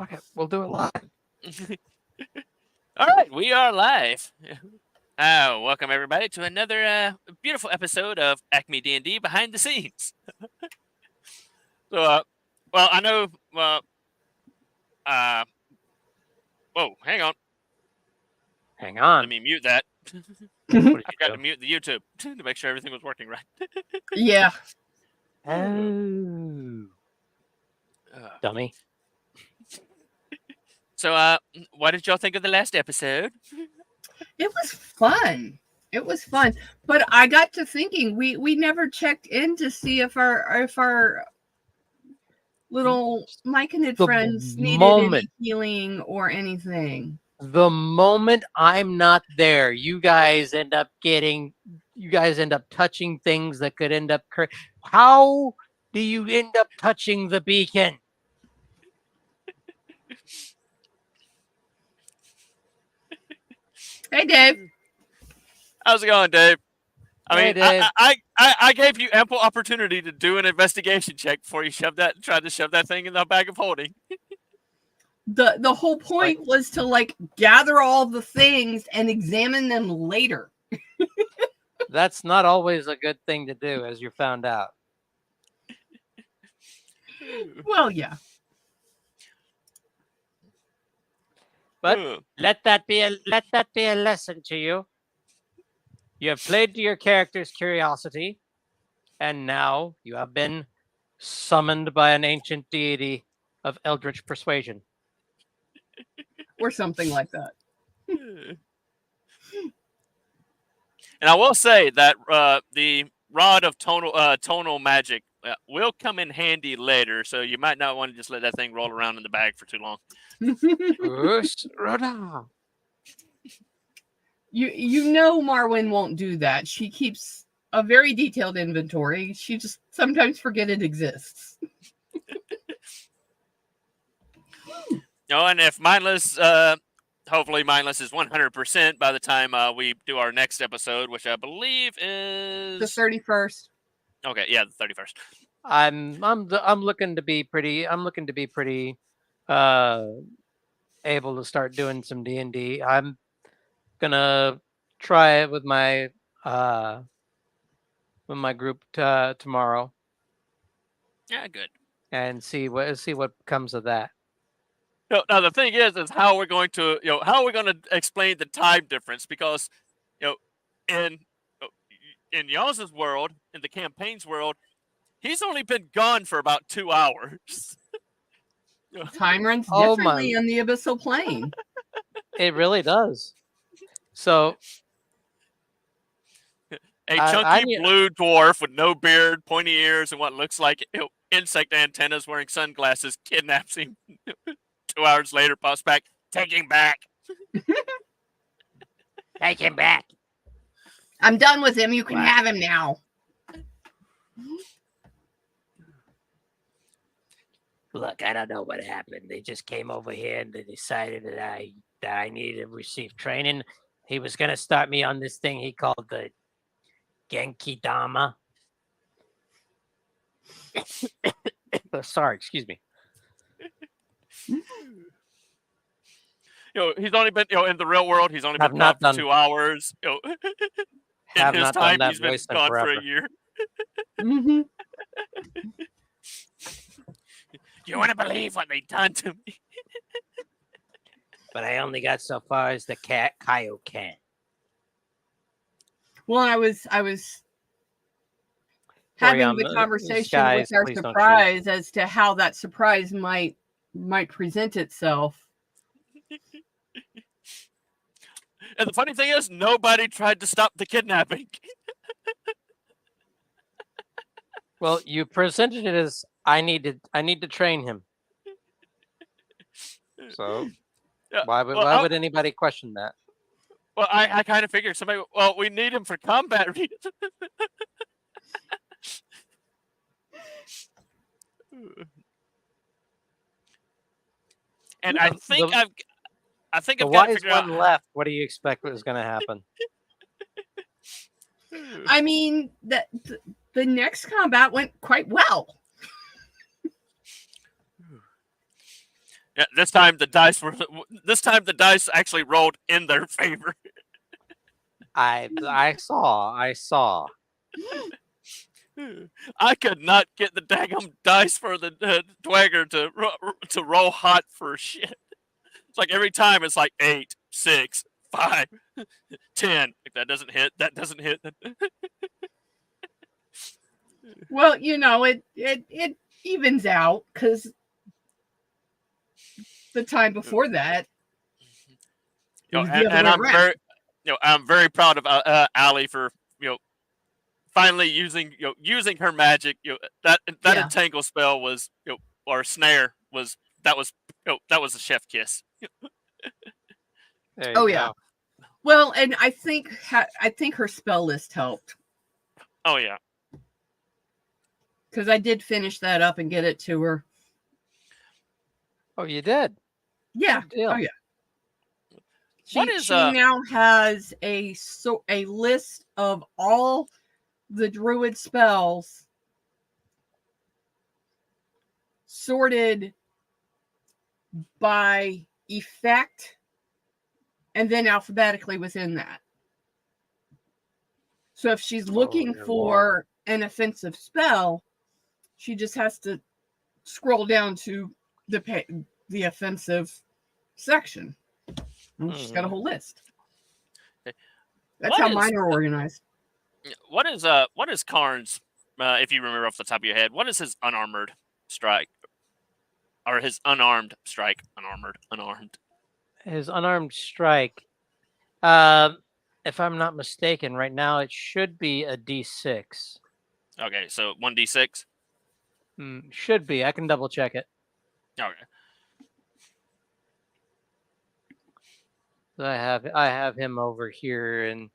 Fuck it. We'll do it live. All right, we are live. Welcome everybody to another beautiful episode of Acme D&D Behind the Scenes. So, well, I know. Whoa, hang on. Hang on. Let me mute that. What did I you got do? to mute the YouTube to make sure everything was working right. Yeah. Oh. Dummy. So, what did y'all think of the last episode? It was fun. It was fun. But I got to thinking we never checked in to see if our little myconid The friends needed moment. any healing or anything. The moment I'm not there, you guys end up touching things that could end up. How do you end up touching the beacon? Hey, Dave. How's it going, Dave? Hey, Dave. I gave you ample opportunity to do an investigation check before you tried to shove that thing in the bag of holding. The whole point was to gather all the things and examine them later. That's not always a good thing to do, as you found out. Well, yeah. But let that be a lesson to you. You have played to your character's curiosity, and now you have been summoned by an ancient deity of eldritch persuasion. Or something like that. And I will say that the rod of tonal magic will come in handy later, so you might not want to just let that thing roll around in the bag for too long. You know Marwyn won't do that. She keeps a very detailed inventory. She just sometimes forget it exists. And if mindless, hopefully mindless is 100% by the time we do our next episode, which I believe is the 31st. Okay, yeah, the 31st. I'm looking to be pretty. I'm looking to be pretty able to start doing some D&D. I'm gonna try it with my group tomorrow. Yeah, good. And see what comes of that. Now the thing is how we're going to explain the time difference, because in Yaz's world, in the campaign's world, he's only been gone for about 2 hours. Time runs differently in the abyssal plane. It really does. So a chunky blue dwarf with no beard, pointy ears, and what looks like insect antennas, wearing sunglasses, kidnaps him. 2 hours later, pops back. Take him back. Take him back. I'm done with him. You can have him now. Look, I don't know what happened. They just came over here and they decided that I needed to receive training. He was going to start me on this thing he called the Genki Dama. Sorry, excuse me. He's only been, in the real world, he's only been gone for 2 hours. In his time, he's been gone for a year. Mm-hmm. You want to believe what they done to me? But I only got so far as the Kaioken. Well, I was having the conversation with our surprise as to how that surprise might present itself. And the funny thing is, nobody tried to stop the kidnapping. Well, you presented it as I need to train him. So why would anybody question that? Well, I kind of figured somebody. Well, we need him for combat reasons. And I think I've got to figure out left. What do you expect was going to happen? I mean, the next combat went quite well. Yeah, this time the dice actually rolled in their favor. I saw. I could not get the daggum dice for the Dwagger to roll hot for shit. It's like every time it's like 8, 6, 5, 10. Like, that doesn't hit. That doesn't hit. Well, it evens out because the time before that, it was the other And way I'm around. I'm very proud of Allie for finally using her magic. That Yeah. entangle spell was or snare was that was a chef kiss. There Oh you yeah. go. Well, and I think her spell list helped Oh yeah. because I did finish that up and get it to her. Oh, you did. Yeah. Good deal. Oh yeah. What is, she now has a list of all the druid spells sorted by effect and then alphabetically within that. So if she's looking dear for an offensive spell, she just has to scroll down to the offensive section. And she's got a whole list. That's how mine are organized. What is Karn's? If you remember off the top of your head, what is his unarmored strike, or his unarmed strike? Unarmed. His unarmed strike. If I'm not mistaken, right now it should be a D6. Okay, so 1d6. Should be. I can double check it. Okay. So I have him over here, and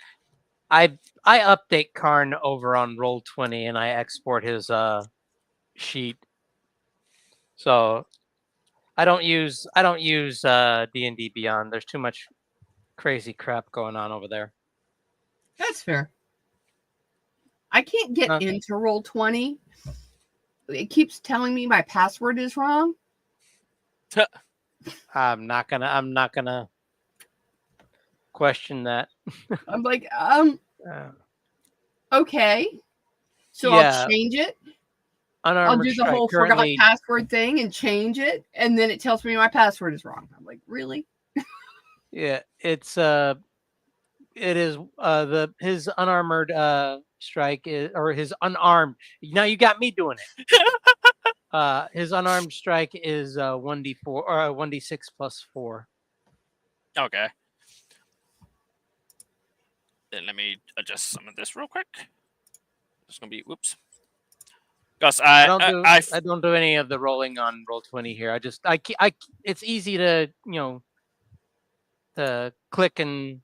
I update Karn over on Roll20, and I export his sheet. So I don't use D&D Beyond. There's too much crazy crap going on over there. That's fair. I can't get into Roll20. It keeps telling me my password is wrong. I'm not gonna question that. I'm like, okay. So yeah. I'll change it. Unarmored I'll do the strike whole currently, forgot password thing and change it, and then it tells me my password is wrong. I'm like, really? Yeah, it's it is his unarmored strike is, or his unarmed. Now you got me doing it. His unarmed strike is 1d4 or 1d6 plus 4. Okay. Then let me adjust some of this real quick. It's gonna be whoops. Because I don't do any of the rolling on Roll20 here. It's easy to to click and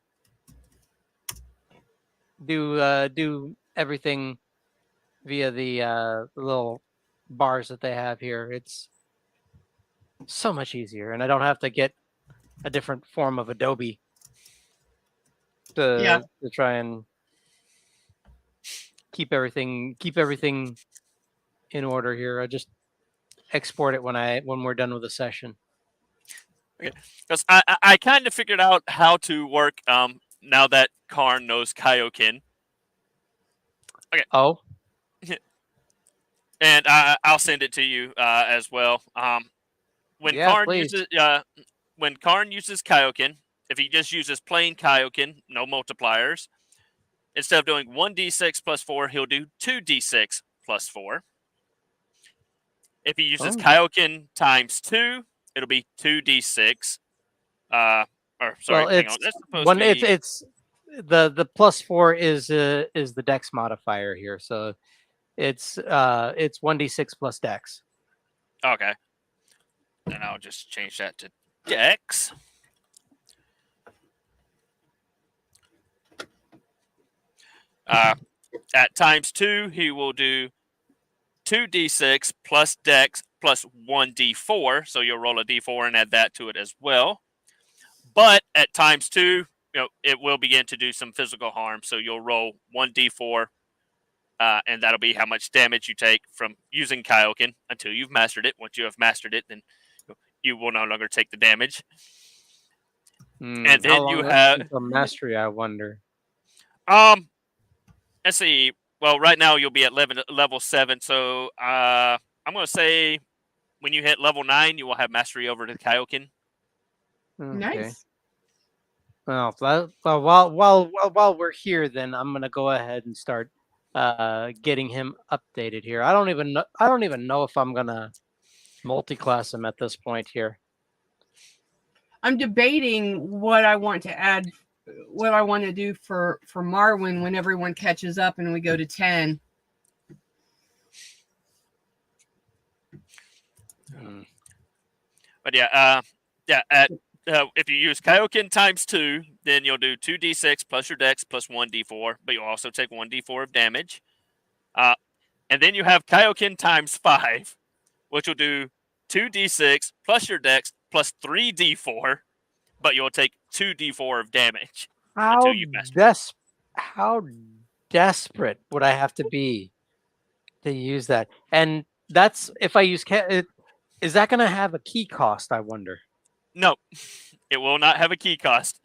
do everything via the little bars that they have here. It's so much easier, and I don't have to get a different form of Adobe to try and keep everything in order here. I just export it when we're done with the session. Okay, because I kind of figured out how to work now that Karn knows Kaioken. Okay. Oh. And I'll send it to you as well. When Karn uses Kaioken, if he just uses plain Kaioken, no multipliers, instead of doing 1d6 plus 4, he'll do 2d6 plus 4. If he uses Kaioken times 2, it'll be 2d6. Hang on. That's supposed to be... It's the plus 4 is the dex modifier here, so it's 1d6 plus dex. Okay. Then I'll just change that to dex. At times 2, he will do 2d6 plus dex plus 1d4. So you'll roll a d4 and add that to it as well. But at times 2, it will begin to do some physical harm. So you'll roll 1d4, and that'll be how much damage you take from using Kaioken until you've mastered it. Once you have mastered it, then you will no longer take the damage. And And then you have a mastery, I wonder. let's see. Well, right now you'll be at level 7, so I'm gonna say when you hit level 9, you will have mastery over the Kaioken. Okay. Nice. Well, while we're here, then I'm gonna go ahead and start getting him updated here. I don't even know if I'm gonna multi-class him at this point here. I'm debating what I want to add, what I want to do for Marwin when everyone catches up and we go to 10. But if you use Kaioken times 2, then you'll do 2d6 plus your dex plus 1d4, but you'll also take 1d4 of damage. And then you have Kaioken times 5, which will do 2d6 plus your dex plus 3d4, but you'll take 2d4 of damage. How you master how desperate would I have to be to use that? And that's if I use is that going to have a key cost, I wonder? No, it will not have a key cost.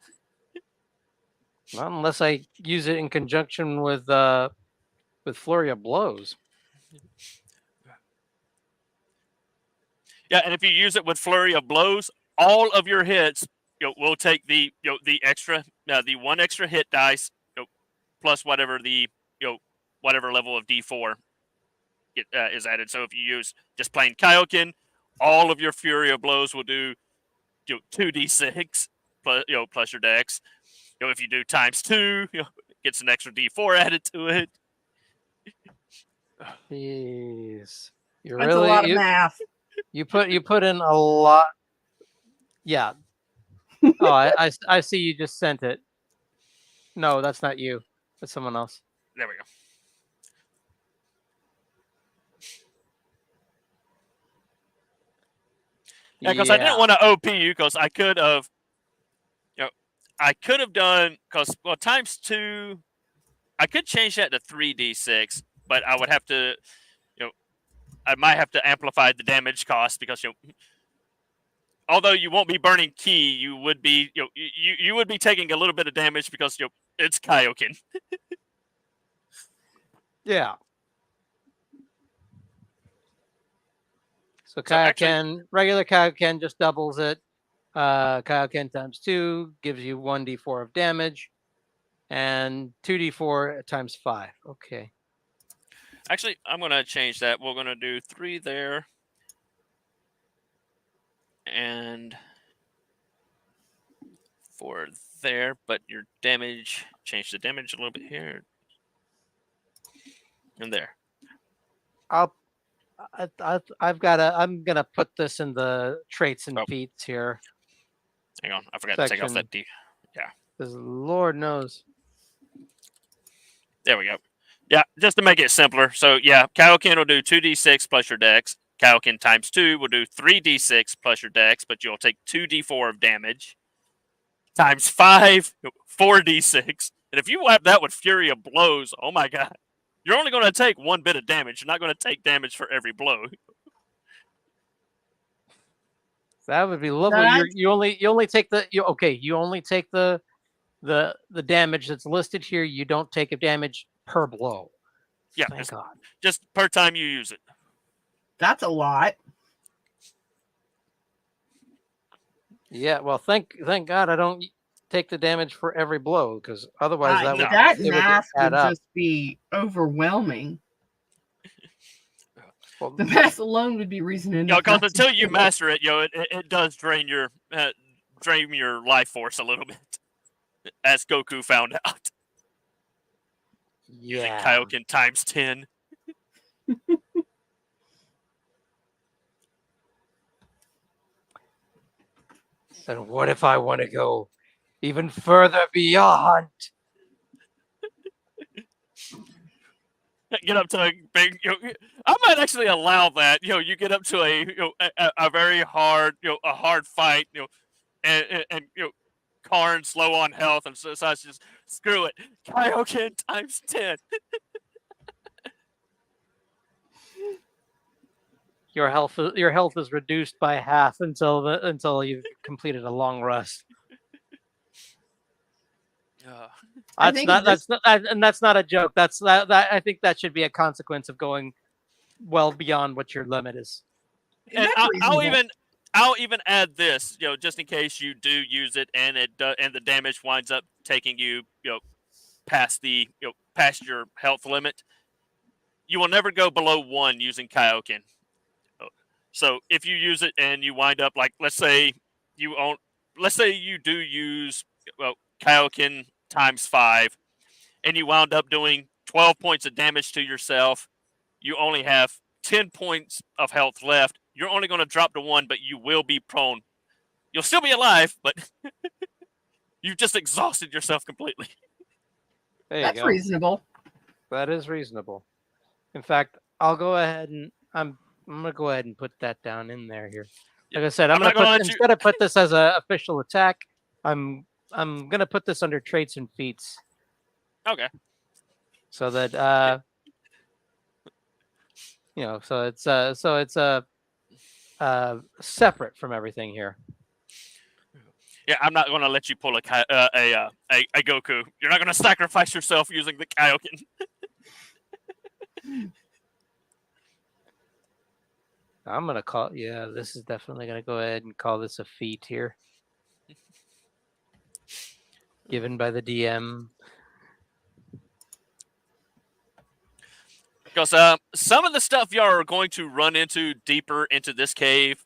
Well, unless I use it in conjunction with Flurry of Blows. Yeah, and if you use it with Flurry of Blows, all of your hits will take the extra the 1 extra hit dice plus whatever the whatever level of D4 is added. So if you use just plain Kaioken, all of your Fury of Blows will do 2d6 plus plus your dex. If you do times 2, it gets an extra D4 added to it. Jeez, That's a lot of math. You put in a lot. Yeah. Oh, I see. You just sent it. No, that's not you. That's someone else. There we go. Yeah, because I didn't want to OP you because I could have, done times 2. I could change that to 3d6, but I would have to, I might have to amplify the damage cost because although you won't be burning ki, you would be you would be taking a little bit of damage because it's Kaioken. Yeah. So Kaioken, regular Kaioken just doubles it. Kaioken times 2 gives you 1d4 of damage, and 2d4 times 5. Okay. Actually, I'm gonna change that. We're gonna do 3 there, and 4 there. But your damage, change the damage a little bit here, and there. I'm gonna put this in the traits and feats here. Hang on, I forgot to take off that D. Yeah. Because Lord knows. There we go. Yeah, just to make it simpler. So yeah, Kaioken will do 2d6 plus your dex. Kaioken times 2 will do 3d6 plus your dex, but you'll take 2d4 of damage. Times 5, 4d6. And if you wipe that with Fury of Blows, oh my god. You're only going to take 1 bit of damage. You're not going to take damage for every blow. That would be lovely. You only take the you only take the damage that's listed here. You don't take a damage per blow. Yeah, thank God. Just per time you use it. That's a lot. Yeah, well, thank God I don't take the damage for every blow, because otherwise that math would just be overwhelming. Well, the math alone would be reason enough. Because until you master it, it does drain your life force a little bit, as Goku found out. Yeah. Using Kaioken times 10. And what if I want to go even further beyond? Get up to a big. I might actually allow that. You get up to a very hard, a hard fight. And Karn's low on health, and so I just screw it. Kaioken times 10. Your health is reduced by half until you've completed a long rest. I That's think not this- and that's not a joke. That I think that should be a consequence of going well beyond what your limit is. And That's reasonable. I'll even add this, just in case you do use it and and the damage winds up taking you, past past your health limit. You will never go below 1 using Kaioken. So if you use it and you wind up like, let's say you do use Kaioken times 5, and you wound up doing 12 points of damage to yourself. You only have 10 points of health left. You're only going to drop to 1, but you will be prone. You'll still be alive, but you've just exhausted yourself completely. There you That's go. reasonable. That is reasonable. In fact, I'll go ahead and I'm gonna go ahead and put that down in there here. Like I said, I'm not gonna let you- instead of put this as an official attack, I'm gonna put this under traits and feats Okay. so that so it's separate from everything here. Yeah, I'm not going to let you pull a Goku. You're not going to sacrifice yourself using the Kaioken. I'm gonna call. Yeah, this is definitely gonna go ahead and call this a feat here, given by the DM. Because some of the stuff y'all are going to run into deeper into this cave,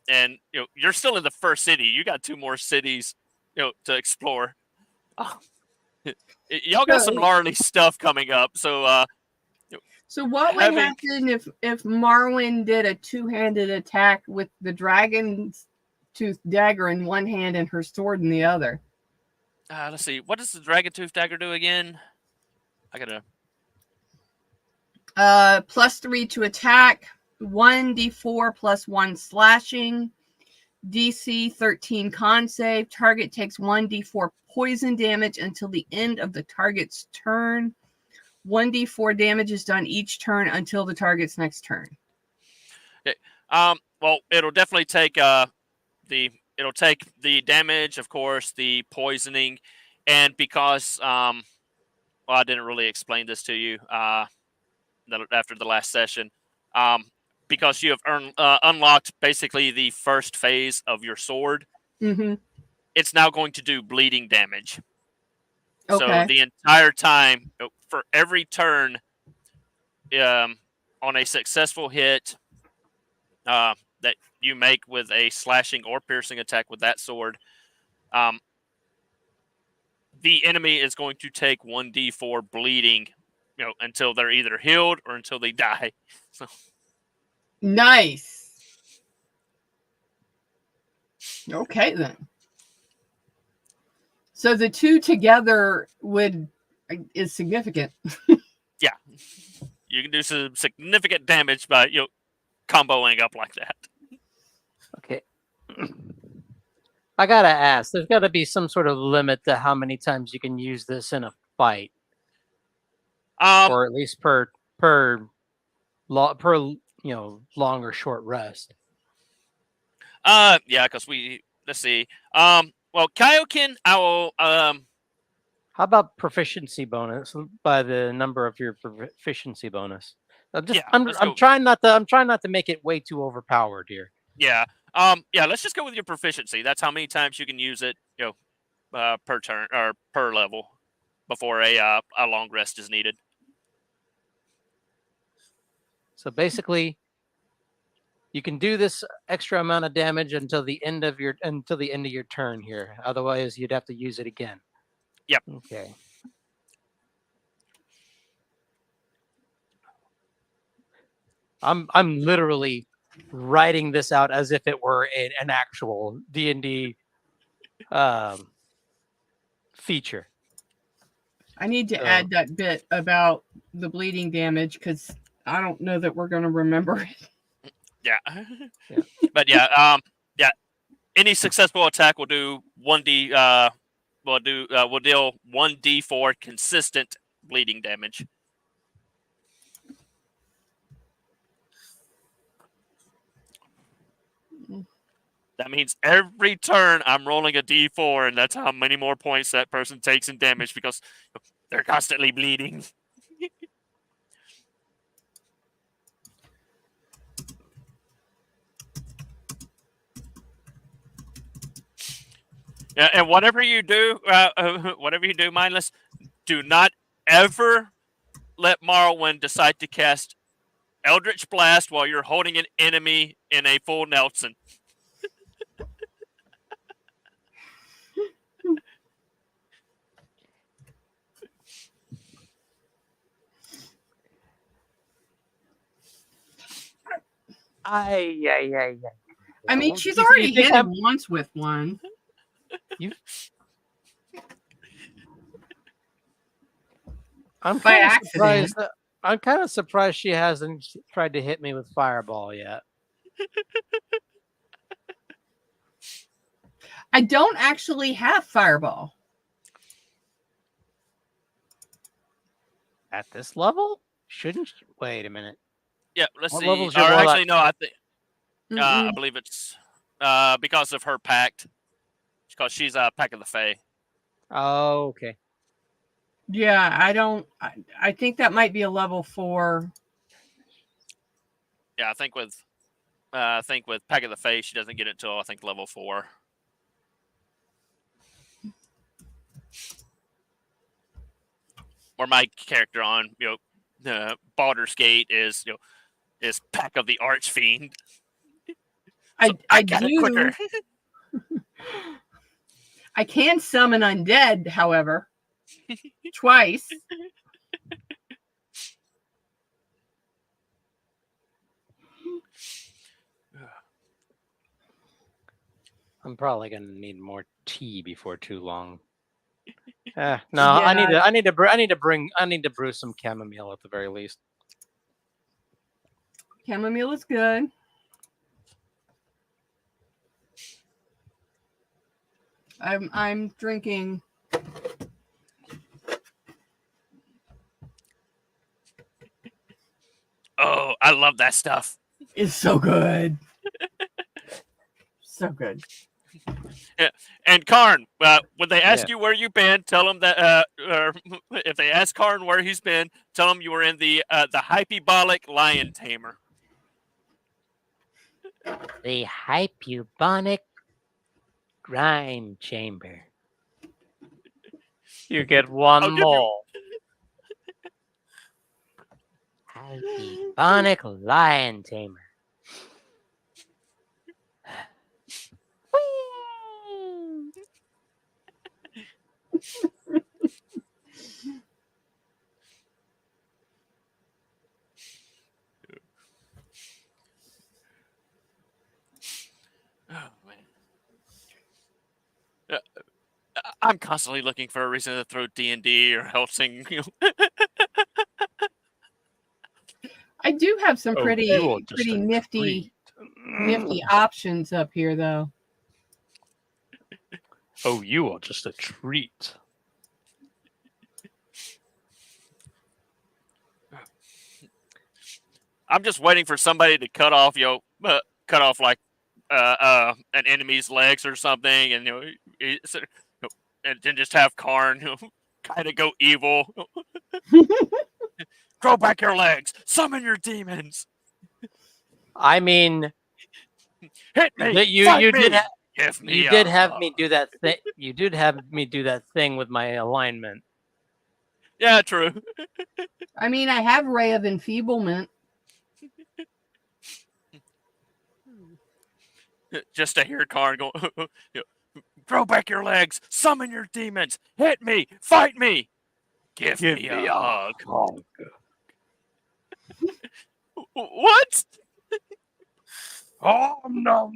and you're still in the first city. You got 2 more cities, to explore. Y'all got some gnarly stuff coming up. So So what would happen if Marwyn did a 2-handed attack with the dragon's tooth dagger in one hand and her sword in the other? let's see. What does the dragon tooth dagger do again? I gotta. +3 to attack, 1d4 plus 1 slashing, DC 13 con save. Target takes 1d4 poison damage until the end of the target's turn. 1d4 damage is done each turn until the target's next turn. Okay. Well, it'll definitely take it'll take the damage, of course, the poisoning, and because well, I didn't really explain this to you after the last session. Because you have unlocked basically the first phase of your sword, it's now going to do bleeding damage. Okay. So the entire time, for every turn, on a successful hit that you make with a slashing or piercing attack with that sword, the enemy is going to take 1d4 bleeding, until they're either healed or until they die. So. Nice. Okay, then. So the 2 together is significant. Yeah. You can do some significant damage by comboing up like that. Okay. I gotta ask. There's got to be some sort of limit to how many times you can use this in a fight, or at least per long or short rest. Yeah, because let's see. Well, Kaioken, I will. How about proficiency bonus by the number of your proficiency bonus? I'm trying not to make it way too overpowered here. Yeah. Yeah. Let's just go with your proficiency. That's how many times you can use it, per turn or per level before a long rest is needed. So basically, you can do this extra amount of damage until the end of your turn here. Otherwise, you'd have to use it again. Yep. Okay. I'm literally writing this out as if it were an actual D&D feature. I need to add that bit about the bleeding damage because I don't know that we're going to remember it. Yeah. But yeah, any successful attack will do 1d. Will deal 1d4 consistent bleeding damage. That means every turn I'm rolling a d4, and that's how many more points that person takes in damage because they're constantly bleeding. Yeah, and whatever you do, mindless, do not ever let Marwyn decide to cast Eldritch Blast while you're holding an enemy in a full Nelson. I I mean, she's You already think hit him once with one. I'm By kind of accident. surprised. I'm kind of surprised she hasn't tried to hit me with Fireball yet. I don't actually have Fireball. At this level? Shouldn't you? Wait a minute. Yeah, let's What see. level's Or your warlock? actually, no, I think I Mm-mm. believe it's because of her pact. Because she's a Pack of the Fae. Oh, okay. Yeah, I don't. I think that might be a level 4. Yeah, I think with Pack of the Fae, she doesn't get it till I think level 4. Or my character on Baldur's Gate is is Pack of the Archfiend. So I got it quicker. I can summon undead, however, twice. I'm probably gonna need more tea before too long. No, Yeah. I need to brew some chamomile at the very least. Chamomile is good. I'm drinking. Oh, I love that stuff. It's so good. So good. Yeah. And Karn, when they ask Yeah. you where you've been, tell them that. Or if they ask Karn where he's been, tell him you were in the hyperbolic lion tamer. The hypubonic grind chamber. You get one I'll give more. Hypubonic lion tamer. Oh man. I'm constantly looking for a reason to throw D&D or Helsing. I do have some Oh, pretty you are just pretty a nifty treat. options up here, though. Oh, you are just a treat. I'm just waiting for somebody to cut off like an enemy's legs or something, and and then just have Karn kind of go evil. Grow back your legs, summon your demons. I mean, hit me. you did Give me. You did have me do that thing. You did have me do that thing with my alignment. Yeah, true. I mean, I have Ray of Enfeeblement. Just to hear Karn go, grow back your legs, summon your demons, hit me, fight me, give me a hug. What? Oh no.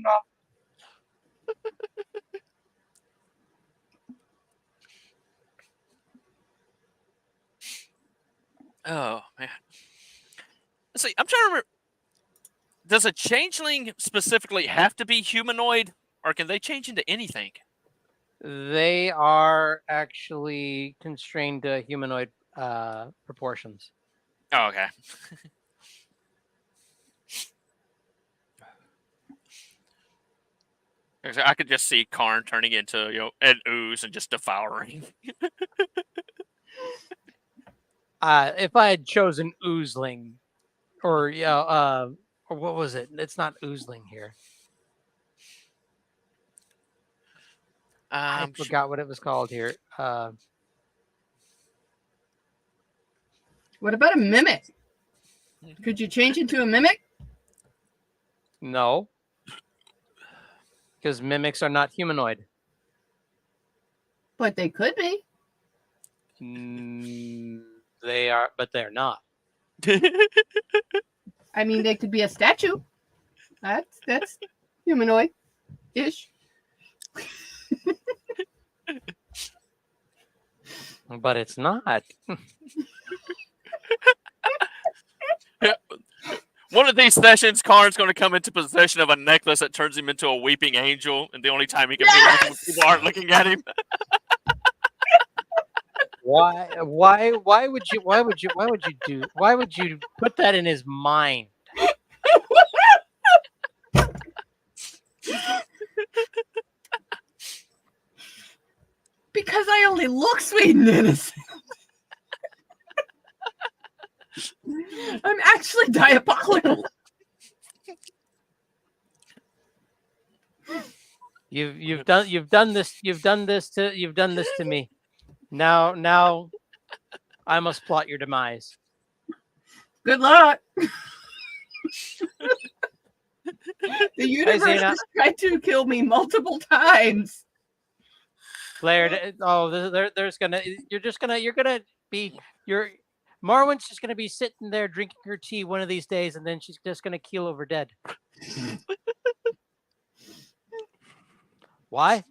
Oh man. Let's see. I'm trying to remember. Does a changeling specifically have to be humanoid, or can they change into anything? They are actually constrained to humanoid proportions. Oh, okay. I could just see Karn turning into an ooze and just devouring. If I had chosen oozling, or or what was it? It's not oozling here. I forgot what it was called here. What about a mimic? Could you change into a mimic? No, because mimics are not humanoid. But they could be. They are, but they're not. I mean, they could be a statue. That's humanoid-ish. But it's not. One of these sessions, Karn's going to come into possession of a necklace that turns him into a weeping angel, and the only time he can be with when people aren't looking at him. Why would you put that in his mind? Because I only look sweet and innocent. I'm actually diabolical. You've done this to me. Now I must plot your demise. Good luck. The universe Zena. has tried to kill me multiple times. Blair, Marwin's just gonna be sitting there drinking her tea one of these days, and then she's just gonna keel over dead. Why?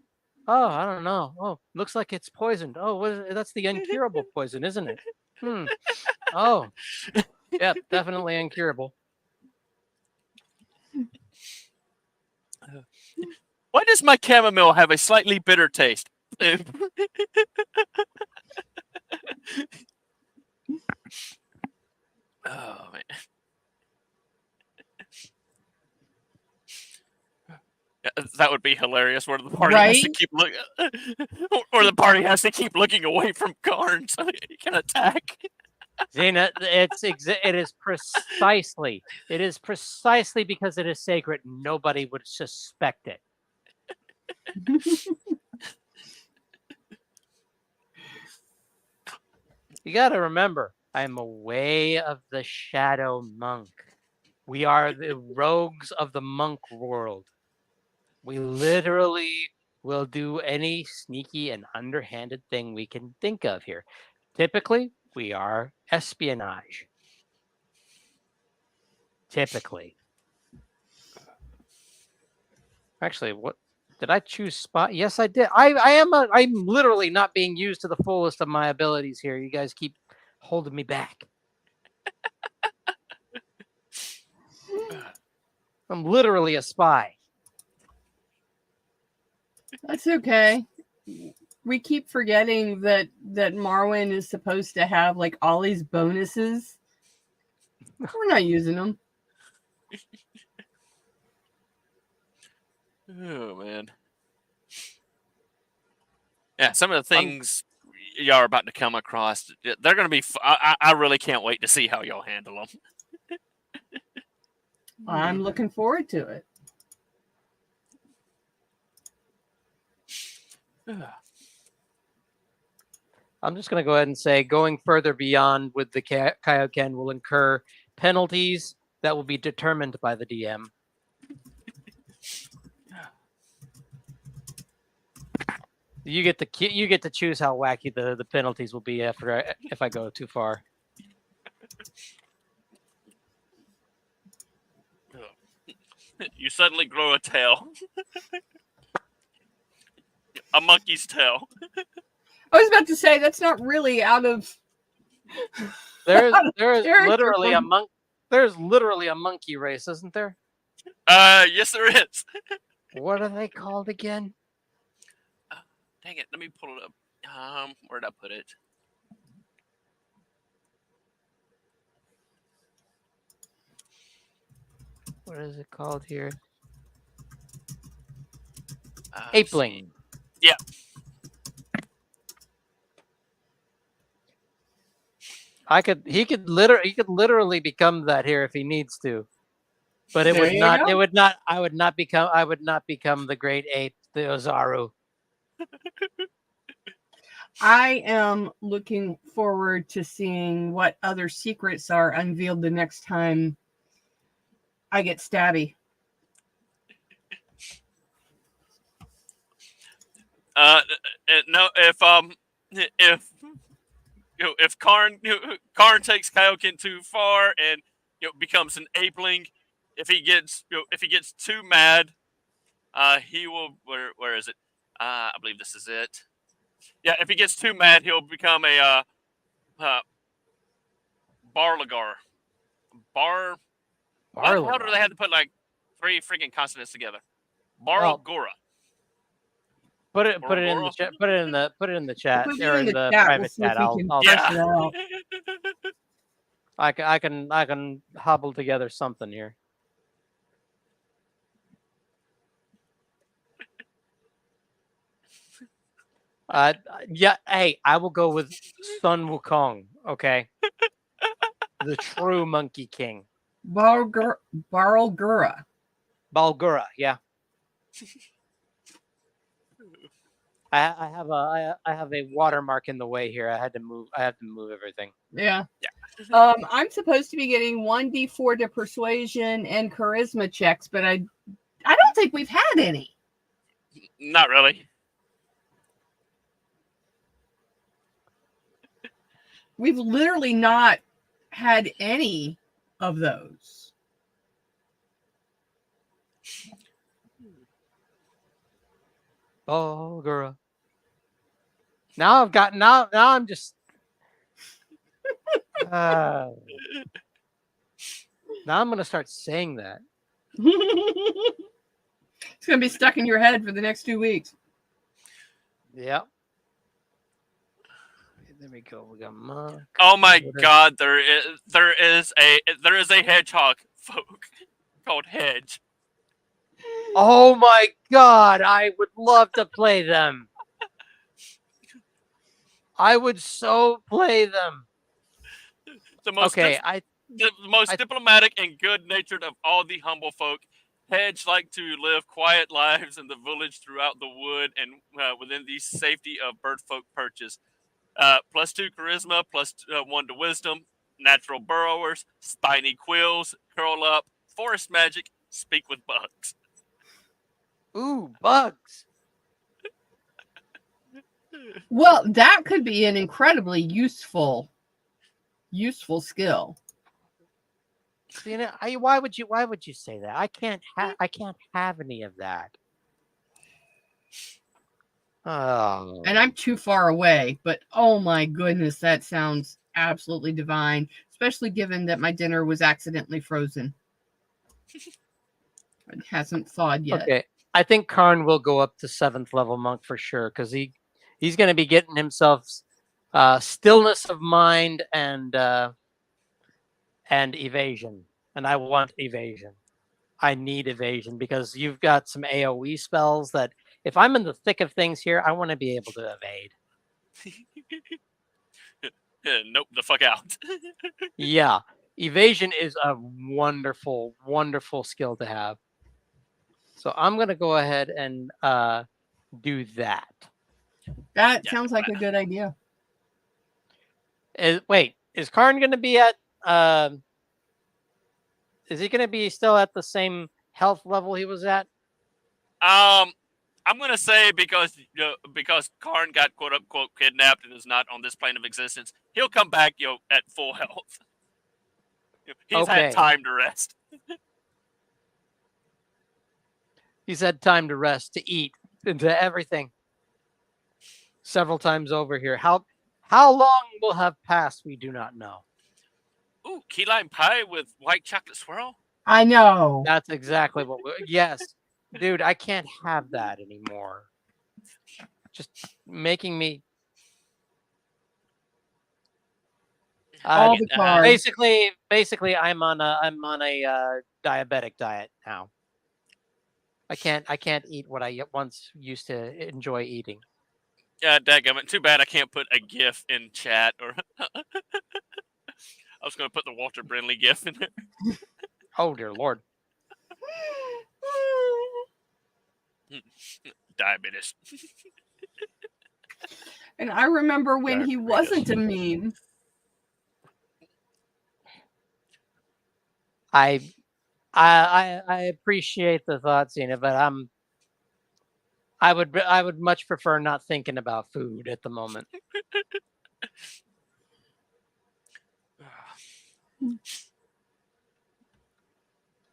Oh, I don't know. Oh, looks like it's poisoned. Oh, what is it? That's the uncurable poison, isn't it? Oh, yeah, definitely uncurable. Why does my chamomile have a slightly bitter taste? Oh man. That would be hilarious. Where the party has to keep looking, or the party has to keep looking away from Karn so he can attack. Zena, it is precisely because it is sacred. Nobody would suspect it. You got to remember, I'm a way of the shadow monk. We are the rogues of the monk world. We literally will do any sneaky and underhanded thing we can think of here. Typically, we are espionage. Typically. Actually, what did I choose spot? Yes, I did. I'm literally not being used to the fullest of my abilities here. You guys keep holding me back. I'm literally a spy. That's okay. We keep forgetting that Marwin is supposed to have like all these bonuses. We're not using them. Oh man. Yeah, some of the things y'all are about to come across, they're going to be. I really can't wait to see how y'all handle them. I'm looking forward to it. I'm just going to go ahead and say going further beyond with the Kaioken will incur penalties that will be determined by the DM. You get to choose how wacky the penalties will be if I go too far. You suddenly grow a tail. A monkey's tail. I was about to say that's not really out of. There's literally a monk. There's literally a monkey race, isn't there? Yes, there is. What are they called again? Dang it! Let me pull it up. Where'd I put it? What is it called here? Let's see. Apeling. Yeah. He could literally become that here if he needs to. But it There would you not go. I would not become the great ape, the Ozaru. I am looking forward to seeing what other secrets are unveiled the next time I get stabby. No, if Karn takes Kaioken too far and becomes an apeling, if he gets too mad, he will. Where is it? I believe this is it. Yeah, if he gets too mad, he'll become a Barlagar. Bar. What? How do Barlagar. they have to put like 3 freaking consonants together? Well, Barlgora. put it in the Barlgora? chat. Put it in the chat Put it or in in the the chat. We'll private see chat. if we can I'll parse Yeah. it out. I can hobble together something here. Yeah. Hey, I will go with Sun Wukong. Okay, the true Monkey King. Barlgura. Balgura. Yeah. I have a watermark in the way here. I have to move everything. Yeah. Yeah. I'm supposed to be getting 1d4 to persuasion and charisma checks, but I don't think we've had any. Not really. We've literally not had any of those. Balgura. Now I've got now I'm just now I'm gonna start saying that. It's gonna be stuck in your head for the next 2 weeks. Yep. There we go. We got monk. Oh my God! There is a hedgehog folk called Hedge. Oh my God! I would love to play them. I would so play them. The most diplomatic and good-natured of all the humble folk. Hedge like to live quiet lives in the village throughout the wood and within the safety of bird folk perches. +2 charisma, +1 to wisdom, natural burrowers, spiny quills, curl up, forest magic, speak with bugs. Ooh, bugs. Well, that could be an incredibly useful skill. You know, why would you say that? I can't have any of that. Oh. And I'm too far away, but oh my goodness, that sounds absolutely divine, especially given that my dinner was accidentally frozen. It hasn't thawed yet. Okay. I think Karn will go up to 7th level monk for sure, because he's going to be getting himself stillness of mind and evasion, and I want evasion. I need evasion because you've got some AOE spells that if I'm in the thick of things here, I want to be able to evade. Nope, the fuck out. Yeah, evasion is a wonderful, wonderful skill to have. So I'm going to go ahead and do that. That sounds like a good idea. Wait, is Karn going to be at? Is he going to be still at the same health level he was at? I'm gonna say because Karn got quote unquote kidnapped and is not on this plane of existence, he'll come back at full health. He's had time to rest. He's had time to rest, to eat, and to everything. Several times over here. How long will have passed? We do not know. Ooh, key lime pie with white chocolate swirl. I know. That's exactly what. Yes, dude, I can't have that anymore. Just making me. All the carbs. Basically, I'm on a diabetic diet now. I can't eat what I once used to enjoy eating. Yeah, dadgummit. Too bad I can't put a GIF in chat. Or I was going to put the Walter Brindley GIF in there. Oh dear Lord. Diabetes. And I remember when he Diabetes. wasn't a meme. I appreciate the thought, Zena, but I would much prefer not thinking about food at the moment.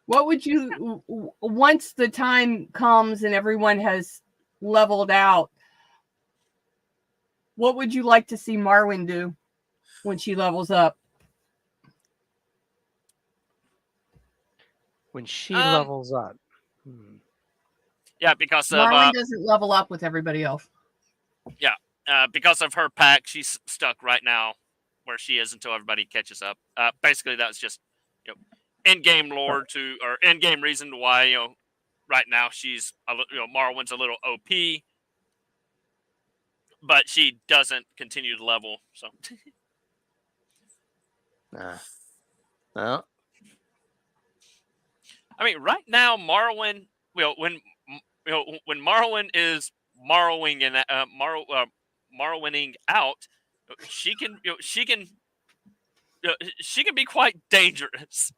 What would you, once the time comes and everyone has leveled out, what would you like to see Marwyn do when she levels up? When she levels up. Yeah, because of Marwyn doesn't level up with everybody else. because of her pack, she's stuck right now where she is until everybody catches up. Basically, that's just in-game lore or in-game reason why right now she's Marwyn's a little OP, but she doesn't continue to level. So Well, I mean, right now Marwyn, when Marwyn is Marwing and Marwyning out, she can she can be quite dangerous.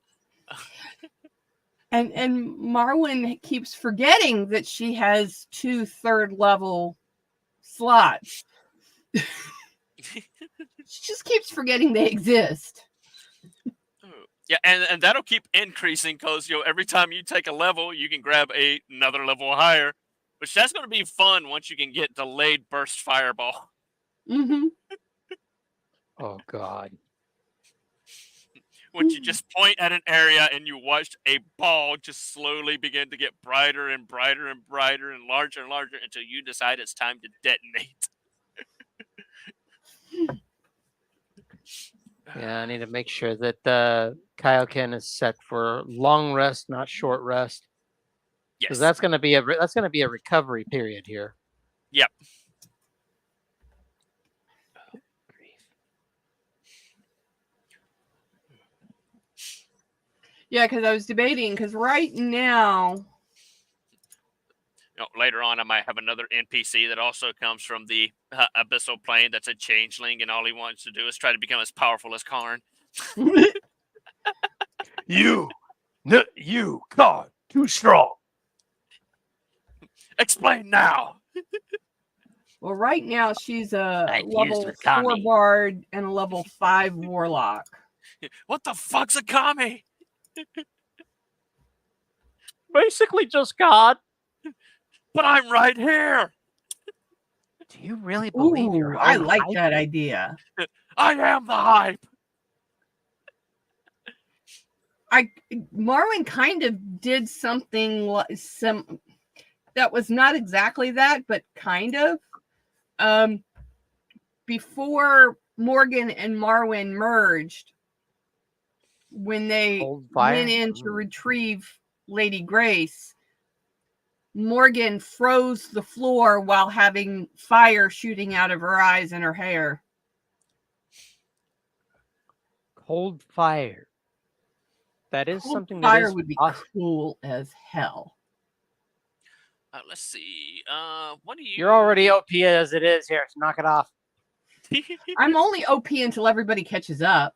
And Marwyn keeps forgetting that she has 2 third-level slots. She just keeps forgetting they exist. Yeah, and that'll keep increasing because every time you take a level, you can grab another level higher. Which that's going to be fun once you can get delayed burst fireball. Mm-hmm. oh God. Once you just point at an area and you watch a ball just slowly begin to get brighter and brighter and brighter and larger until you decide it's time to detonate. Yeah, I need to make sure that Kaioken is set for long rest, not short rest. Because Yes. that's going to be a recovery period here. Yep. Yeah, because I was debating, because right now... Later on, I might have another NPC that also comes from the Abyssal Plane that's a changeling, and all he wants to do is try to become as powerful as Karn. You, God, too strong. Explain now! Well, right now she's a I've used level with 4 Kami. bard and a level 5 warlock. What the fuck's a Kami? Basically just God. But I'm right here! Do you really believe Ooh, your I own like hype? that idea. I am the hype! Marwyn kind of did something that was not exactly that, but kind of. Before Morgan and Marwyn merged, when they went in to retrieve Lady Grace, Morgan froze the floor while having fire shooting out of her eyes and her hair. Cold fire. That is Cold something fire that is would be possible. cool as hell. Let's see. What do you? You're already OP as it is here, so knock it off. I'm only OP until everybody catches up.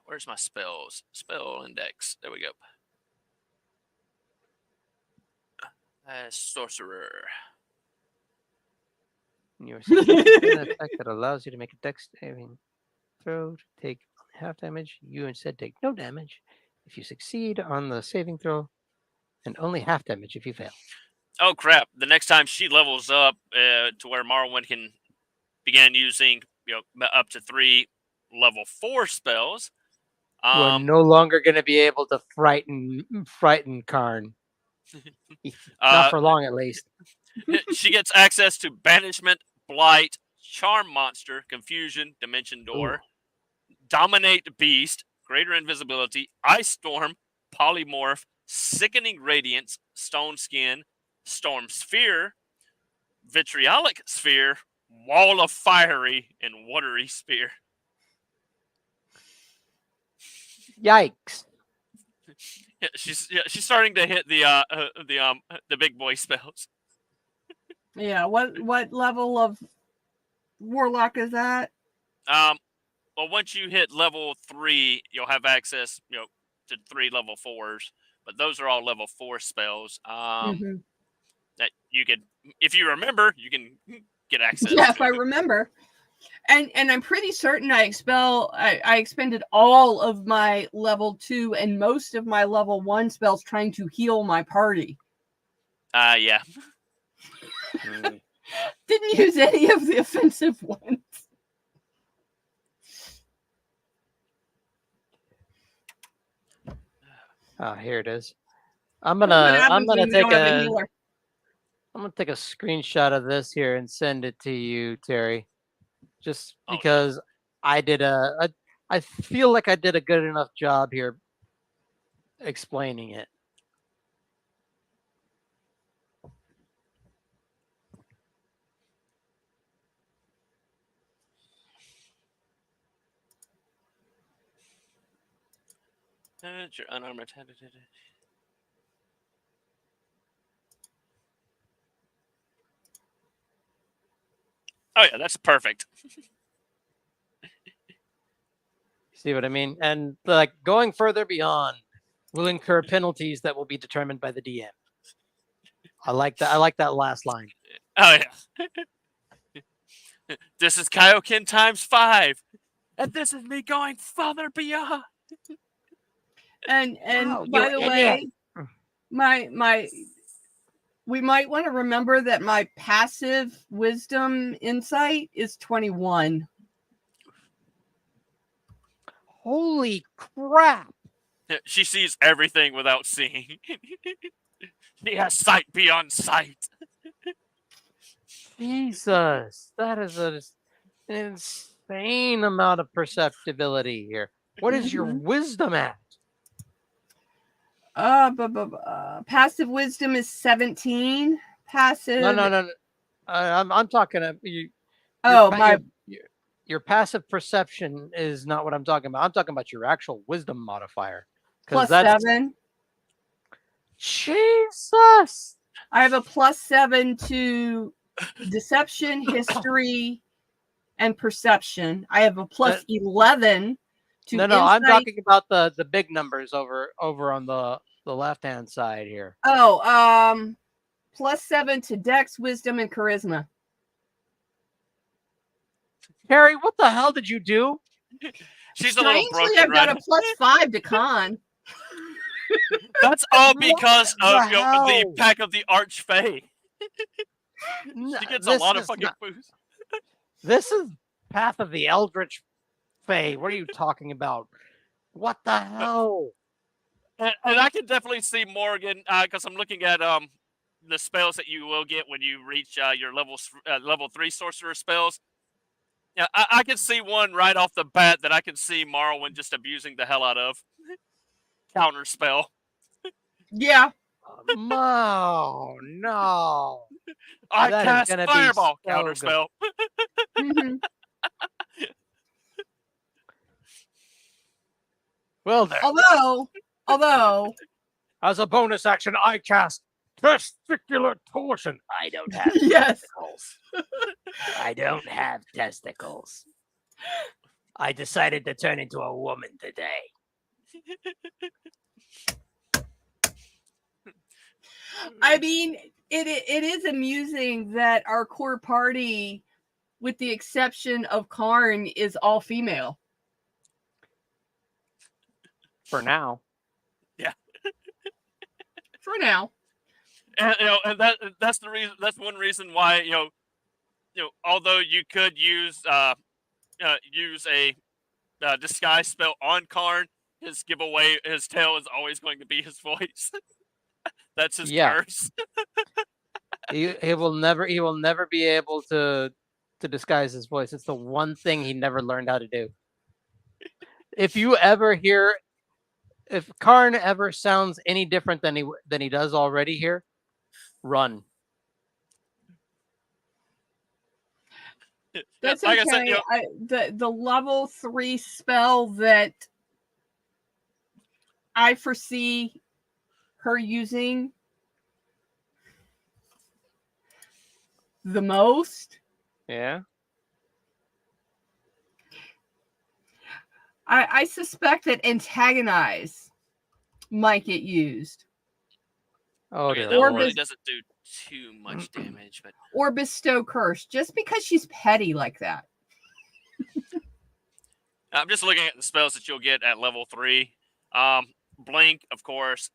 Where's my spells? Spell index. There we go. Sorcerer. Your an effect that allows you to make a dex saving throw to take half damage. You instead take no damage if you succeed on the saving throw, and only half damage if you fail. Oh crap! The next time she levels up to where Marwyn can begin using up to 3 level 4 spells. We're no longer going to be able to frighten Karn. Not for long, at least. She gets access to Banishment, Blight, Charm Monster, Confusion, Dimension Door, Dominate Beast, greater invisibility, ice storm, polymorph, sickening radiance, stone skin, storm sphere, vitriolic sphere, wall of fiery, and watery spear. Yikes. Yeah, she's starting to hit the big boy spells. Yeah. What level of warlock is that? Well, once you hit level 3, you'll have access, to 3 level 4s. But those are all level 4 spells. Mhm. That you could, if you remember, you can get access. Yeah, to. if I remember. And I'm pretty certain I expended all of my level 2 and most of my level 1 spells trying to heal my party. Yeah. Didn't use any of the offensive ones. Oh, here it is. I'm What gonna happens when we take don't have a a healer? I'm gonna take a screenshot of this here and send it to you, Terry. Just Oh, because I feel like I did a good enough job here explaining it. Your unarmed attack. Oh yeah, that's perfect. See what I mean? And like going further beyond will incur penalties that will be determined by the DM. I like that. I like that last line. Oh yeah. This is Kaioken times 5, and this is me going further beyond. And Wow, by you the idiot. way, my we might want to remember that my passive wisdom insight is 21. Holy crap! She sees everything without seeing. She has sight beyond sight. Jesus, that is an insane amount of perceptibility here. What is your wisdom at? Passive wisdom is 17. Passive. No. I'm talking about you. Oh, Your passive perception is not what I'm talking about. I'm talking about your actual wisdom modifier. plus 7. Jesus. I have a plus 7 to deception, history, and perception. I have a plus 11 to No, insight. I'm talking about the big numbers over on the left hand side here. Oh, plus 7 to dex, wisdom, and charisma. Harry, what the hell did you do? She's a little Strangely, broken, I've got right? a plus 5 to con. That's all because of the hell? pack of the Archfey. She gets a lot of fucking boost. This is Path of the Eldritch Fae. What are you talking about? What the hell? And I can definitely see Morgan because I'm looking at the spells that you will get when you reach your level 3 sorcerer spells. Yeah, I can see one right off the bat that I can see Morrowind just abusing the hell out of. Counter spell. Yeah. Oh, no. I That is cast gonna be fireball. so Counter good. spell. Mhm. Well, there. Although, As a bonus action, I cast Testicular Torsion. I don't have yes. testicles. I don't have testicles. I decided to turn into a woman today. I mean, it is amusing that our core party, with the exception of Karn, is all female. For now. Yeah. For now. And that's the reason. That's one reason why although you could use a disguise spell on Karn, his tail is always going to be his voice. That's his curse. he will never be able to disguise his voice. It's the one thing he never learned how to do. If you ever hear, if Karn ever sounds any different than he does already here, run. That's like okay. I said, you know, The level 3 spell that I foresee her using the most, Yeah. I suspect that antagonize might get used. Oh okay, dear that one Lord. really doesn't do too much damage, but Or bestow curse, just because she's petty like that. I'm just looking at the spells that you'll get at level 3. Blink, of course,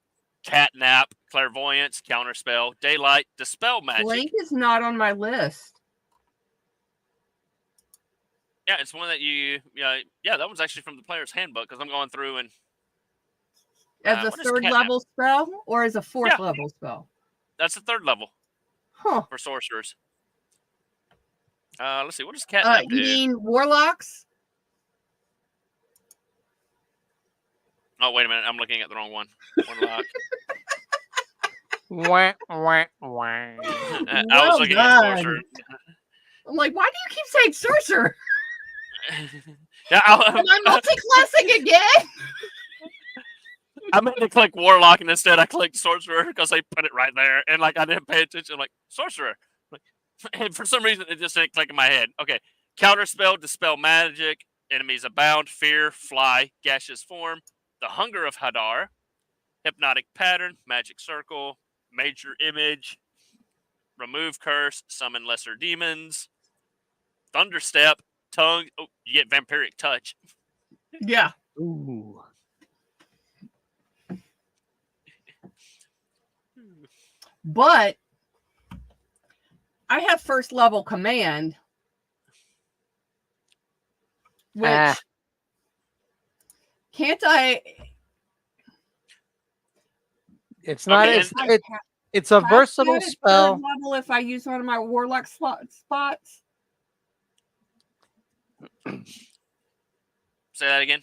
catnap, clairvoyance, counterspell, daylight, dispel magic. Blink is not on my list. Yeah, it's one that yeah, that one's actually from the player's handbook because I'm going through and As a what is third catnap? level spell or as a fourth Yeah. level spell? That's the 3rd level Huh. for sorcerers. Let's see, what does catnap do? You mean warlocks? Oh, wait a minute, I'm looking at the wrong one. Warlock. Wah, wah, wah. I was Well looking done. at sorcerer. I'm like, why do you keep saying sorcerer? Yeah, Am I multi-classing again? I meant to click warlock and instead I clicked sorcerer because they put it right there, and like I didn't pay attention. I'm like sorcerer, like, and for some reason it just didn't click in my head. Okay, counterspell, dispel magic, enemies abound, fear, fly, gaseous form, the hunger of Hadar, hypnotic pattern, magic circle, major image, remove curse, summon lesser demons, thunderstep, tongue. Oh, you get vampiric touch. Yeah. Ooh. But I have first level command, which can't I? It's not. Okay, It's a cast versatile that at spell. third level if I use one of my warlock spots. Say that again.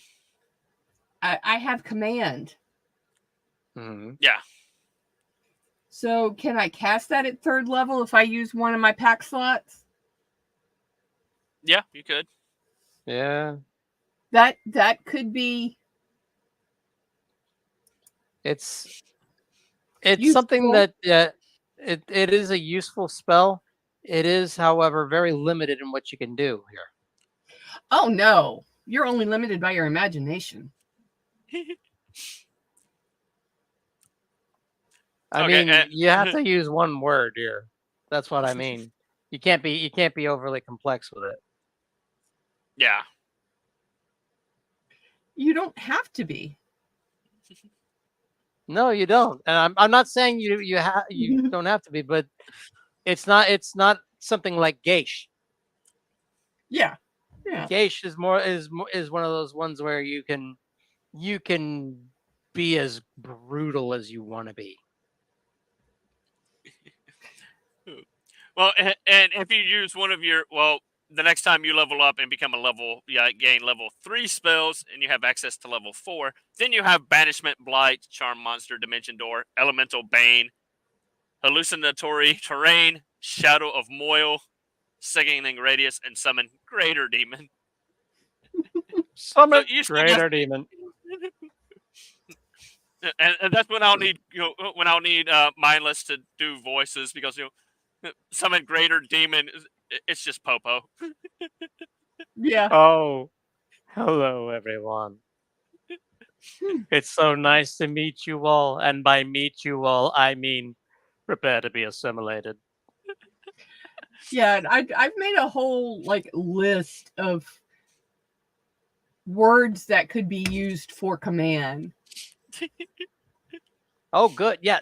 I have command. Mhm. Yeah. So can I cast that at third level if I use one of my pack slots? Yeah, you could. Yeah. That could be It's useful. something that it is a useful spell. It is, however, very limited in what you can do here. Oh no, you're only limited by your imagination. I Okay, mean, you have to use one word here. That's what I mean. You can't be overly complex with it. Yeah. You don't have to be. No, you don't. And I'm not saying you don't have to be, but it's not something like Geish. Yeah. Yeah. Geish is one of those ones where you can be as brutal as you want to be. Well, and if you use one of your the next time you level up and become gain level 3 spells, and you have access to level 4, then you have Banishment, Blight, Charm Monster, Dimension Door, Elemental Bane, Hallucinatory Terrain, Shadow of Moil, Sickening Radius, and Summon Greater Demon. Summon So you still Greater got- Demon. And that's when I'll need mindless to do voices because summon Greater Demon. It's just Popo. Yeah. Oh, hello everyone. It's so nice to meet you all, and by meet you all, I mean prepare to be assimilated. Yeah, and I've made a whole list of words that could be used for command. Oh, good. Yeah,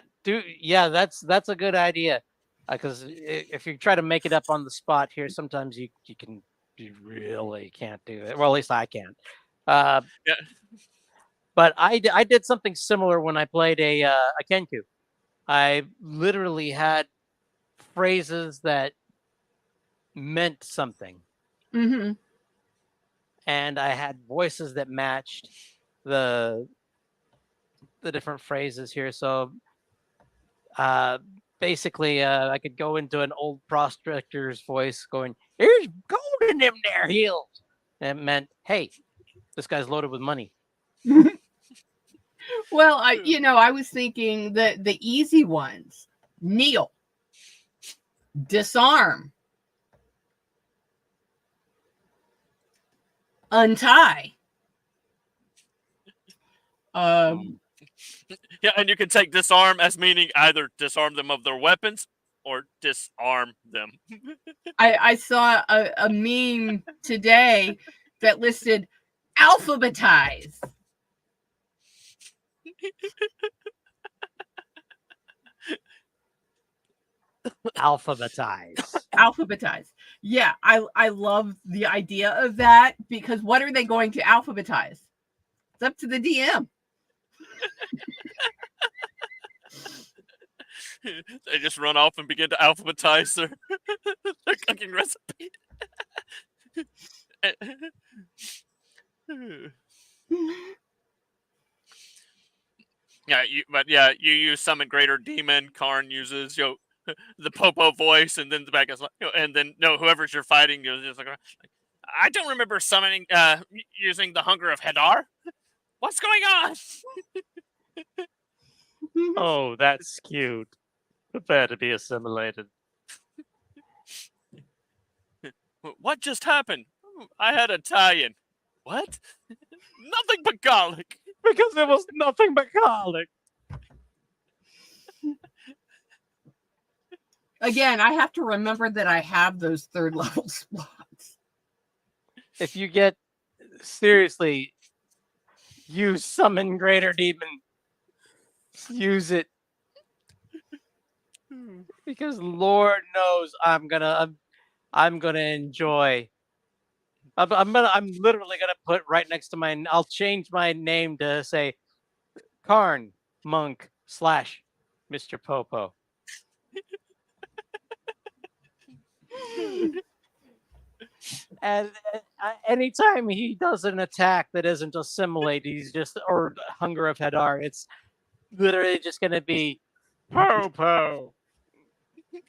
that's a good idea. Because if you try to make it up on the spot here, sometimes you really can't do it. Well, at least I can't. Yeah. But I did something similar when I played a Kenku. I literally had phrases that meant something. Mm-hmm. and I had voices that matched the different phrases here. So basically, I could go into an old prospector's voice going, "There's gold in them there hills." And it meant, hey, this guy's loaded with money. Well, I was thinking the easy ones. Kneel. Disarm. Untie. Yeah, and you can take disarm as meaning either disarm them of their weapons or disarm them. I saw a meme today that listed alphabetize. Alphabetize. Alphabetize. Yeah, I love the idea of that, because what are they going to alphabetize? It's up to the DM. They just run off and begin to alphabetize their cooking recipe. You use summon greater demon. Karn uses the Popo voice, and then the back is like, and then whoever's you're fighting, you're just like, I don't remember summoning using the hunger of Hadar. What's going on? Oh, that's cute. Prepare to be assimilated. What just happened? I had a tie-in. What? Nothing but garlic. Because it was nothing but garlic. Again, I have to remember that I have those third level slots. If you get seriously, use summon greater demon. Use it. Because Lord knows I'm gonna enjoy. I'm literally gonna put right next to mine. I'll change my name to say Karn Monk / Mr. Popo. And anytime he does an attack that isn't assimilate, he's just or hunger of Hadar, it's literally just gonna be Popo.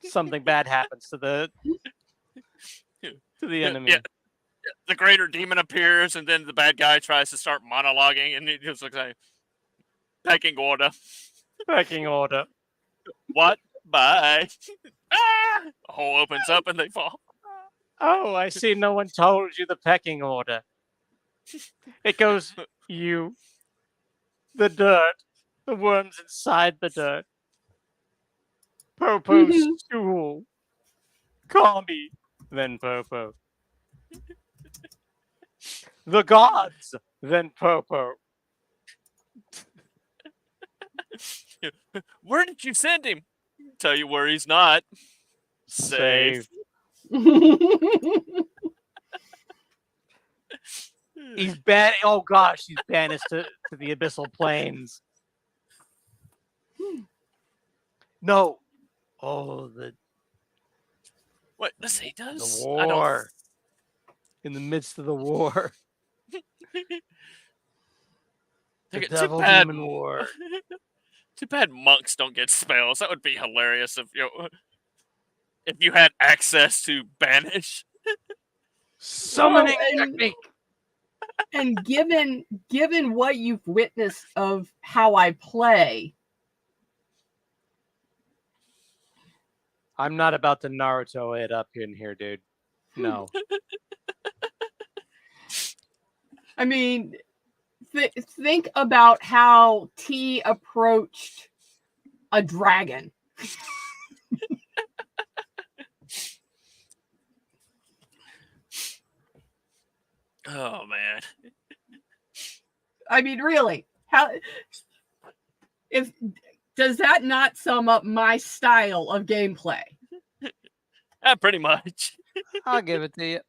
Something bad happens to the enemy. Yeah. The greater demon appears, and then the bad guy tries to start monologuing, and it just looks like pecking order. Pecking order. What? Bye. Ah! A hole opens up, and they fall. Oh, I see. No one told you the pecking order. It goes you, the dirt, the worms inside the dirt, Popo's stool, call me, then Popo. The gods, then Popo. Where did you send him? Tell you where he's not. Safe. He's banned. Oh gosh, he's banished to the abyssal plains. No. Oh, What? Let's say does the war. In the midst of the war. The devil demon war. Too bad monks don't get spells. That would be hilarious if you had access to banish. Summoning technique. And given what you've witnessed of how I play, I'm not about to Naruto it up in here, dude. No. I mean, think about how T approached a dragon. Oh man. I mean, really, does that not sum up my style of gameplay? Pretty much. I'll give it to you.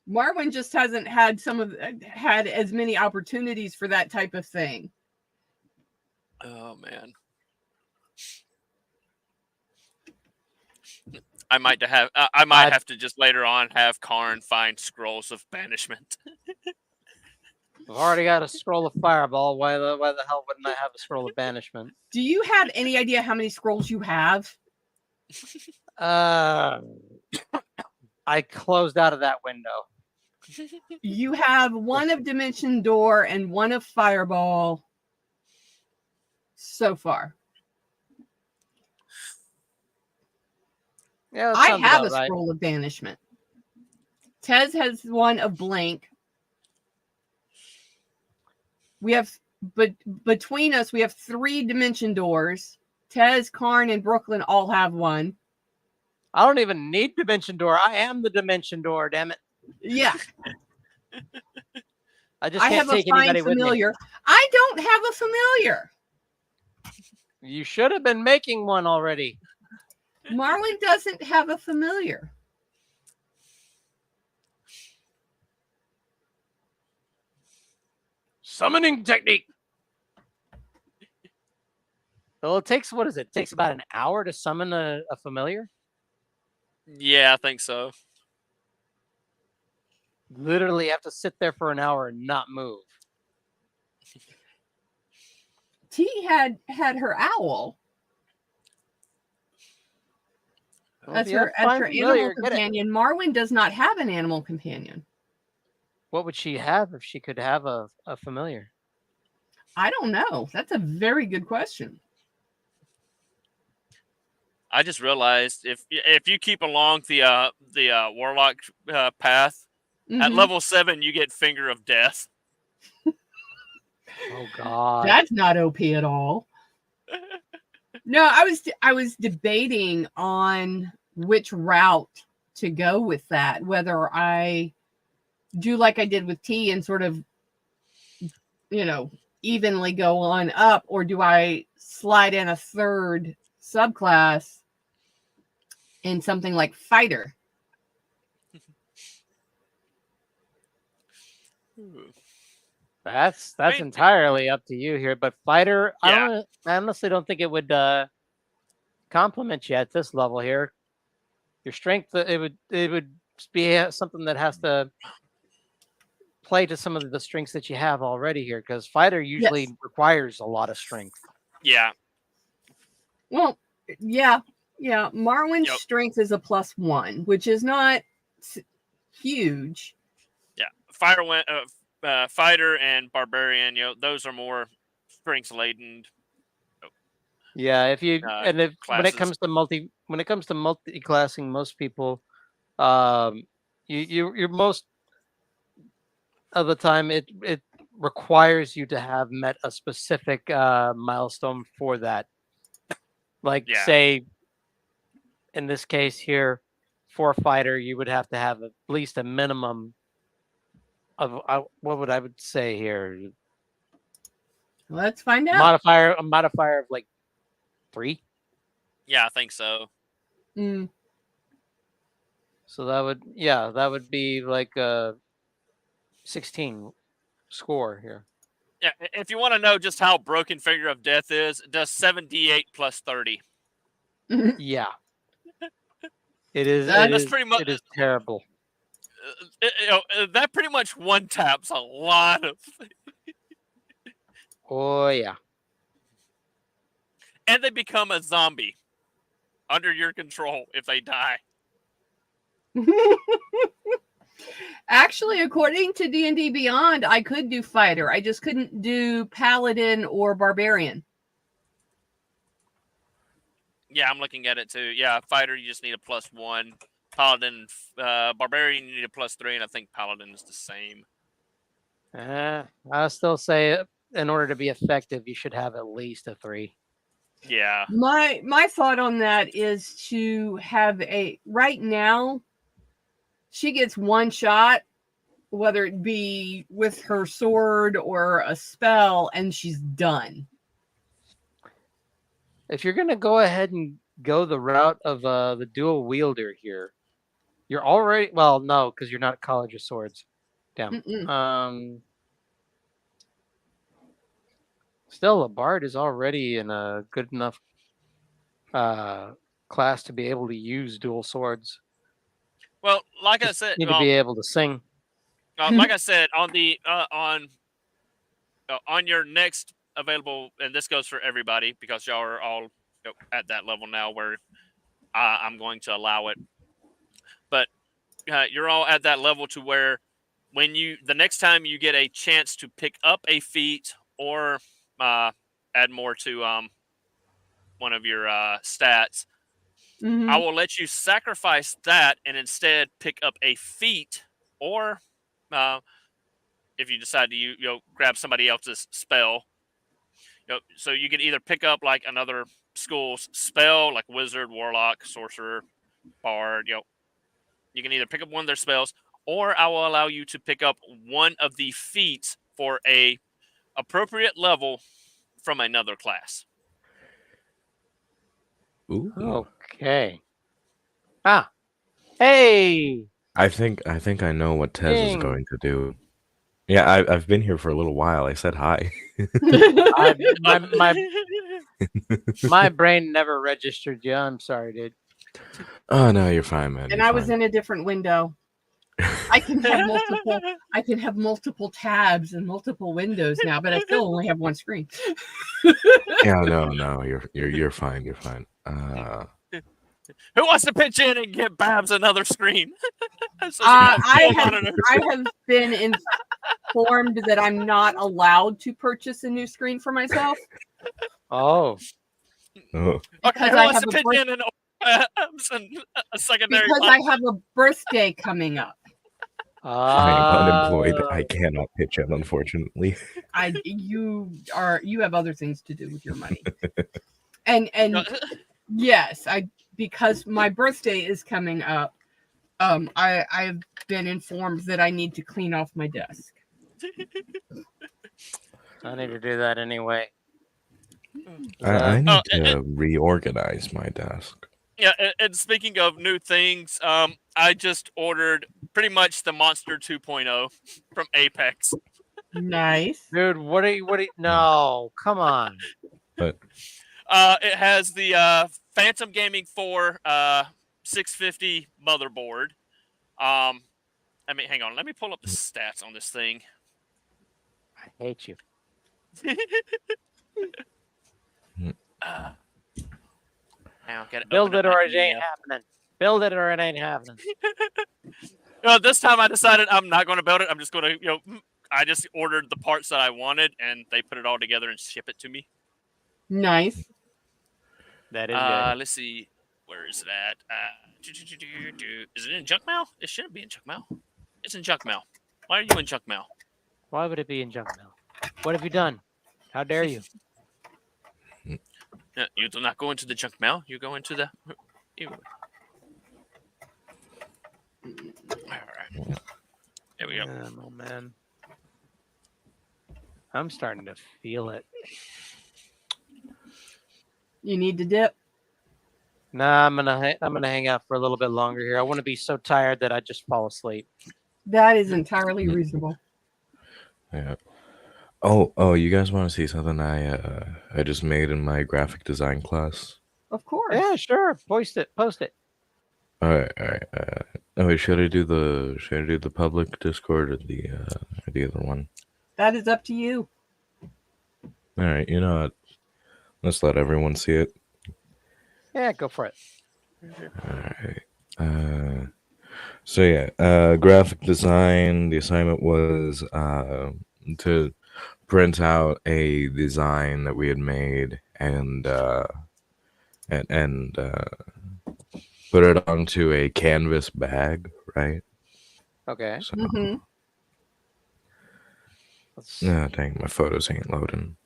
Marwin just hasn't had had as many opportunities for that type of thing. Oh man. I might have to just later on have Karn find scrolls of banishment. I've already got a scroll of fireball. Why the hell wouldn't I have a scroll of banishment? Do you have any idea how many scrolls you have? I closed out of that window. You have one of Dimension Door and one of Fireball so far. Yeah, that I sounds have about a right. scroll of banishment. Tez has one of blank. We have, but between us, we have 3 Dimension Doors. Tez, Karn, and Brooklyn all have one. I don't even need Dimension Door. I am the Dimension Door, damn it. Yeah. I just I can't have a take fine anybody with me. familiar. I don't have a familiar. You should have been making one already. Marlon doesn't have a familiar. Summoning technique. Well, it takes, what is it? It takes about an hour to summon a familiar? Yeah, I think so. Literally have to sit there for an hour and not move. T had her owl Well, as if you have her fine animal familiar, get it. companion. Marwyn does not have an animal companion. What would she have if she could have a familiar? I don't know. That's a very good question. I just realized if you keep along the warlock path, at Mhm. level 7 you get Finger of Death. Oh God. That's not OP at all. No, I was debating on which route to go with that, whether I do like I did with T and sort of, evenly go on up, or do I slide in a third subclass in something like Fighter? That's I mean, entirely up to you here. But fighter, Yeah. I honestly don't think it would complement you at this level here. Your strength, it would be something that has to play to some of the strengths that you have already here, because fighter usually Yes. requires a lot of strength. Yeah. Well, yeah. Marwyn's Yep. strength is a +1, which is not huge. Yeah. Fighter and Barbarian, those are more strengths laden. Yeah, if you and if when it classes. comes to multi-classing, most people, you're most of the time it requires you to have met a specific milestone for that. Like Yeah. say, in this case here, for a fighter, you would have to have at least a minimum of what would I would say here? Let's find out. A modifier of like 3. Yeah, I think so. Mm. So that would be like a 16 score here. Yeah, if you want to know just how broken Finger of Death is, it does 7d8 plus 30. Yeah. It is. That's pretty much. It is terrible. That pretty much one taps a lot of. Oh yeah. And they become a zombie under your control if they die. Actually, according to D&D Beyond, I could do Fighter. I just couldn't do Paladin or Barbarian. Yeah, I'm looking at it too. Yeah, Fighter, you just need a +1. Paladin, Barbarian, you need a +3, and I think Paladin is the same. I still say in order to be effective, you should have at least a 3. Yeah. My thought on that is to have right now, she gets one shot, whether it be with her sword or a spell, and she's done. If you're gonna go ahead and go the route of the dual wielder here, you're already no, because you're not at College of Swords. Damn. Still, a bard is already in a good enough class to be able to use dual swords. Well, like I Just said, need to be able to sing. like I said, on the on your next available, and this goes for everybody because y'all are all at that level now where I'm going to allow it. But you're all at that level to where when the next time you get a chance to pick up a feat or add more to one of your stats, Mhm. I will let you sacrifice that and instead pick up a feat, or if you decide to grab somebody else's spell. So you can either pick up like another school's spell, like wizard, warlock, sorcerer, bard. You can either pick up one of their spells, or I will allow you to pick up one of the feats for a appropriate level from another class. Ooh. Okay. Ah. Hey. I think I know what Tez is Ding. going to do. Yeah, I've been here for a little while. I said hi. My brain never registered you. I'm sorry, dude. Oh no, you're fine, man. And You're I was fine. in a different window. I can have multiple tabs and multiple windows now, but I still only have one screen. Yeah, no, you're fine. You're fine. Who wants to pitch in and get Babs another screen? So I have been informed that I'm not allowed to purchase a new screen for myself. Oh. Oh. Okay, who wants to pitch in and a secondary? Because I have a birthday coming up. I am unemployed. I cannot pitch in, unfortunately. You have other things to do with your money. And yes, because my birthday is coming up, I've been informed that I need to clean off my desk. I need to do that anyway. I need to reorganize my desk. Yeah, and speaking of new things, I just ordered pretty much the Monster 2.0 from Apex. Nice. Dude, what are you no, come on. But it has the Phantom Gaming 4 650 motherboard. Hang on, let me pull up the stats on this thing. I hate you. Build it or it ain't happening. Build it or it ain't happening. This time I decided I'm not going to build it. I'm just going to, I just ordered the parts that I wanted, and they put it all together and ship it to me. Nice. That is good. Let's see. Where is it at? Is it in junk mail? It shouldn't be in junk mail. It's in junk mail. Why are you in junk mail? Why would it be in junk mail? What have you done? How dare you? You do not go into the junk mail. You go into the... Ew. All right. There we go. Oh, man. I'm starting to feel it. You need to dip. Nah, I'm gonna hang out for a little bit longer here. I want to be so tired that I just fall asleep. That is entirely reasonable. yeah. Oh, you guys want to see something I just made in my graphic design class? Of course. Yeah, sure. Post it. All right. Should I do the public Discord or the other one? That is up to you. All right. You know what? Let's let everyone see it. Yeah, go for it. All right. So yeah, graphic design. The assignment was to print out a design that we had made and put it onto a canvas bag, right? Okay. So, dang, my photos ain't loading.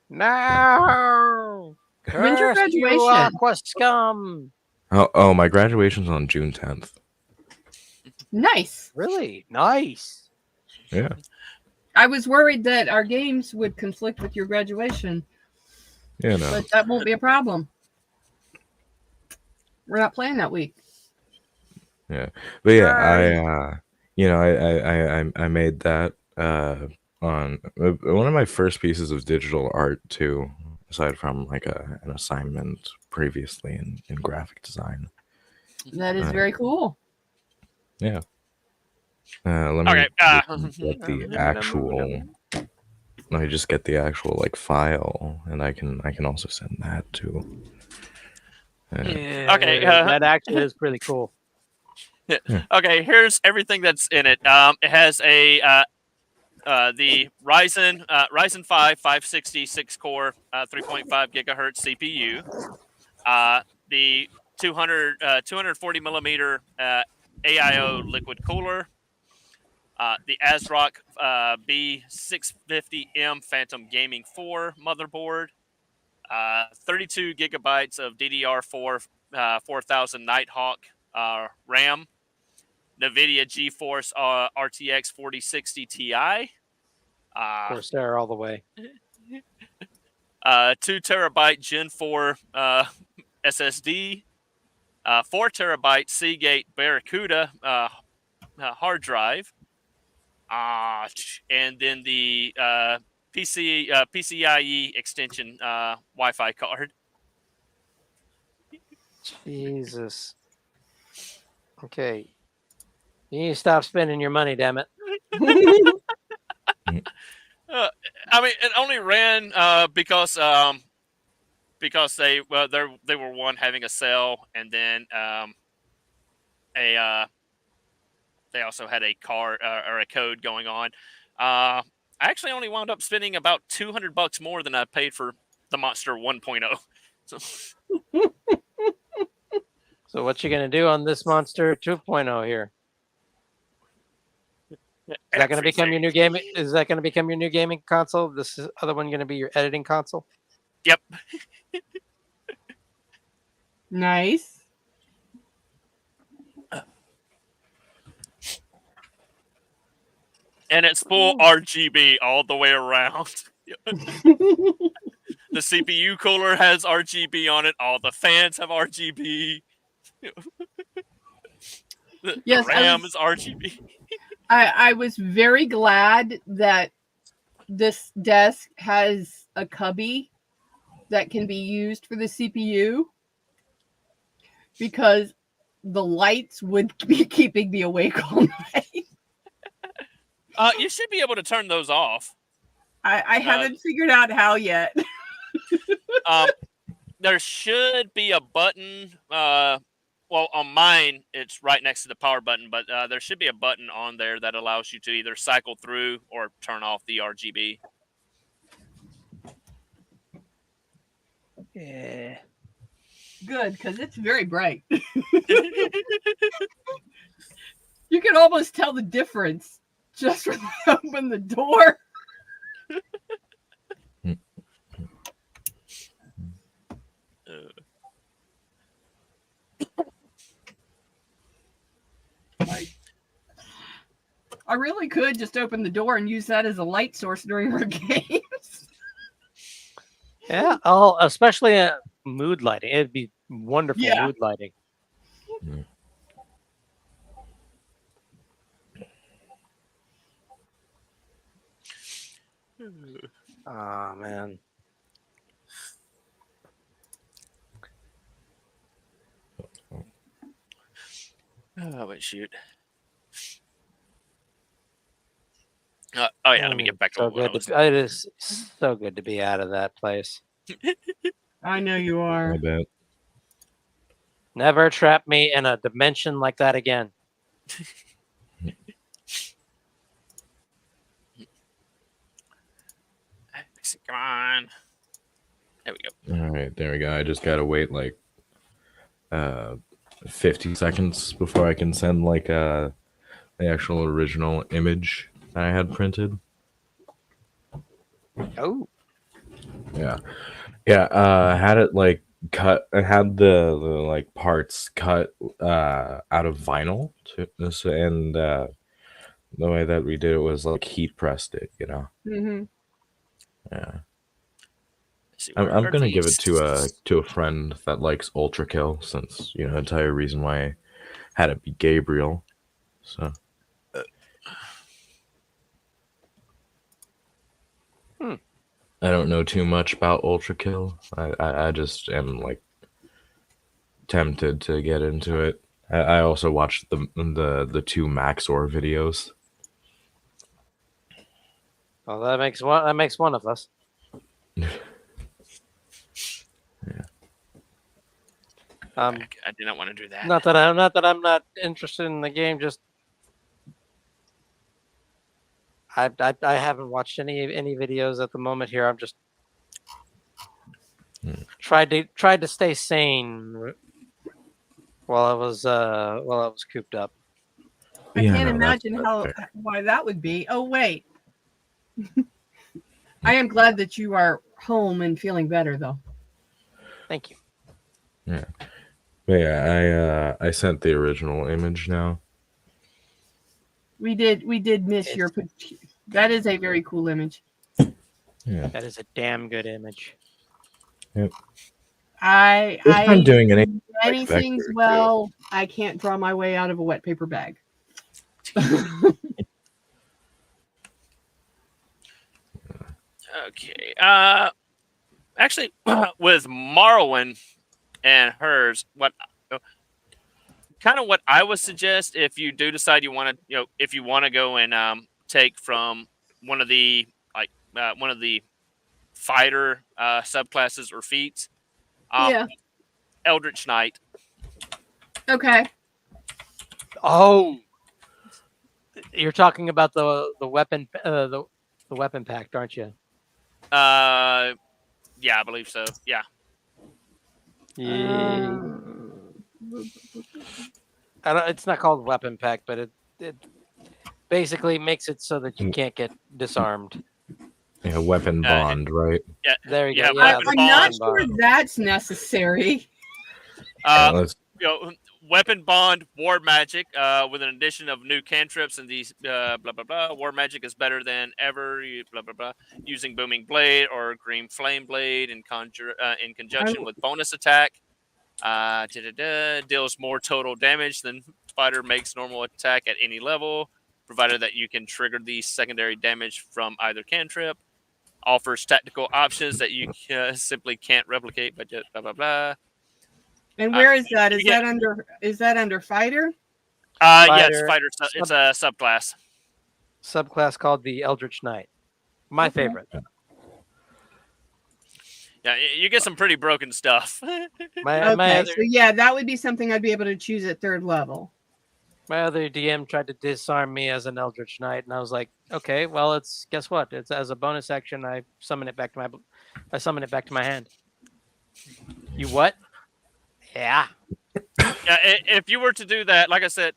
No. When's your Curse you, graduation? Aqua scum. Oh, my graduation's on June 10th. Nice. Really nice. Yeah. I was worried that our games would conflict with your graduation. Yeah, no. But that won't be a problem. We're not playing that week. Yeah. But yeah, I made that on one of my first pieces of digital art too. aside from like an assignment previously in graphic design. That is very cool. Yeah. Let me Okay. just get the actual. Let me just get the actual like file, and I can also send that too. Yeah, Okay, that actually is pretty cool. Okay, here's everything that's in it. It has the Ryzen 5 560 6-core 3.5 gigahertz CPU. The 240 millimeter AIO liquid cooler. The ASRock B650M Phantom Gaming 4 motherboard. 32 gigabytes of DDR4 4000 Nighthawk RAM. NVIDIA GeForce RTX 4060 Ti. Corsair all the way. 2 terabyte Gen 4 SSD. 4 terabyte Seagate Barracuda hard drive. And then the PCIe extension Wi-Fi card. Jesus. Okay. You need to stop spending your money, damn it. I mean, it only ran because they were one having a sale, and then they also had a card or a code going on. I actually only wound up spending about $200 more than I paid for the Monster 1.0. So, So what you gonna do on this Monster 2.0 here? Is that gonna become your new game? Is that gonna become your new gaming console? This other one gonna be your editing console? Yep. Nice. And it's full RGB all the way around. The CPU cooler has RGB on it. All the fans have RGB. The Yes, RAM is RGB. I was very glad that this desk has a cubby that can be used for the CPU, because the lights would be keeping me awake all night. You should be able to turn those off. I haven't figured out how yet. There should be a button. Well, on mine, it's right next to the power button, but there should be a button on there that allows you to either cycle through or turn off the RGB. Yeah. Good, because it's very bright. You can almost tell the difference just when they open the door. I really could just open the door and use that as a light source during our games. Yeah. Especially mood lighting. It'd be wonderful mood lighting. Oh man. Oh, wait, shoot. Oh yeah, let me get back to so what I good. was. It is so good to be out of that place. I know you are. I bet. Never trap me in a dimension like that again. Come on. There we go. All right, there we go. I just gotta wait like 50 seconds before I can send like the actual original image that I had printed. Oh. Yeah. Had it like cut. I had the like parts cut out of vinyl and the way that we did it was like heat pressed it, you know. Mm-hmm. Yeah. I'm gonna give it to a friend that likes Ultra Kill, since you know the entire reason why I had it be Gabriel. So. I don't know too much about Ultra Kill. I just am like tempted to get into it. I also watched the two Maxor videos. Well, that makes one. That makes one of us. I did not want to do that. Not that I'm not interested in the game. Just I haven't watched any videos at the moment here. I'm just tried to stay sane while I was cooped up. I Yeah, can't no, that's imagine how fair. why that would be. Oh wait. I am glad that you are home and feeling better though. Thank you. Yeah. But yeah, I sent the original image now. We did miss your that is a very cool image. Yeah. That is a damn good image. Yep. I'm doing anything many like things vector, too. well. I can't draw my way out of a wet paper bag. Okay. Actually, with Marwin and hers, what I would suggest if you do decide you want to, if you want to go and take from one of the fighter subclasses or feats, Yeah. Eldritch Knight. Okay. Oh, you're talking about the weapon the weapon pact, aren't you? Yeah, I believe so. Yeah. Yeah. I don't, it's not called weapon pact, but it basically makes it so that you can't get disarmed. Yeah, weapon bond, right? Yeah. There you Yeah, go. Yeah, weapon I'm not bond. sure that's necessary. Let's- Weapon bond, war magic, with an addition of new cantrips and these blah blah blah. War magic is better than ever. Blah blah blah. Using booming blade or green flame blade in conjunction with bonus attack. Deals more total damage than fighter makes normal attack at any level, provided that you can trigger the secondary damage from either cantrip. Offers tactical options that you simply can't replicate, but just blah blah blah. And where is that? Is yeah. that under fighter? Yeah, it's fighter. It's a subclass. Subclass called the Eldritch Knight. My favorite. Yeah, you get some pretty broken stuff. Okay, so yeah, that would be something I'd be able to choose at third level. My other DM tried to disarm me as an Eldritch Knight, and I was like, okay, well, guess what? It's as a bonus action. I summon it back to my hand. You what? Yeah. Yeah, if you were to do that, like I said,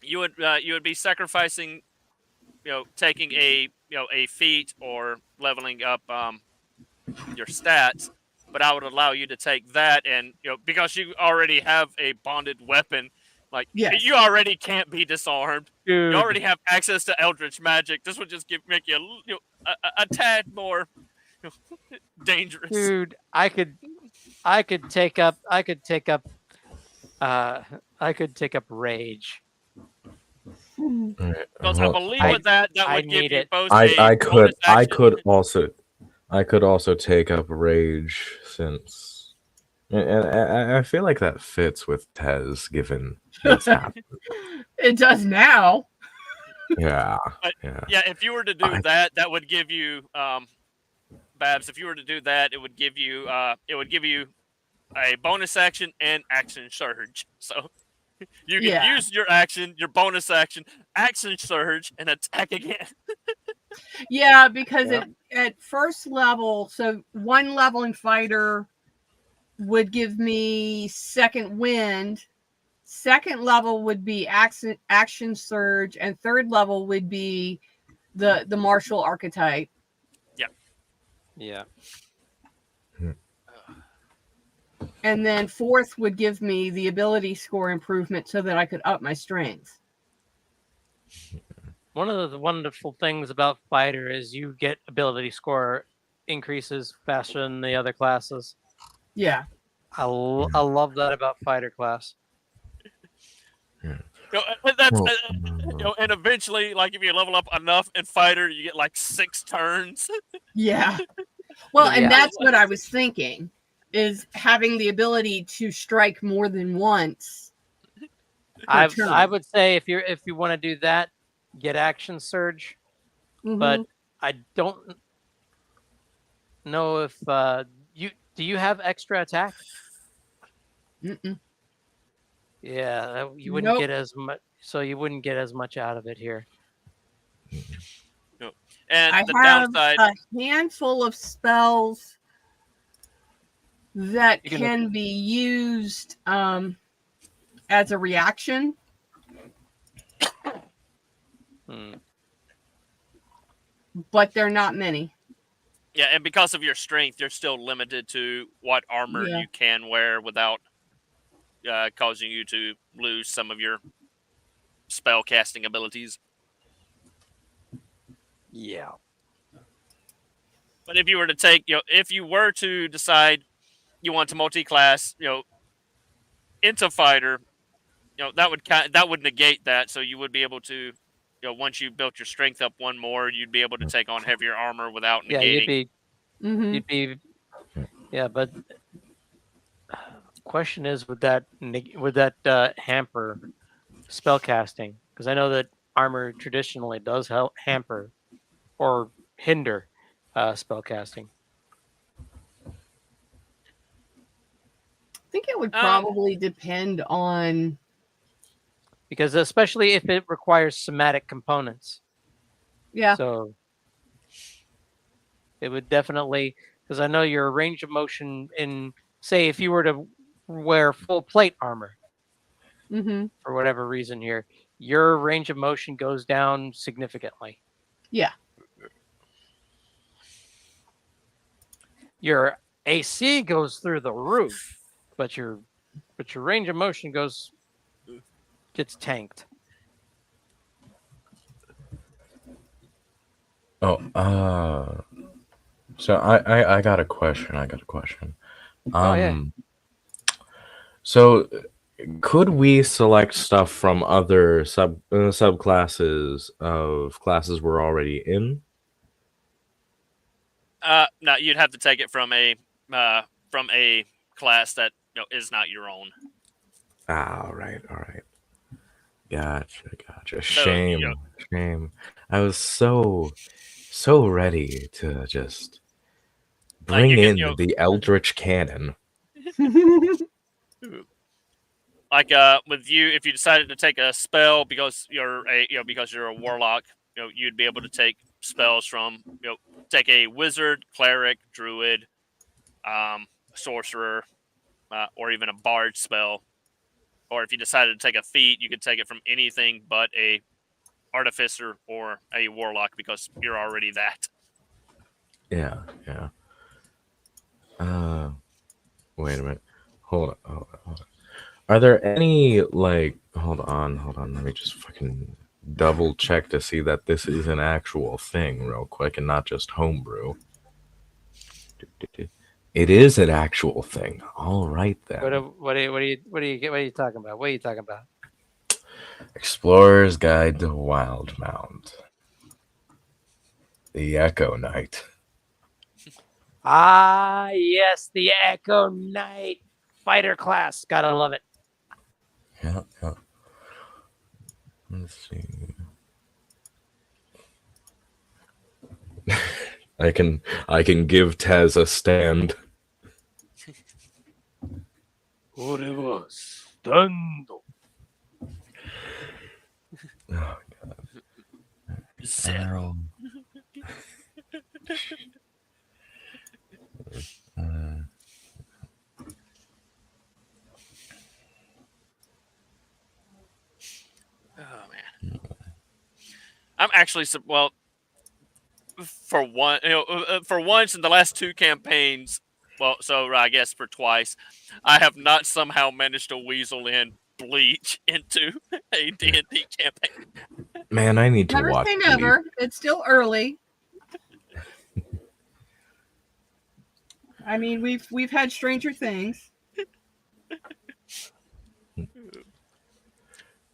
you would be sacrificing, taking a feat or leveling up your stats, but I would allow you to take that and because you already have a bonded weapon, like yes. You already can't be disarmed. Dude. You already have access to Eldritch magic. This would just make you a tad more dangerous. Dude, I could take up rage. Because I believe with that would give you both. I could also take up rage since, and I feel like that fits with Tez given what's happened. It does now. Yeah. Yeah. If you were to do that would give you, Babs. If you were to do that, it would give you a bonus action and action surge. So you can use your action, your bonus action, action surge, and attack again. Yeah, because at first level, so one level in fighter would give me second wind. Second level would be action surge, and third level would be the martial archetype. Yeah. Yeah. And then fourth would give me the ability score improvement so that I could up my strength. One of the wonderful things about fighter is you get ability score increases faster than the other classes. Yeah. I love that about fighter class. Yeah. That's Well, and eventually, like if you level up enough in fighter, you get like 6 turns. Yeah. Well, and Yeah. that's what I was thinking, is having the ability to strike more than once per I turn. would say if you want to do that, get action surge, but Mhm. I don't know if you have extra attack? Mm-mm. Yeah, you wouldn't Nope. get as much. So you wouldn't get as much out of it here. And I the have downside, a handful of spells that You can can be used as a reaction. Hmm. But they're not many. yeah, and because of your strength, you're still limited to what armor Yeah. you can wear without causing you to lose some of your spell casting abilities. Yeah. But if you were to take, if you were to decide you want to multi-class, into fighter, that would negate that. So you would be able to, once you built your strength up one more, you'd be able to take on heavier armor without Yeah, negating. Mm-hmm. you'd be yeah, but question is would that hamper spell casting? Because I know that armor traditionally does help hamper or hinder spell casting. I think it would Um, probably depend on. Because especially if it requires somatic components. Yeah. So it would definitely, because I know your range of motion in, say, if you were to wear full plate armor Mm-hmm. for whatever reason here, your range of motion goes down significantly. Yeah. Your AC goes through the roof, but your range of motion gets tanked. Oh, so I got a question. Oh yeah. Um, so could we select stuff from other subclasses of classes we're already in? no, you'd have to take it from a class that is not your own. Ah, all right. Gotcha. So Shame. I was so ready to just like bring you can in the Eldritch Cannon. like with you, if you decided to take a spell because you're a warlock, you'd be able to take spells from take a wizard, cleric, druid, sorcerer, or even a bard spell. Or if you decided to take a feat, you could take it from anything but a artificer or a warlock because you're already that. Yeah. Wait a minute. Hold on. Are there any hold on, let me just fucking double check to see that this is an actual thing real quick and not just homebrew. It is an actual thing. All right then. What are you talking about? What are you talking about? Explorer's Guide to Wildmount. The Echo Knight. Ah, yes, the Echo Knight fighter class. Gotta love it. Yeah. Let's see. I can give Tez a stand. Stando. Oh, Arrow. Oh man, I'm actually for once in the last 2 campaigns. Well, so I guess for twice, I have not somehow managed to weasel in bleach into a D&D campaign. Man, I need to Never watch say Bleach. never. It's still early. I mean, we've had stranger things.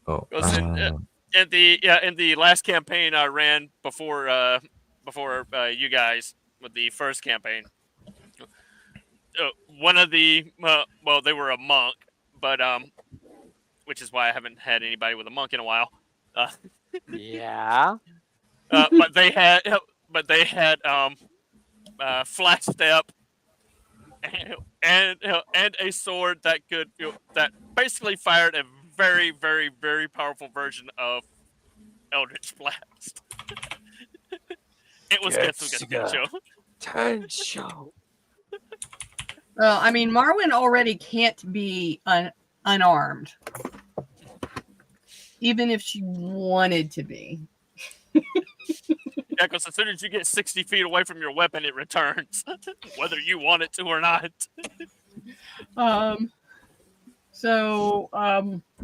Oh, Because in the last campaign I ran before you guys with the first campaign, one of the well, they were a monk, but which is why I haven't had anybody with a monk in a while. Yeah. But they had flat step and a sword that could that basically fired a very very very powerful version of Eldritch Blast. It was Getsuga. Tensho. Well, I mean, Marwyn already can't be unarmed, even if she wanted to be. Yeah, because as soon as you get 60 feet away from your weapon, it returns, whether you want it to or not.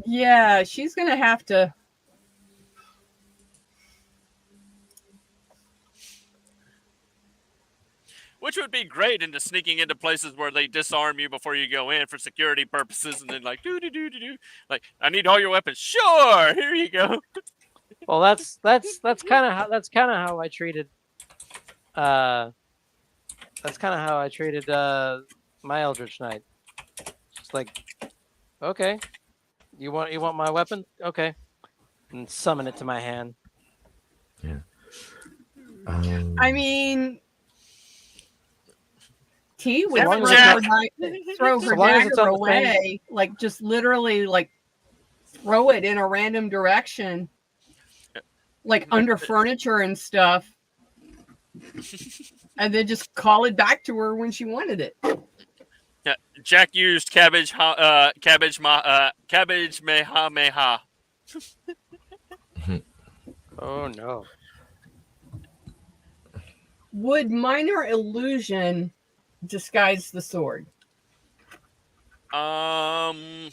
Yeah, she's gonna have to. Which would be great into sneaking into places where they disarm you before you go in for security purposes, and then like do. Like, I need all your weapons. Sure, here you go. Well, that's kind of how I treated. That's kind of how I treated my Eldritch Knight. Just like, okay, you want my weapon? Okay, and summon it to my hand. Yeah. I mean, T would So long throw as her, it's throw So her long as it's dagger on the same- away, like just literally like throw it in a random direction, like under furniture and stuff, and then just call it back to her when she wanted it. Yeah, Jack used cabbage meha. Oh no. Would minor illusion disguise the sword? I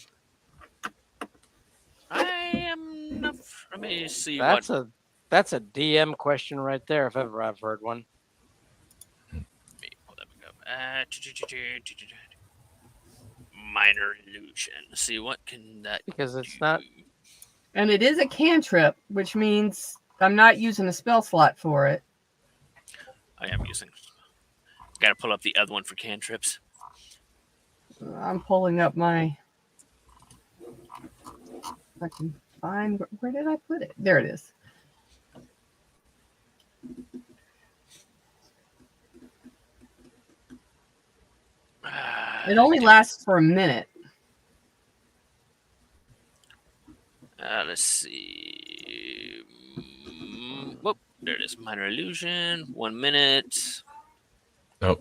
am. Let me see That's a DM question right there, if ever I've heard one. Minor illusion. See what can that Because it's do? not. And it is a cantrip, which means I'm not using a spell slot for it. I am using. Got to pull up the other one for cantrips. I'm pulling up my. If I can find where did I put it? There it is. It only lasts for a minute. Let's see. Whoop, there it is. Minor illusion. 1 minute. Oh.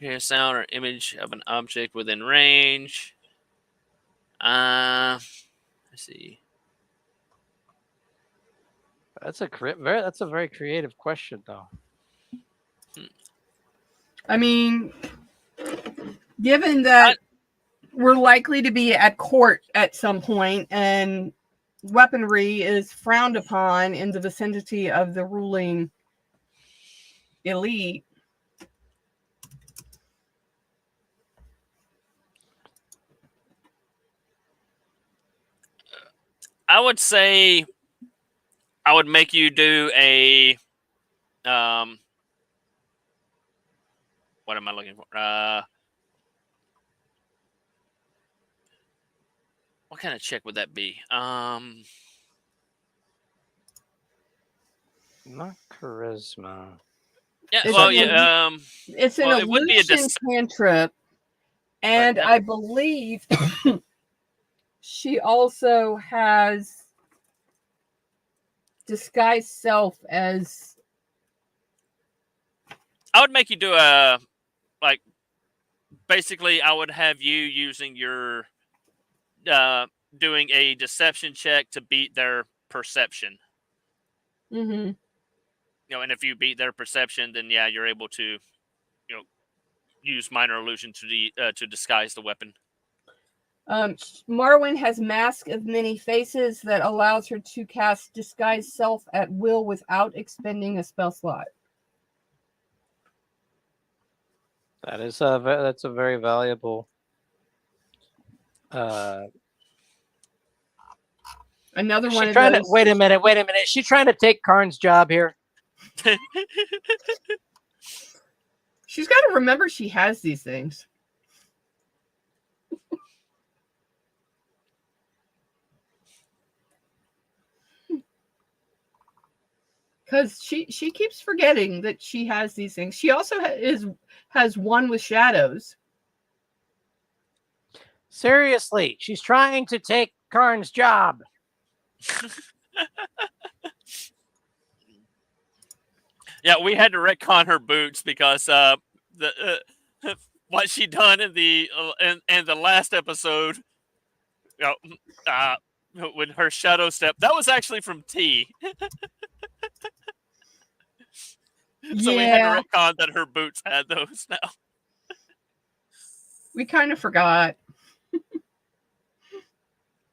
Hear sound or image of an object within range. Let's see. That's a very creative question, though. I mean, given that we're likely to be at court at some point and weaponry is frowned upon in the vicinity of the ruling elite. I would say I would make you do a what am I looking for? What kind of check would that be? Not charisma. Yeah, It's well, an yeah, It's an well, it would be a illusion cantrip, and yeah. I believe she also has disguise self as. I would make you do a like. Basically, I would have you using your doing a deception check to beat their perception. Mm-hmm. You know, and if you beat their perception, then yeah, you're able to, use minor illusion to disguise the weapon. Marwyn has Mask of Many Faces that allows her to cast Disguise Self at will without expending a spell slot. That's a very valuable Another Is one she of trying those. to wait a minute? Is she trying to take Karn's job here? She's got to remember she has these things. Because she keeps forgetting that she has these things. She also has one with shadows. Seriously, she's trying to take Karn's job. Yeah, we had to retcon her boots because what she done in the last episode, you know, when her shadow step, that was actually from T. So we had to retcon that her boots had those now. We kind of forgot.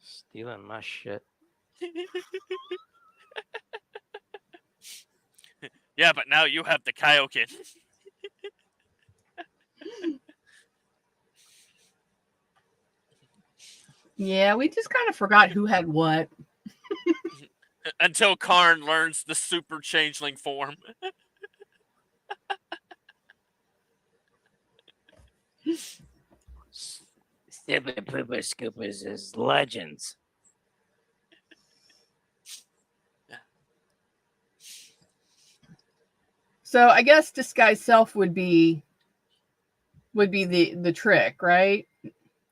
Stealing my shit. Yeah, but now you have the Kaioken. Yeah, we just kind of forgot who had what. Until Karn learns the super changeling form. Stupid pooper scoopers is legends. So I guess disguise self would be the trick, right?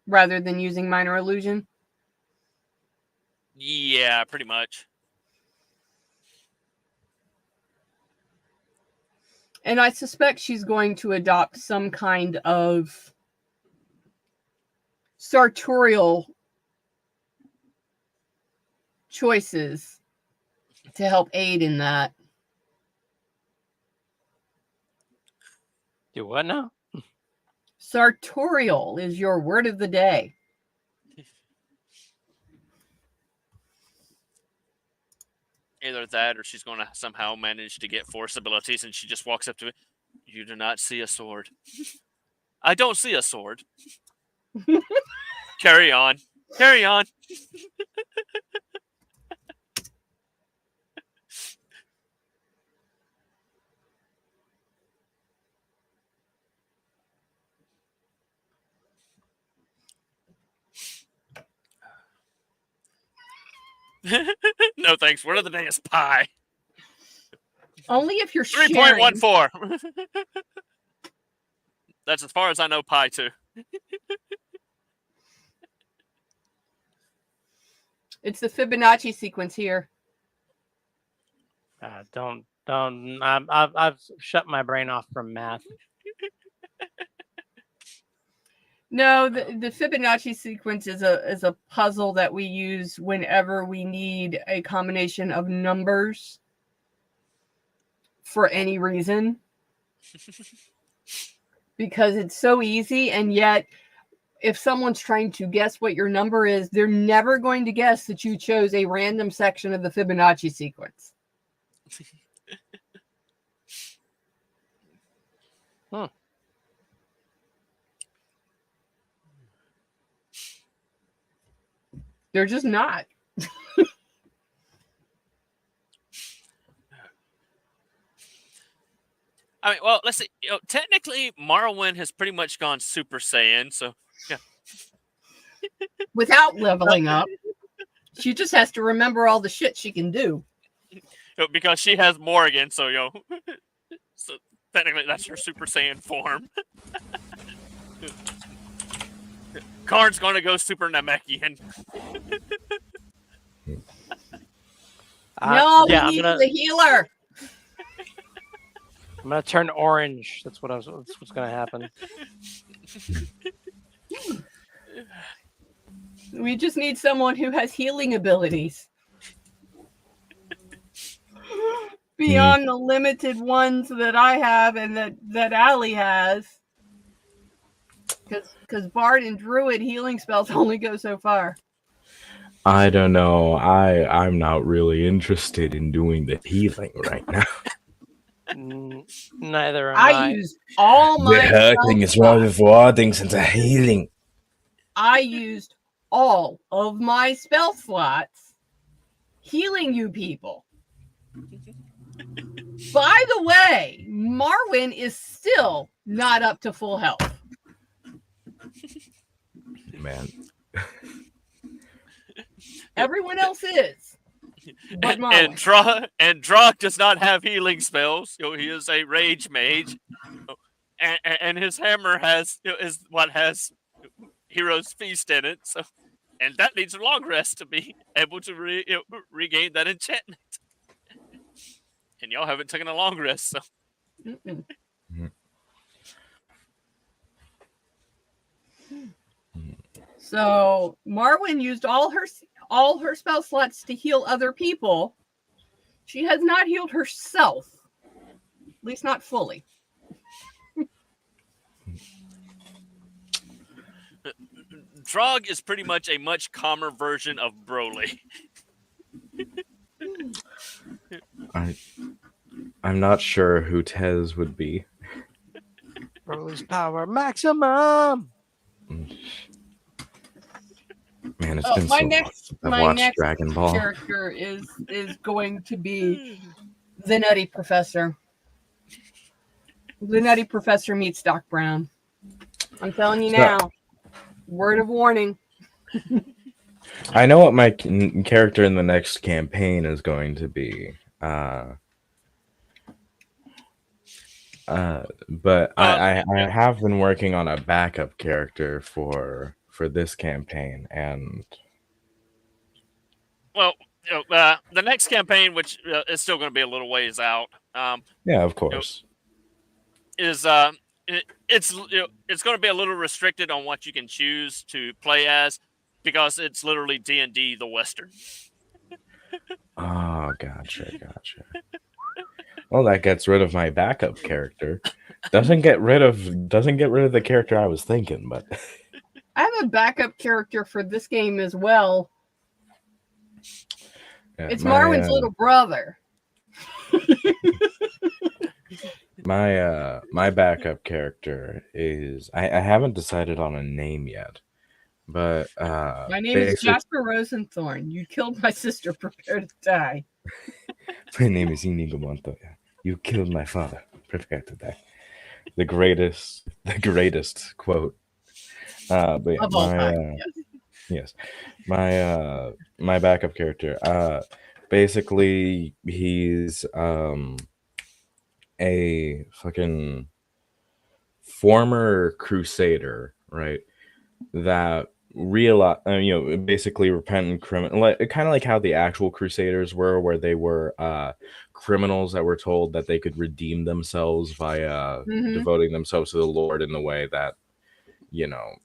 Rather than using minor illusion. Yeah, pretty much. And I suspect she's going to adopt some kind of sartorial choices to help aid in that. Do what now? Sartorial is your word of the day. Either that or she's going to somehow manage to get force abilities and she just walks up to it. You do not see a sword. I don't see a sword. Carry on. Carry on. No thanks. Word of the day is pie. Only if you're sharing. 3.14. That's as far as I know pie too. It's the Fibonacci sequence here. Don't. I've shut my brain off from math. No, the Fibonacci sequence is a puzzle that we use whenever we need a combination of numbers for any reason. Because it's so easy, and yet if someone's trying to guess what your number is, they're never going to guess that you chose a random section of the Fibonacci sequence. They're just not. I mean, well, let's see. Technically, Morrowind has pretty much gone Super Saiyan, so yeah. Without leveling up. She just has to remember all the shit she can do. Because she has Morrigan, so so technically that's her Super Saiyan form. Karn's gonna go Super Namekian. No, yeah, we need the healer. I'm gonna turn orange. That's what's gonna happen. We just need someone who has healing abilities. Beyond the limited ones that I have and that Allie has. Because Bard and Druid healing spells only go so far. I don't know. I'm not really interested in doing the healing right now. Neither am I. Use all my The hurting is more rewarding than the healing. I used all of my spell slots healing you people. By the way, Marwyn is still not up to full health. Man. Everyone else is. But Marwyn. And Drog does not have healing spells. He is a rage mage, and his hammer is what has Hero's Feast in it. So, and that needs a long rest to be able to regain that enchantment. And y'all haven't taken a long rest, so. Mm-mm. So Marwyn used all her spell slots to heal other people. She has not healed herself, at least not fully. Drog is pretty much a much calmer version of Broly. I'm not sure who Tez would be. Broly's power maximum. Man, it's been so long since I've watched Dragon Ball. Character is going to be the Nutty Professor. The Nutty Professor meets Doc Brown. I'm telling you now. Word of warning. I know what my character in the next campaign is going to be. But I have been working on a backup character for this campaign, and well, the next campaign, which is still going to be a little ways out. Yeah, of course. Is it's going to be a little restricted on what you can choose to play as, because it's literally D&D the Western. Oh, gotcha. Well, that gets rid of my backup character. Doesn't get rid of the character I was thinking, but I have a backup character for this game as well. yeah, It's Marwyn's little brother. My backup character is I haven't decided on a name yet, but my name is Jasper Rosenthorn. You killed my sister. Prepare to die. My name is Inigo Montoya. You killed my father. Prepare to die. The greatest quote. But Of all time, yes, my backup character. Basically, he's a fucking former crusader, right? That basically repentant criminal, kind of like how the actual crusaders were, where they were criminals that were told that they could redeem themselves via devoting themselves to the Lord in the way that,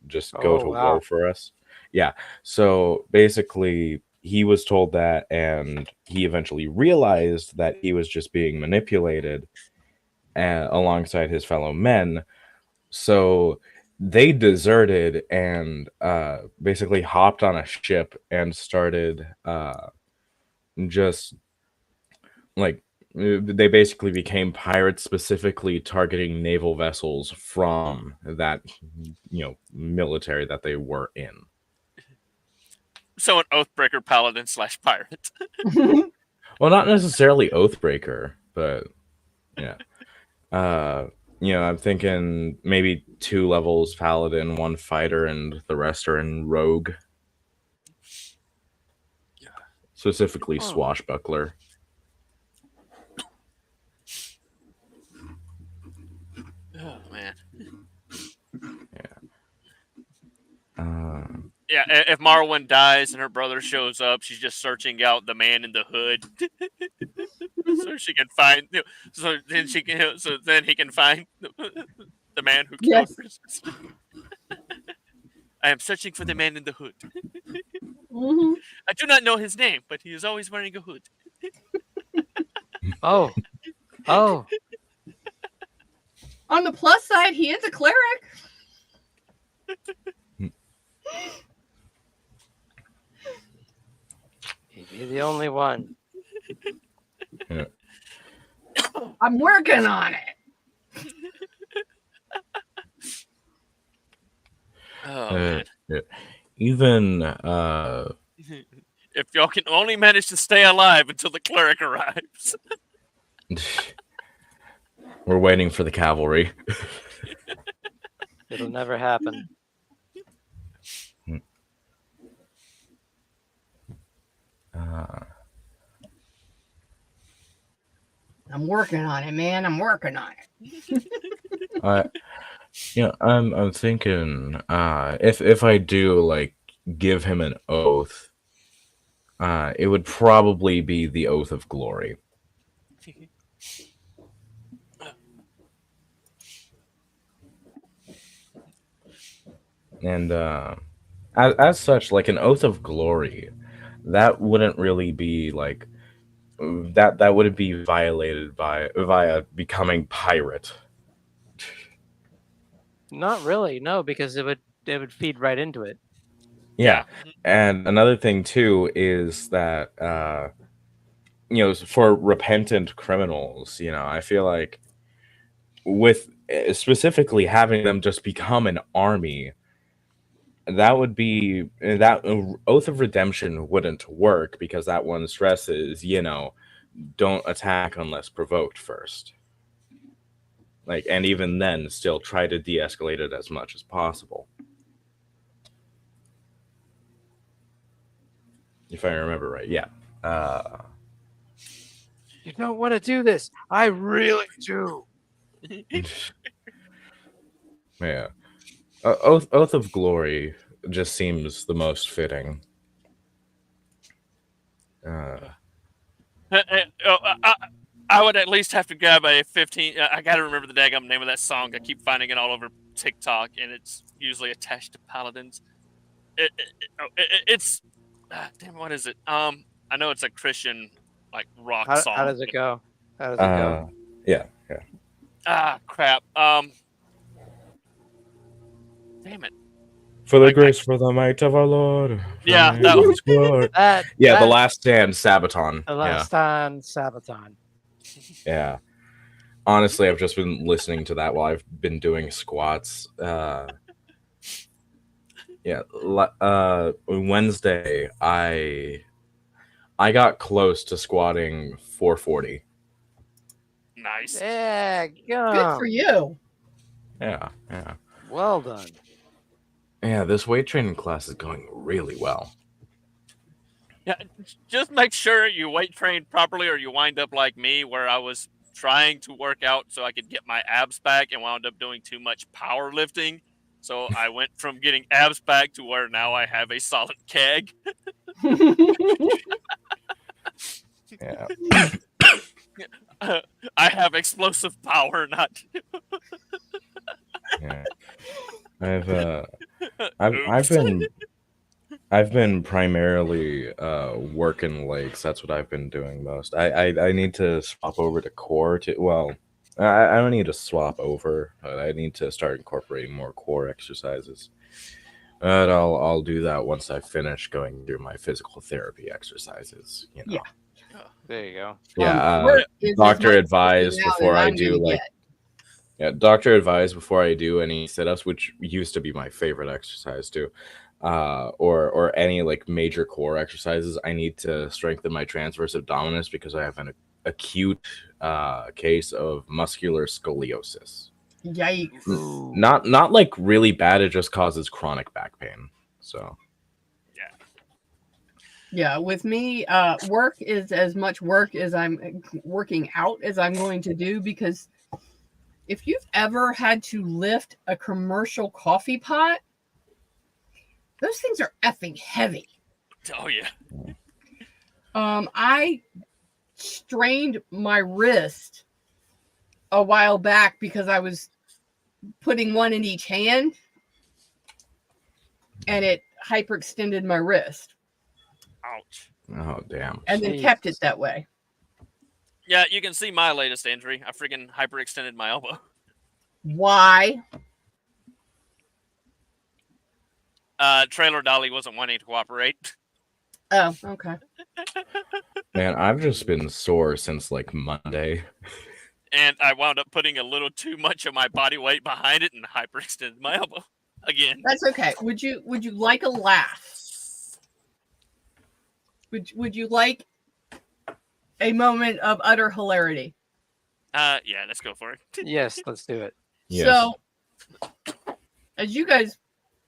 just go to war for us. Yeah. So basically, he was told that, and he eventually realized that he was just being manipulated alongside his fellow men. So they deserted and basically hopped on a ship and started just like they basically became pirates, specifically targeting naval vessels from that military that they were in. So an Oathbreaker paladin / pirate. Well, not necessarily Oathbreaker, but yeah. I'm thinking maybe 2 levels paladin, 1 fighter, and the rest are in rogue. Yeah. Specifically swashbuckler. Oh man. Yeah. Yeah, if Marwyn dies and her brother shows up, she's just searching out the man in the hood, so she can find. So then he can find the man who killed her. I am searching for the man in the hood. I do not know his name, but he is always wearing a hood. Oh. On the plus side, he is a cleric. He'd be the only one. Yeah. I'm working on it. Oh, Yeah. Even if y'all can only manage to stay alive until the cleric arrives. We're waiting for the cavalry. It'll never happen. I'm working on it, man. I'm working on it. I'm thinking if I do like give him an oath, it would probably be the oath of glory. And as such, like an oath of glory, that wouldn't really be like that wouldn't be violated via becoming pirate. Not really, no, because it would feed right into it. Yeah. And another thing too is that for repentant criminals, I feel like with specifically having them just become an army, that would be that oath of redemption wouldn't work because that one stresses, don't attack unless provoked first. Like, and even then, still try to de-escalate it as much as possible. If I remember right, yeah. You don't want to do this. I really do. Yeah. Oath of Glory just seems the most fitting. I would at least have to grab a 15. I got to remember the daggum name of that song. I keep finding it all over TikTok, and it's usually attached to paladins. It's damn. What is it? I know it's a Christian like rock song. How does it go? How does it go? Yeah. Crap. Damn it. For the grace, for the might of our Lord. Yeah, that was The Last Stand, Sabaton. The Last Stand, Sabaton. Yeah. Honestly, I've just been listening to that while I've been doing squats. Wednesday, I got close to squatting 440. Nice. Yeah, Good for you. Yeah. Well done. Yeah, this weight training class is going really well. Yeah, just make sure you weight train properly or you wind up like me where I was trying to work out so I could get my abs back and wound up doing too much powerlifting. So I went from getting abs back to where now I have a solid keg. Yeah. I have explosive power, not. Yeah. I've been primarily working legs. That's what I've been doing most. I need to swap over to core I don't need to swap over, but I need to start incorporating more core exercises. But I'll do that once I finish going through my physical therapy exercises. Yeah. There you go. Yeah. Doctor advised before I do doctor advised before I do any sit-ups, which used to be my favorite exercise too, or any like major core exercises, I need to strengthen my transverse abdominis because I have an acute case of muscular scoliosis. Yikes. Not like really bad, it just causes chronic back pain. So yeah, with me, work is as much work as I'm working out as I'm going to do, because if you've ever had to lift a commercial coffee pot, those things are effing heavy. Oh, yeah. I strained my wrist a while back because I was putting one in each hand, and it hyperextended my wrist. Ouch. oh damn. And then kept it that way. Yeah, you can see my latest injury. I freaking hyperextended my elbow. Why? Trailer Dolly wasn't wanting to cooperate. Oh, okay. Man, I've just been sore since like Monday. And I wound up putting a little too much of my body weight behind it and hyperextended my elbow again. That's okay. Would you like a laugh? Would you like a moment of utter hilarity? Yeah, let's go for it. Yes, let's do it. Yes. So, as you guys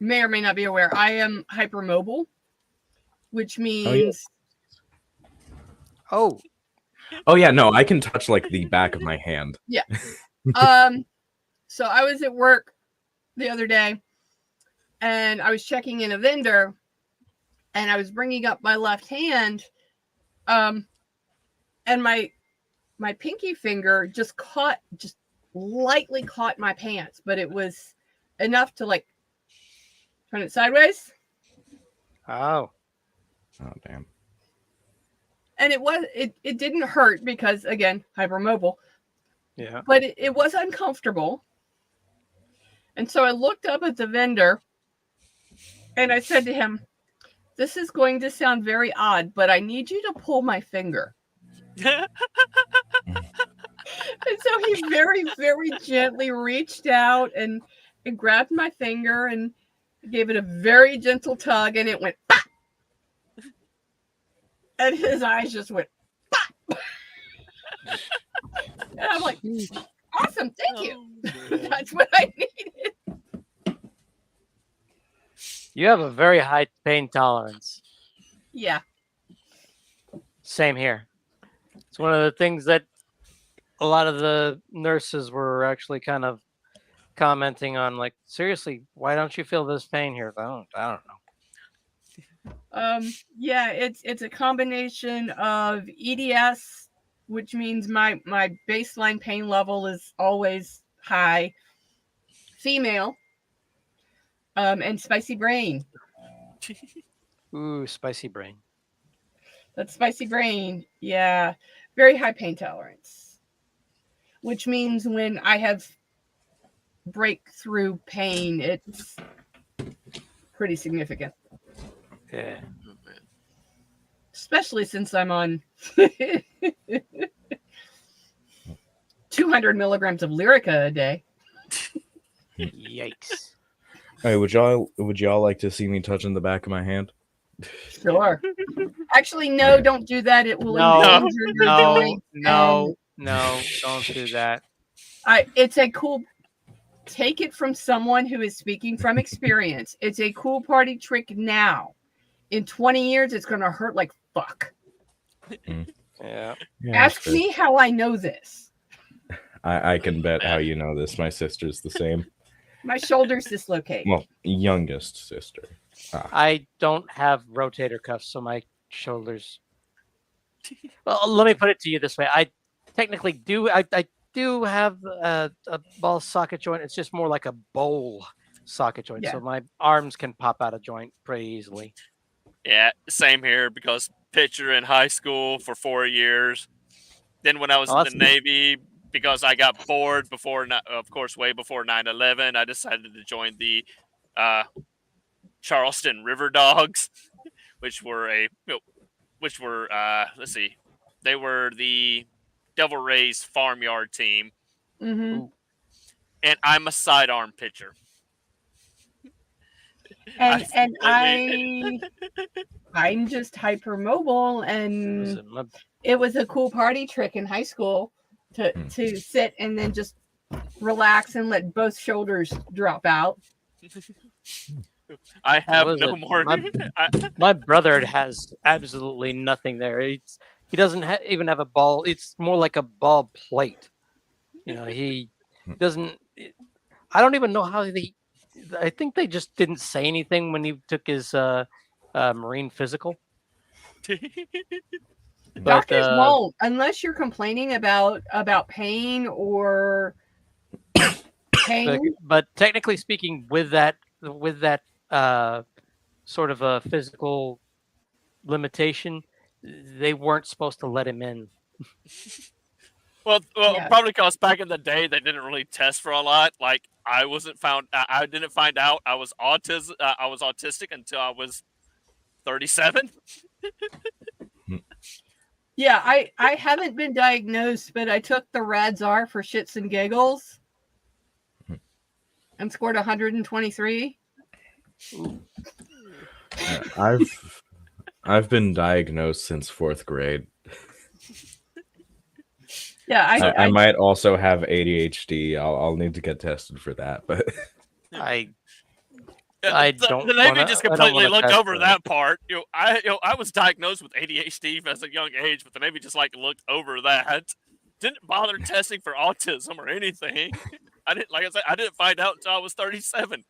may or may not be aware, I am hypermobile, which means Oh, Oh yeah, no, I can touch like the back of my hand. So I was at work the other day, and I was checking in a vendor, and I was bringing up my left hand, and my pinky finger just lightly caught my pants, but it was enough to like turn it sideways. oh, Oh damn. And it didn't hurt because, again, hypermobile, yeah. but it was uncomfortable. And so I looked up at the vendor and I said to him, "This is going to sound very odd, but I need you to pull my finger." And so he very, very gently reached out and grabbed my finger and gave it a very gentle tug, and it went pop! And his eyes just went pop! And I'm like, awesome, thank you. That's what I needed. You have a very high pain tolerance. Yeah. Same here. It's one of the things that a lot of the nurses were actually kind of commenting on, like, seriously, why don't you feel this pain here? I don't know. Yeah, it's a combination of EDS, which means my baseline pain level is always high, female, and spicy brain. Ooh, spicy brain. That's spicy brain. Yeah, very high pain tolerance, which means when I have breakthrough pain, it's pretty significant. Yeah. Especially since I'm on 200 milligrams of Lyrica a day. Yikes. Hey, would y'all like to see me touching the back of my hand? Sure. Actually, no, don't do that. It will No, injure your no, joint. no, no, don't do that. It's a cool. Take it from someone who is speaking from experience. It's a cool party trick now. In 20 years, it's going to hurt like fuck. Yeah. Ask me how I know this. I can bet how you know this. My sister's the same. My shoulders dislocate. Well, youngest sister. I don't have rotator cuffs, so my shoulders. Well, let me put it to you this way: I technically do. I do have a ball socket joint. It's just more like a bowl socket joint, Yeah. so my arms can pop out of joint pretty easily. Yeah, same here because pitcher in high school for 4 years. Then when I was Oh, in that's the good. Navy, because I got bored before, of course, way before 9/11, I decided to join the Charleston River Dogs, which were let's see, they were the Devil Rays farmyard team, Mm-hmm. and I'm a sidearm pitcher. And Absolutely. I'm just hypermobile, and Listen, my- it was a cool party trick in high school to sit and then just relax and let both shoulders drop out. I have was no it? more. My brother has absolutely nothing there. He doesn't even have a ball. It's more like a ball plate. You know, he doesn't. I don't even know how he. I think they just didn't say anything when he took his Marine physical. But Doctors won't unless you're complaining about pain or pain. but technically speaking, with that sort of a physical limitation, they weren't supposed to let him in. Well, Yeah. probably because back in the day they didn't really test for a lot. Like I didn't find out I was autistic until I was 37. Yeah, I haven't been diagnosed, but I took the Radzar for shits and giggles and scored 123. I've been diagnosed since 4th grade. Yeah, I might also have ADHD. I'll need to get tested for that, but I The don't Navy wanna- just I don't completely wanna looked test over for it. that part. I was diagnosed with ADHD as a young age, but the Navy just like looked over that. Didn't bother testing for autism or anything. I didn't, like I said, I didn't find out until I was 37.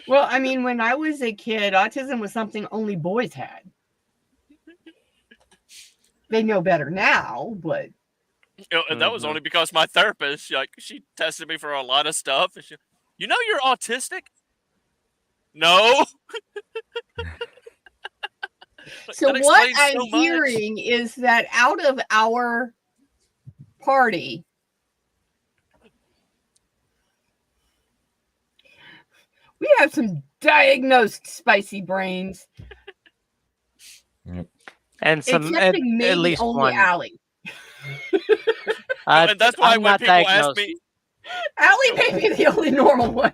well, I mean, when I was a kid, autism was something only boys had. They know better now, but And that was Mhm. only because my therapist, like, she tested me for a lot of stuff. And you know, you're autistic. No. so That what explains I'm so much. hearing is that out of our party, we have some diagnosed spicy brains, And some excepting maybe at least only one. Allie. And that's why I'm when not people ask diagnosed. me, Allie may be the only normal one.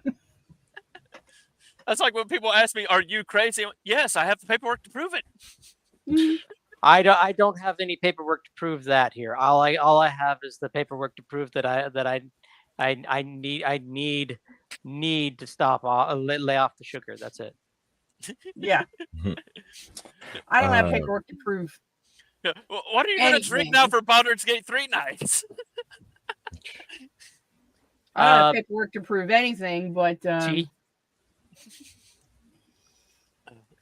that's like when people ask me, "Are you crazy?" I'm like, yes, I have the paperwork to prove it. I don't have any paperwork to prove that here. All I have is the paperwork to prove that I need to stop lay off the sugar. That's it. Yeah, I don't have paperwork to prove What are you going to drink now anything. for Baldur's Gate 3 nights? I don't have paperwork to prove anything, but Tea.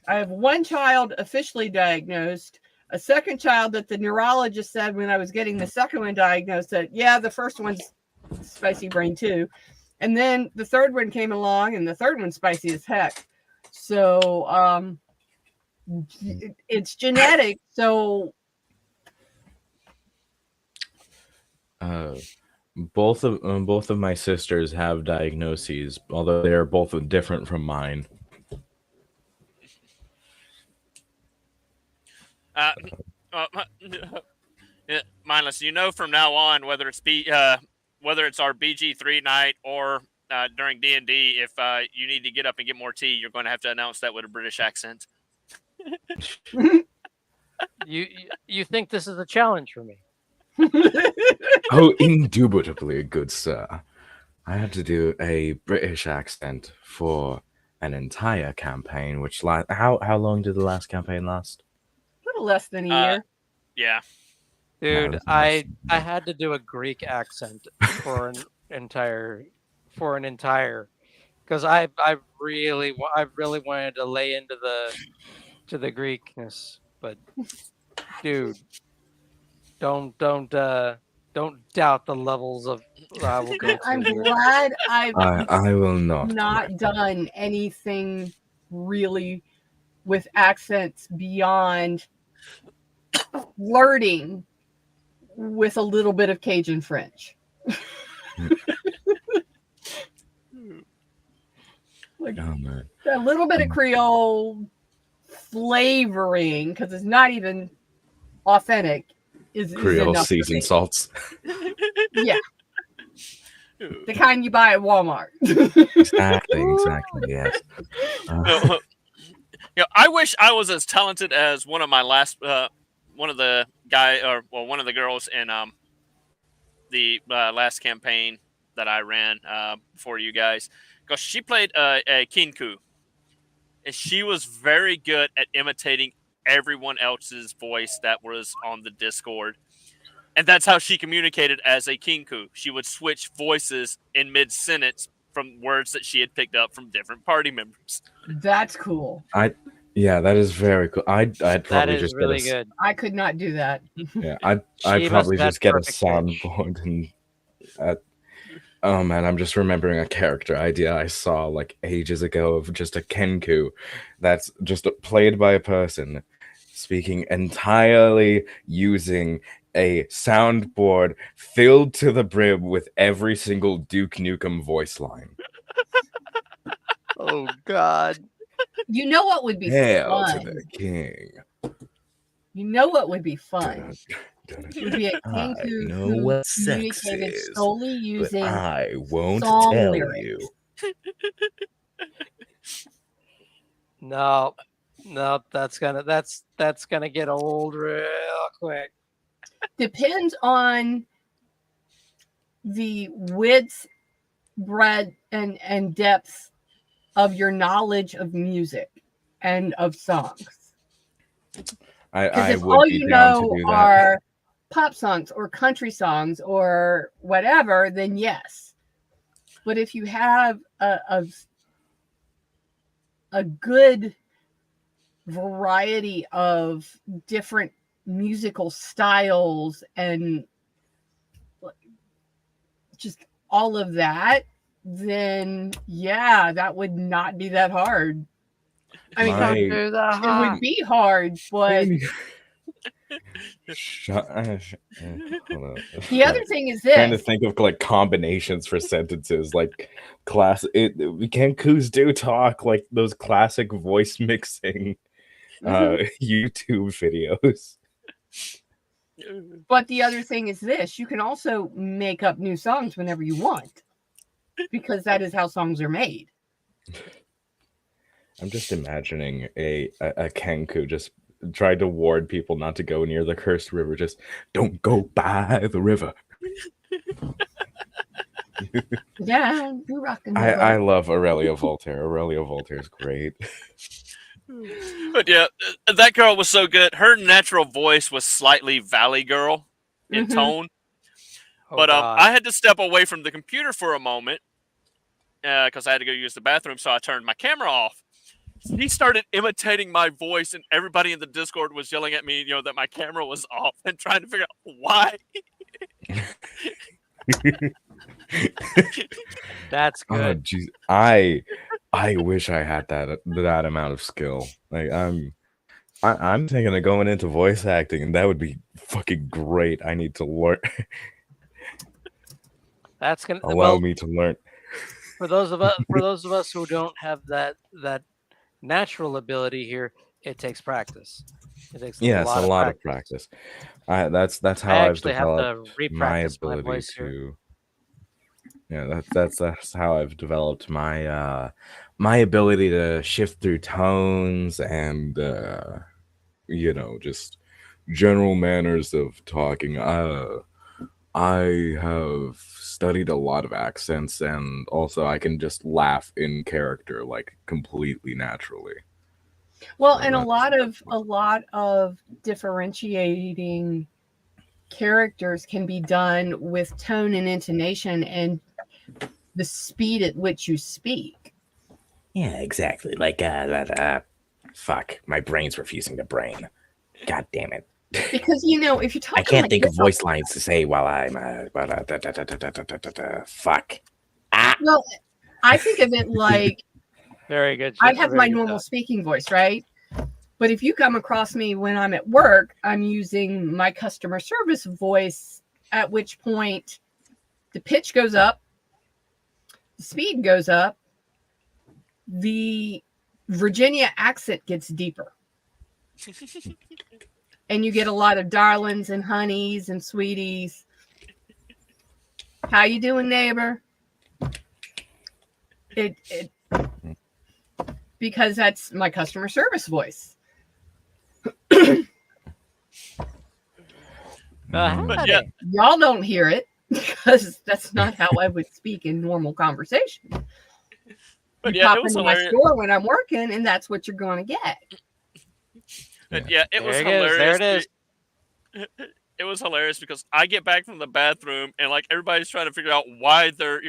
I have one child officially diagnosed, a second child that the neurologist said when I was getting the second one diagnosed that, yeah, the first one's spicy brain too. And then the third one came along and the third one's spicy as heck. So it's genetic. So both of my sisters have diagnoses, although they are both different from mine. Mindless, you know from now on whether it's whether it's our BG3 night or during D&D, if you need to get up and get more tea, you're going to have to announce that with a British accent. You think this is a challenge for me? Oh, indubitably, good sir. I had to do a British accent for an entire campaign, which how long did the last campaign last? a little less than a year. Yeah. Dude, that's I awesome. had to do a Greek accent for an entire because I really wanted to lay into the Greekness, but dude, don't doubt the levels of I will go I'm to here. glad I've I will not. not done anything really with accents beyond flirting with a little bit of Cajun French. Like Oh man. a little bit of Creole flavoring, because it's not even authentic, is Creole enough for me. seasoned salts. Yeah, the kind you buy at Walmart. Exactly. Yes. I wish I was as talented as one of my last, one of the one of the girls in the last campaign that I ran for you guys, because she played a Kinku, and she was very good at imitating everyone else's voice that was on the Discord. And that's how she communicated as a Kinku. She would switch voices in mid-sentence from words that she had picked up from different party members. That's cool. Yeah, that is very cool. I'd That probably is just really get good. I could not do that. Yeah, I'd She probably must have just get a perfect pitch. soundboard and oh man, I'm just remembering a character idea I saw like ages ago of just a Kenku that's just played by a person speaking entirely using a soundboard filled to the brim with every single Duke Nukem voice line. Oh God. You know what would be Hail to fun? the king. You know what would be fun? Dun-dun-dun. Would be a king I who know what sex communicated is, solely but using I won't song tell lyrics. you. No. No, that's gonna get old real quick. Depends on the width, breadth, and depth of your knowledge of music and of songs. Because I if would all be you down to know do that. are pop songs or country songs or whatever, then yes. But if you have a good variety of different musical styles and just all of that, then yeah, that would not be that hard. I mean, My- Do the it hot. would be hard, but Shut, hold on. the other thing is Trying to this. think of like combinations for sentences, like Kenkus do talk like those classic voice mixing YouTube videos. But the other thing is this. You can also make up new songs whenever you want, because that is how songs are made. I'm just imagining a Kenku just tried to warn people not to go near the cursed river. Just don't go by the river. Yeah, you're rocking. I love Aurelia Voltaire. Aurelia Voltaire is great. But yeah, that girl was so good. Her natural voice was slightly Valley Girl in tone. Oh, But God. I had to step away from the computer for a moment because I had to go use the bathroom, so I turned my camera off. He started imitating my voice, and everybody in the Discord was yelling at me, that my camera was off, and trying to figure out why. That's Oh good. jeez, I wish I had that amount of skill. Like I'm thinking of going into voice acting, and that would be fucking great. I need to learn. That's gonna Allow me to learn. for those of us who don't have that natural ability here. It takes practice. It takes Yes, a lot of practice. practice. That's how I I've actually have developed to my repractice my ability voice here. to. Yeah, that's how I've developed my my ability to shift through tones and just general manners of talking. I have studied a lot of accents, and also I can just laugh in character like completely naturally. Well, So and a that's- lot of differentiating characters can be done with tone and intonation and the speed at which you speak. Yeah, exactly. Like fuck, my brain's refusing to brain. God damn it. Because if you're talking, I can't like think of this, voice lines to say while I'm fuck. Ah, Well, I think of it like Very good. I have very my good normal job. speaking voice, right? But if you come across me when I'm at work, I'm using my customer service voice, at which point the pitch goes up, the speed goes up, the Virginia accent gets deeper. And you get a lot of darlings and honeys and sweeties. How you doing, neighbor? It because that's my customer service voice. But yeah, Y'all don't hear it because that's not how I would speak in normal conversation. but You yeah, pop it was into my hilarious. store when I'm working, and that's what you're going to get. But yeah, it was There it is. hilarious. There it is. It was hilarious because I get back from the bathroom and like everybody's trying to figure out why they're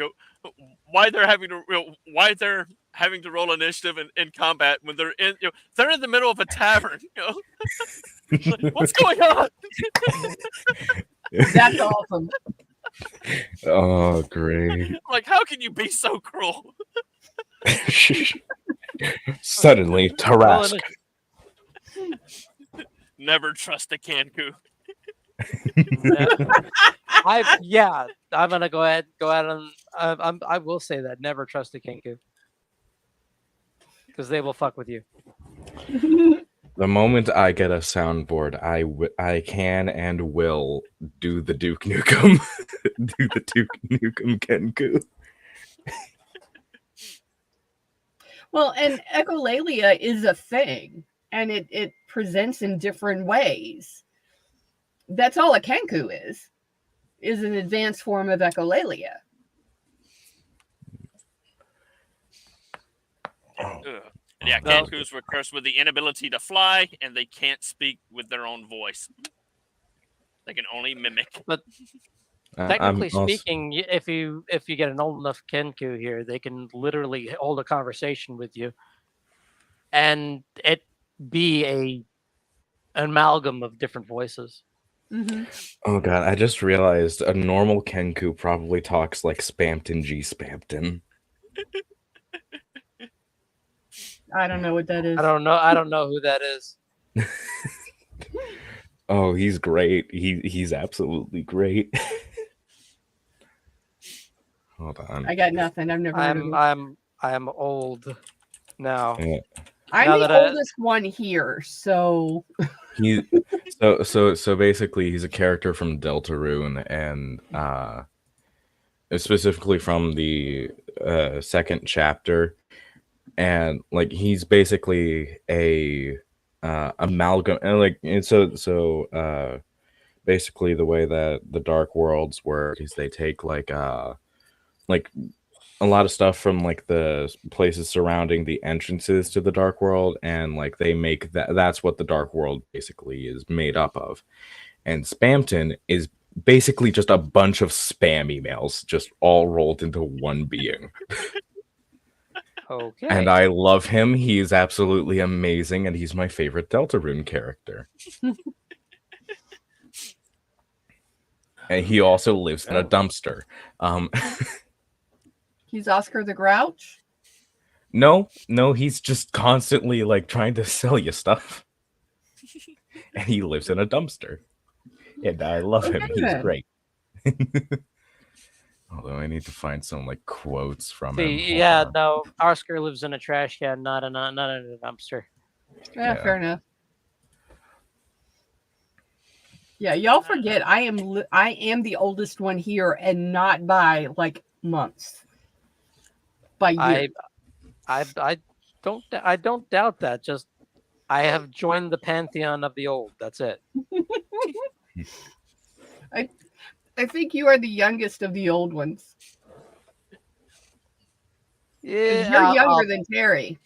why they're having to roll initiative in combat when they're in the middle of a tavern. Like, what's going on? That's awesome. Oh, great. Like, how can you be so cruel? Suddenly, Tarask. Never trust a Kanku. I'm gonna go out on. I will say that never trust a Kenku because they will fuck with you. The moment I get a soundboard, I can and will do the Duke Nukem. Do the Duke Nukem Kenku. Well, and echolalia is a thing. and it presents in different ways. That's all a Kenku is an advanced form of echolalia. Ugh. And yeah, Well- Kenkus were cursed with the inability to fly, and they can't speak with their own voice. They can only mimic. Technically speaking, if you get an old enough Kenku here, they can literally hold a conversation with you, and it be a amalgam of different voices. Mm-hmm. Oh god, I just realized a normal Kenku probably talks like Spampton G Spampton. I don't know what that is. I don't know who that is. Oh, he's great. He's absolutely great. Hold on. I got nothing. I've never heard of it. I'm old now. Yeah. I'm now the that oldest one here, so He so basically he's a character from Deltarune and specifically from the second chapter, and like he's basically a amalgam, and like and so basically the way that the Dark Worlds work is they take like a lot of stuff from like the places surrounding the entrances to the Dark World, and like they make that's what the Dark World basically is made up of. And Spampton is basically just a bunch of spam emails just all rolled into one being. Okay. And I love him. He's absolutely amazing, and he's my favorite Deltarune character. And he also lives in a dumpster. he's Oscar the Grouch. No, he's just constantly like trying to sell you stuff. And he lives in a dumpster. And I love him. He's Okay. great. Although I need to find some like quotes from him. See, Hold yeah, on. no, Oscar lives in a trash can, not in a dumpster. Yeah, Yeah. fair enough. Yeah, y'all forget I am the oldest one here, and not by like months. By years. I don't doubt that. Just I have joined the pantheon of the old. That's it. I think you are the youngest of the old ones. 'Cause Yeah, you're younger than Terry.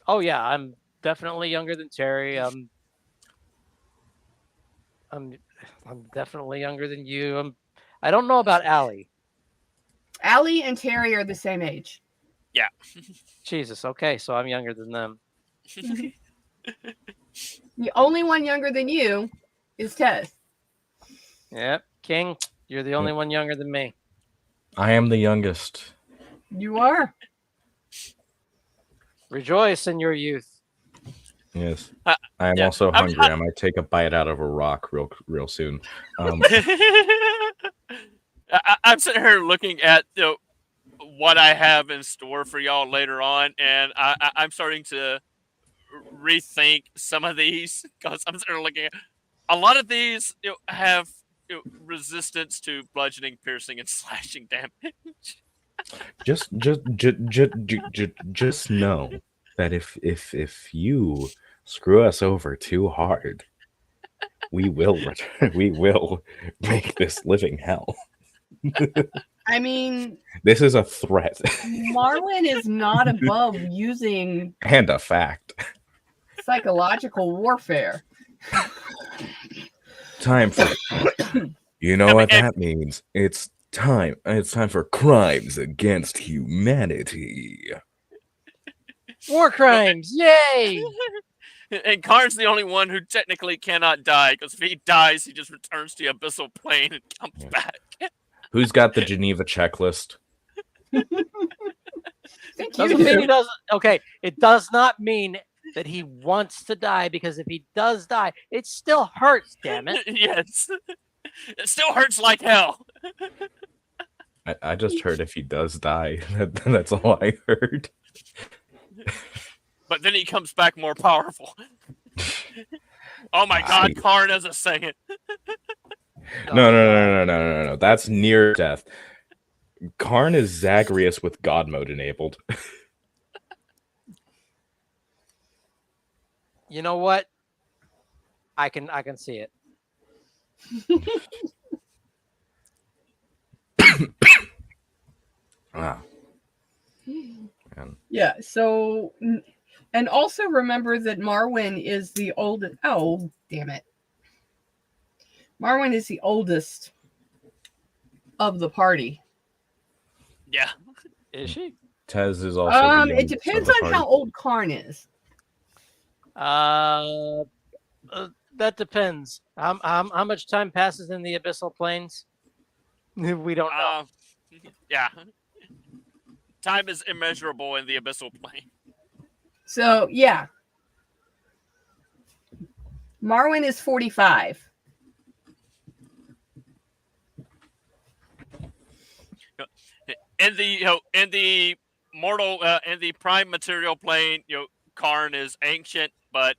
Oh yeah, I'm definitely younger than Terry. I'm definitely younger than you. I don't know about Allie. Allie and Terry are the same age. Jesus. Okay, so I'm younger than them. The only one younger than you is Tess. Yep, King, you're the only one younger than me. I am the youngest. You are. Rejoice in your youth. Yes. Uh, I am yeah, also I'm- hungry. I might take a bite out of a rock real soon. I'm sitting here looking at what I have in store for y'all later on, and I'm starting to rethink some of these because I'm sitting here looking at a lot of these have resistance to bludgeoning, piercing, and slashing damage. just know that if you screw us over too hard, we will return. We will make this living hell. I mean, This is a threat Marlin is not above using and a fact. psychological warfare. Time for you know what that means. It's time for crimes against humanity. War crimes, yay! And Karn's the only one who technically cannot die, because if he dies, he just returns to the abyssal plane and comes back. Who's got the Geneva checklist? Thank Doesn't you. mean he doesn't. Okay, it does not mean that he wants to die, because if he does die, it still hurts. Damn it! Yes, it still hurts like hell. I just heard if he does die. That's all I heard. But then he comes back more powerful. Oh my God, I- Karn as a Saiyan. No. That's near death. Karn is Zagreus with God mode enabled. You know what? I can see it. Ah. Man. Yeah. So, and also remember that Marwyn is the oldest. Oh, damn it. Marwyn is the oldest of the party. Yeah. Is she? Tez is also the It youngest depends of the on how party. old Karn is. That depends. How much time passes in the abyssal planes? We don't know. Yeah. Time is immeasurable in the abyssal plane. So, yeah. Marwyn is 45. In the mortal, in the prime material plane, Karn is ancient, but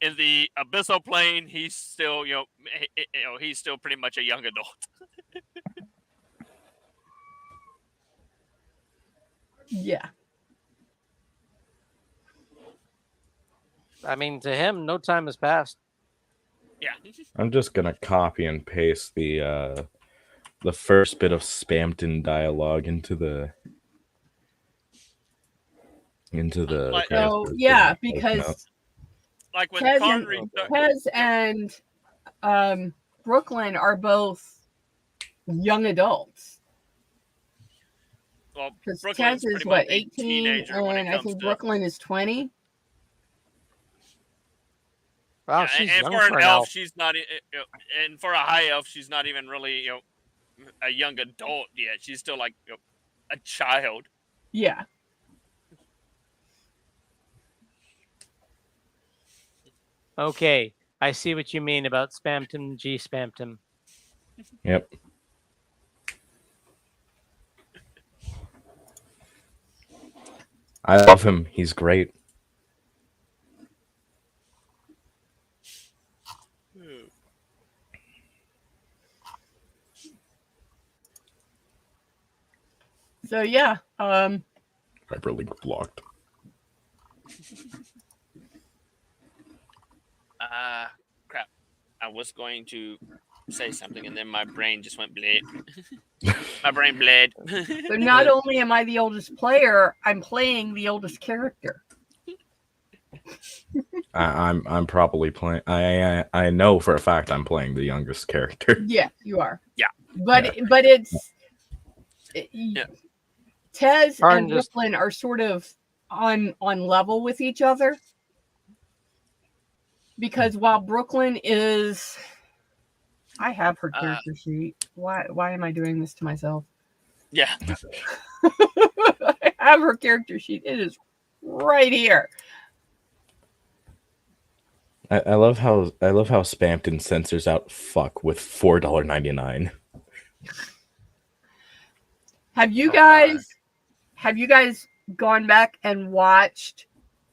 in the abyssal plane, he's still, he's still pretty much a young adult. Yeah. I mean, to him, no time has passed. Yeah. I'm just gonna copy and paste the first bit of Spamton dialogue into the Like- So, transcript yeah, and open up. because Like when Tez Karn and, returned. Tez and Brooklyn are both young adults. Well, Because Brooklyn's Tez is pretty what, much a 18, teenager when it and I comes think to. Brooklyn is 20. Wow, Yeah, she's and young for for an an elf, elf. she's not. And for a high elf, she's not even really, a young adult yet. She's still like a child. Yeah. Okay, I see what you mean about Spamton G Spamton. Yep. I love him. He's great. So, yeah. Hyperlink blocked. Crap. I was going to say something, and then my brain just went bled. My brain bled. So not only am I the oldest player, I'm playing the oldest character. I'm probably playing. I know for a fact I'm playing the youngest character. Yeah, you are. Yeah. But it's Tez Karn and just- Brooklyn are sort of on level with each other. Because while Brooklyn is, I have her character sheet. Why am I doing this to myself? Yeah. I have her character sheet. It is right here. I love how Spamton censors out fuck with $4.99. Have you Oh, guys gone back and watched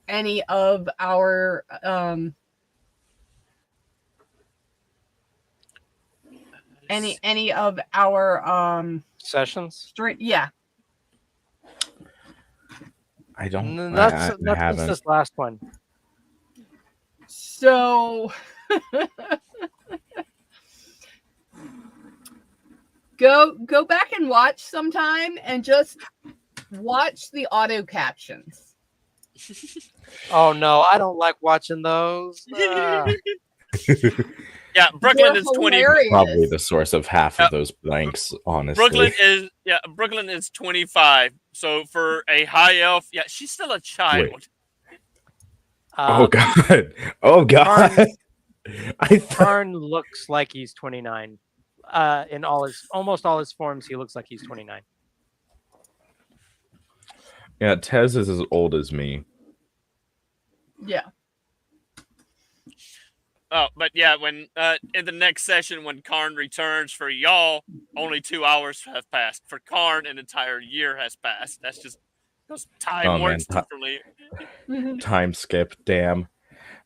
any of our any of our Sessions? stream? Yeah. I don't. That's I haven't. this last one. So go back and watch sometime and just watch the auto captions. Oh no, I don't like watching those. Yeah, Brooklyn They're is 20. hilarious. Probably the source of half of those blanks, honestly. Brooklyn is 25. So for a high elf, yeah, she's still a child. Oh god! Oh god! Karn looks like he's 29. In almost all his forms, he looks like he's 29. Yeah, Tez is as old as me. Yeah. Oh, but yeah, when in the next session when Karn returns for y'all, only 2 hours have passed. For Karn, an entire year has passed. That's just because time Oh, man. works differently. Time skip. Damn.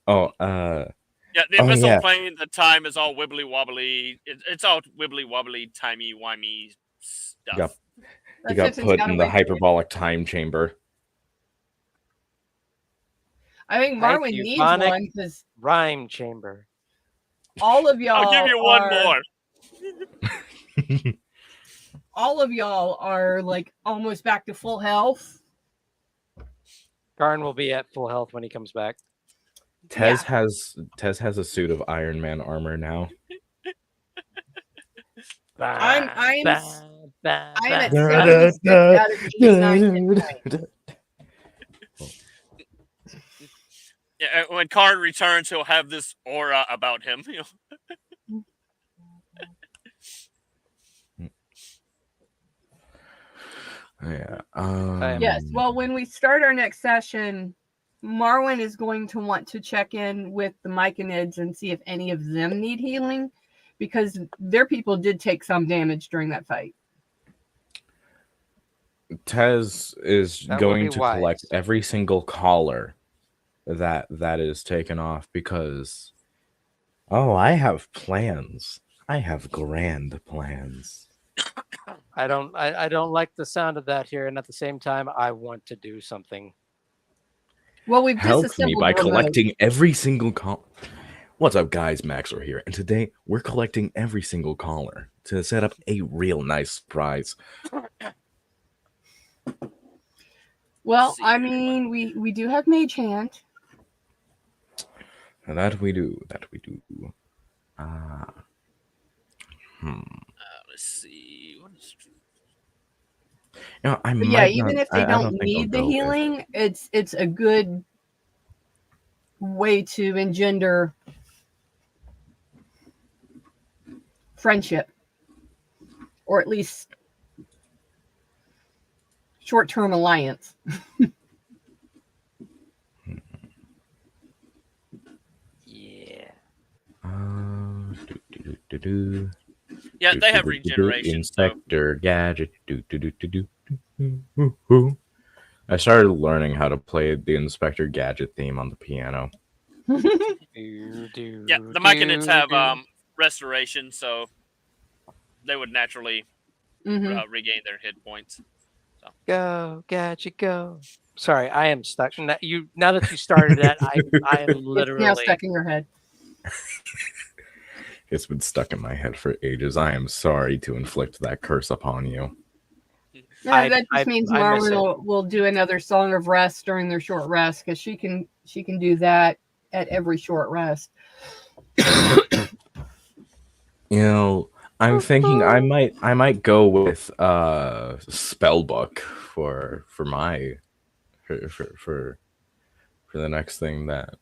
Oh. Yeah, the Oh, abyssal yeah. plane, the time is all wibbly wobbly. It's all wibbly wobbly, timey wimey stuff. Yep. You That's got if it's put got in a the way to- hyperbolic time chamber. I think Thank Marwin you, needs Phonic. one because Rhyme chamber. all of y'all I'll give you one are, more. all of y'all are like almost back to full health. Karn will be at full health when he comes back. Tez has a suit of Iron Man armor now. I'm at Ba- 76 out of 89 hit points. Yeah, when Karn returns, he'll have this aura about him. You know? Yeah. Yes. Well, when we start our next session, Marwin is going to want to check in with the Myconids and see if any of them need healing, because their people did take some damage during that fight. Tez is That would going be to wise. collect every single collar that is taken off because I have plans. I have grand plans. I don't like the sound of that here, and at the same time, I want to do something. Well, we've Help me disassembled by the remote. collecting every single collar. What's up, guys? Maxwell here, and today we're collecting every single collar to set up a real nice surprise. Well, I mean, we do have Mage Hand. And that we do. Let's see. What is... You know, But yeah, even if they don't think need the I'll go with- healing, it's a good way to engender friendship, or at least short-term alliance. Yeah. Yeah, they have regeneration. So. Inspector gadget. I started learning how to play the Inspector Gadget theme on the piano. Yeah, the Myconids have restoration, so they would naturally regain their hit points. So. Go, gadget, go. Sorry, I am stuck. Now that you started that, I am literally It's now stuck in your head. It's been stuck in my head for ages. I am sorry to inflict that curse upon you. Yeah, that just means I miss Marwin will do another song of rest during their short rest, because she can do that at every short rest. You know, I'm thinking I might go with spellbook for the next thing that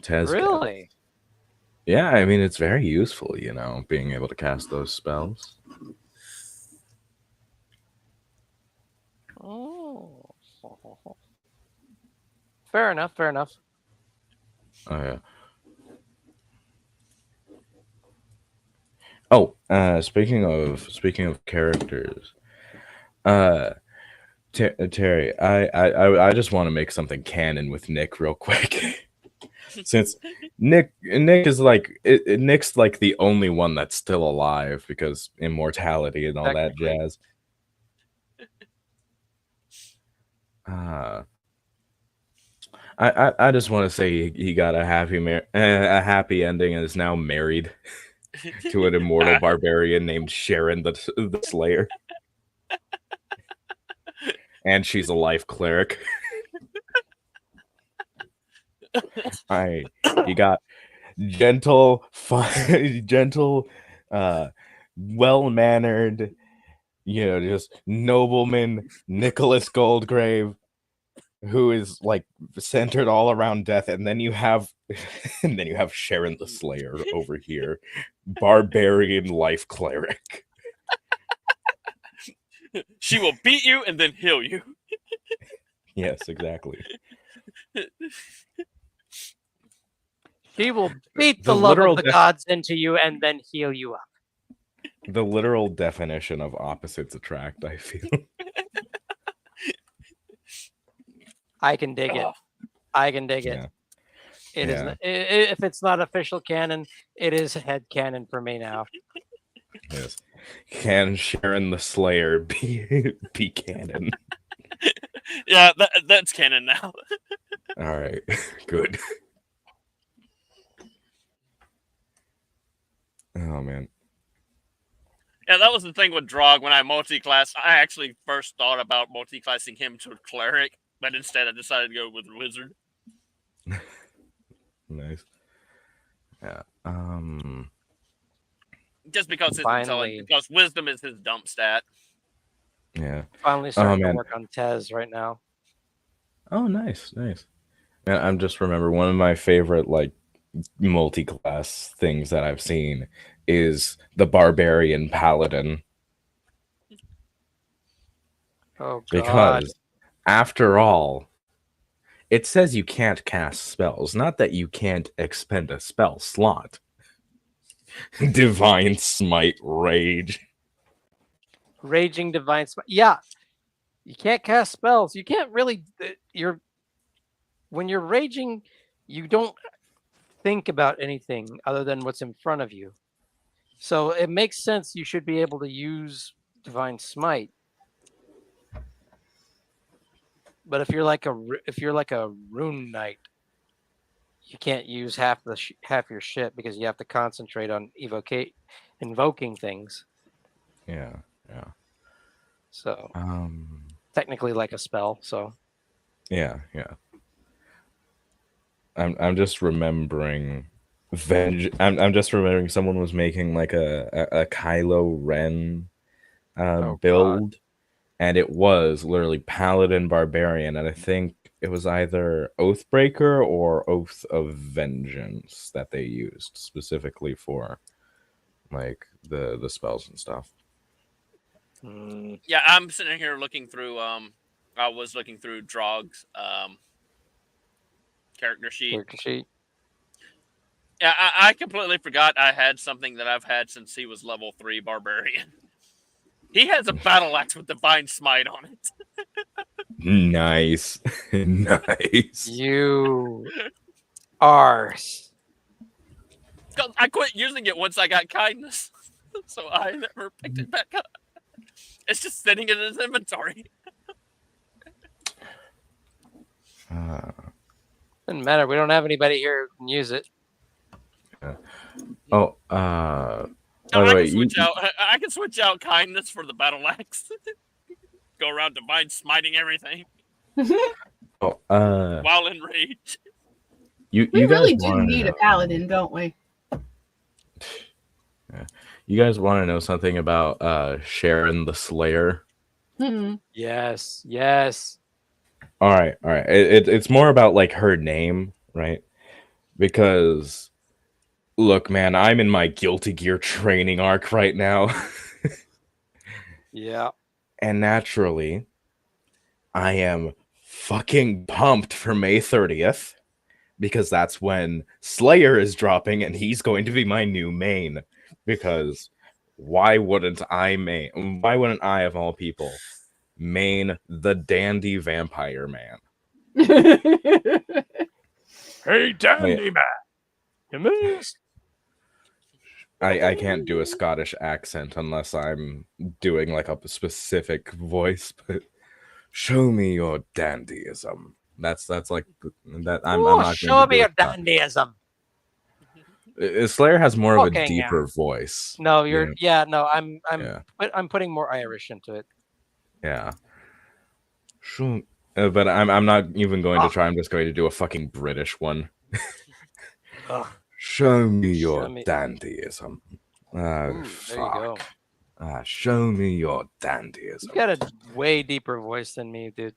Tez gets. Really? Yeah, I mean it's very useful, you know, being able to cast those spells. Oh. Fair enough. Oh yeah. Oh, speaking of characters, Terry, I just want to make something canon with Nick real quick, since Nick is like Nick's like the only one that's still alive because immortality and all that jazz. I just want to say he got a happy ending and is now married to an immortal barbarian named Sharon the Slayer. And she's a life cleric. He got gentle, well-mannered, you know, just nobleman Nicholas Goldgrave, who is like centered all around death, and then you have Sharon the Slayer over here, barbarian life cleric. She will beat you and then heal you. Yes, exactly. She will beat the love of the gods into you and then heal you up. The literal definition of opposites attract, I feel. I can dig it. I can dig it. It is. If it's not official canon, it is head canon for me now. Yes. Can Sharon the Slayer be canon? Yeah, that's canon now. All right, good. Oh man. Yeah, that was the thing with Drog when I multi-classed. I actually first thought about multi-classing him to a cleric, but instead I decided to go with wizard. Nice. Yeah. Just because his Finally. intelligence, because wisdom is his dump stat. Yeah. Finally starting to man. work on Tez right now. Oh, nice. Yeah, I'm just remember one of my favorite like multi-class things that I've seen is the barbarian paladin. Oh God. Because after all, it says you can't cast spells, not that you can't expend a spell slot. Divine Smite Rage. Raging Divine Smite. Yeah. You can't cast spells. You can't really when you're raging, you don't think about anything other than what's in front of you. So it makes sense you should be able to use Divine Smite. But if you're like a rune knight, you can't use half your shit because you have to concentrate on invoking things. Yeah. So technically like a spell. So Yeah. I'm just remembering I'm just remembering someone was making like a Kylo Ren build. God. And it was literally Paladin Barbarian, and I think it was either Oathbreaker or Oath of Vengeance that they used specifically for like the spells and stuff. Yeah, I'm sitting here looking through. I was looking through Drog's character sheet. Yeah, I completely forgot I had something that I've had since he was level 3 barbarian. He has a battle axe with Divine Smite on it. Nice. Nice. You arse. I quit using it once I got kindness, so I never picked it back up. It's just sitting in his inventory. Doesn't matter. We don't have anybody here who can use it. Oh, No, by the I way, can switch out. I can switch out kindness for the battle axe. Go around Divine Smiting everything while in rage. You We guys really do wanna need a know- paladin, don't we? Yeah. You guys want to know something about Sharon the Slayer? Yes. All right. It's more about like her name, right? Because look, man, I'm in my Guilty Gear training arc right now. Yeah. And naturally, I am fucking pumped for May 30th because that's when Slayer is dropping and he's going to be my new main. Because why wouldn't I, of all people, main the Dandy Vampire Man? Hey, Dandy Man. You missed. I can't do a Scottish accent unless I'm doing like a specific voice, but show me your dandyism. That's like that. I'm not show going to me do your a Scottish. dandyism. Slayer has more of a Okay, deeper voice. No, you no, I'm Yeah. I'm putting more Irish into it. Yeah. Sure. But I'm not even going to try. I'm just going to do a fucking British one. Ugh. Show me your Show me- dandyism. Ooh, Fuck. there you go. Show me your dandyism. You got a way deeper voice than me, dude.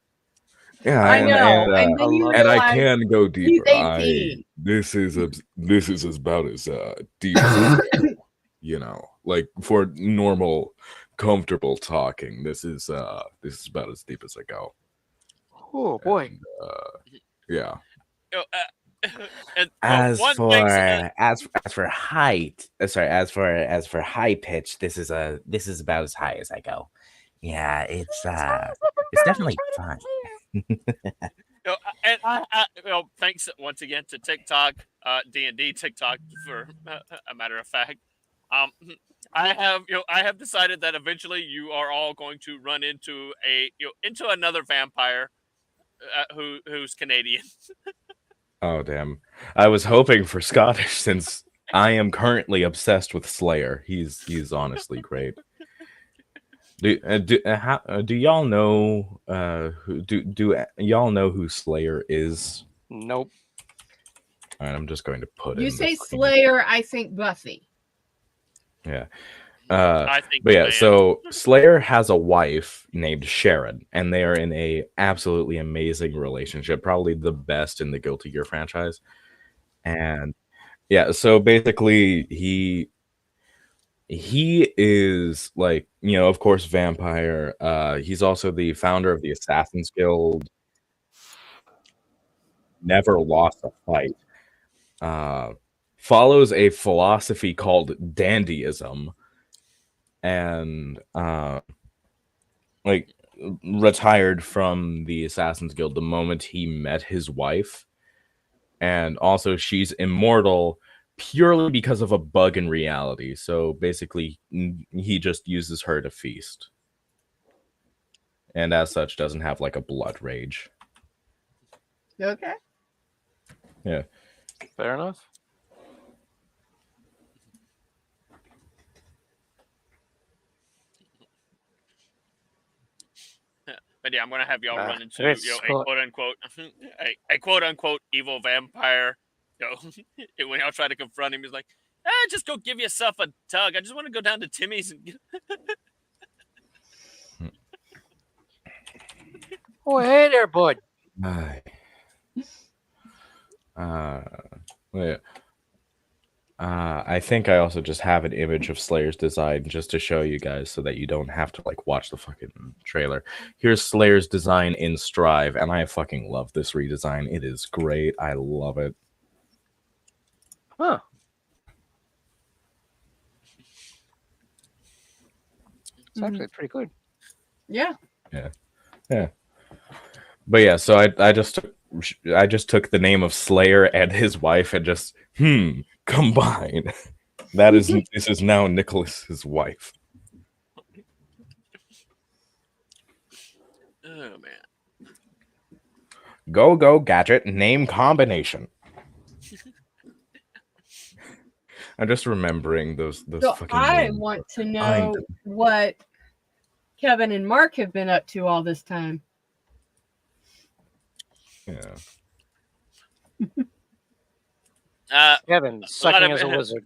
Yeah, I know. And then you and I realize can go he's deeper. 18. This is about as deep as you know, like for normal, comfortable talking. This is about as deep as I go. Oh boy. And, yeah. And, As one for thing- height, as for high pitch, this is about as high as I go. Yeah, it's definitely fun. And thanks once again to TikTok, D&D TikTok, for a matter of fact. I have decided that eventually you are all going to run into into another vampire who's Canadian. Oh damn! I was hoping for Scottish since I am currently obsessed with Slayer. He's honestly great. Do y'all know y'all know who Slayer is? Nope. All right, I'm just going to put You in say the fucking- Slayer, I think Buffy. Yeah. I think. But yeah, man. so Slayer has a wife named Sharon, and they are in a absolutely amazing relationship, probably the best in the Guilty Gear franchise. And yeah, so basically he is like, of course, vampire. He's also the founder of the Assassin's Guild. Never lost a fight. Follows a philosophy called dandyism, and like retired from the Assassin's Guild the moment he met his wife, and also she's immortal purely because of a bug in reality. So basically, he just uses her to feast, and as such, doesn't have like a blood rage. Okay. Yeah. Fair enough. But yeah, I'm gonna have y'all run into it's a cool. quote unquote a quote unquote evil vampire. When y'all try to confront him, he's like, just go give yourself a tug. I just want to go down to Timmy's and Oh, hey there, bud. Yeah. I think I also just have an image of Slayer's design just to show you guys so that you don't have to like watch the fucking trailer. Here's Slayer's design in Strive, and I fucking love this redesign. It is great. I love it. Huh. It's actually pretty good. Yeah. Yeah. But yeah, so I just took the name of Slayer and his wife and just combine. This is now Nicholas's wife. oh man. Go gadget name combination. I'm just remembering those So fucking I names. want to know what Kevin and Mark have been up to all this time. Yeah. Kevin, sucking as a wizard.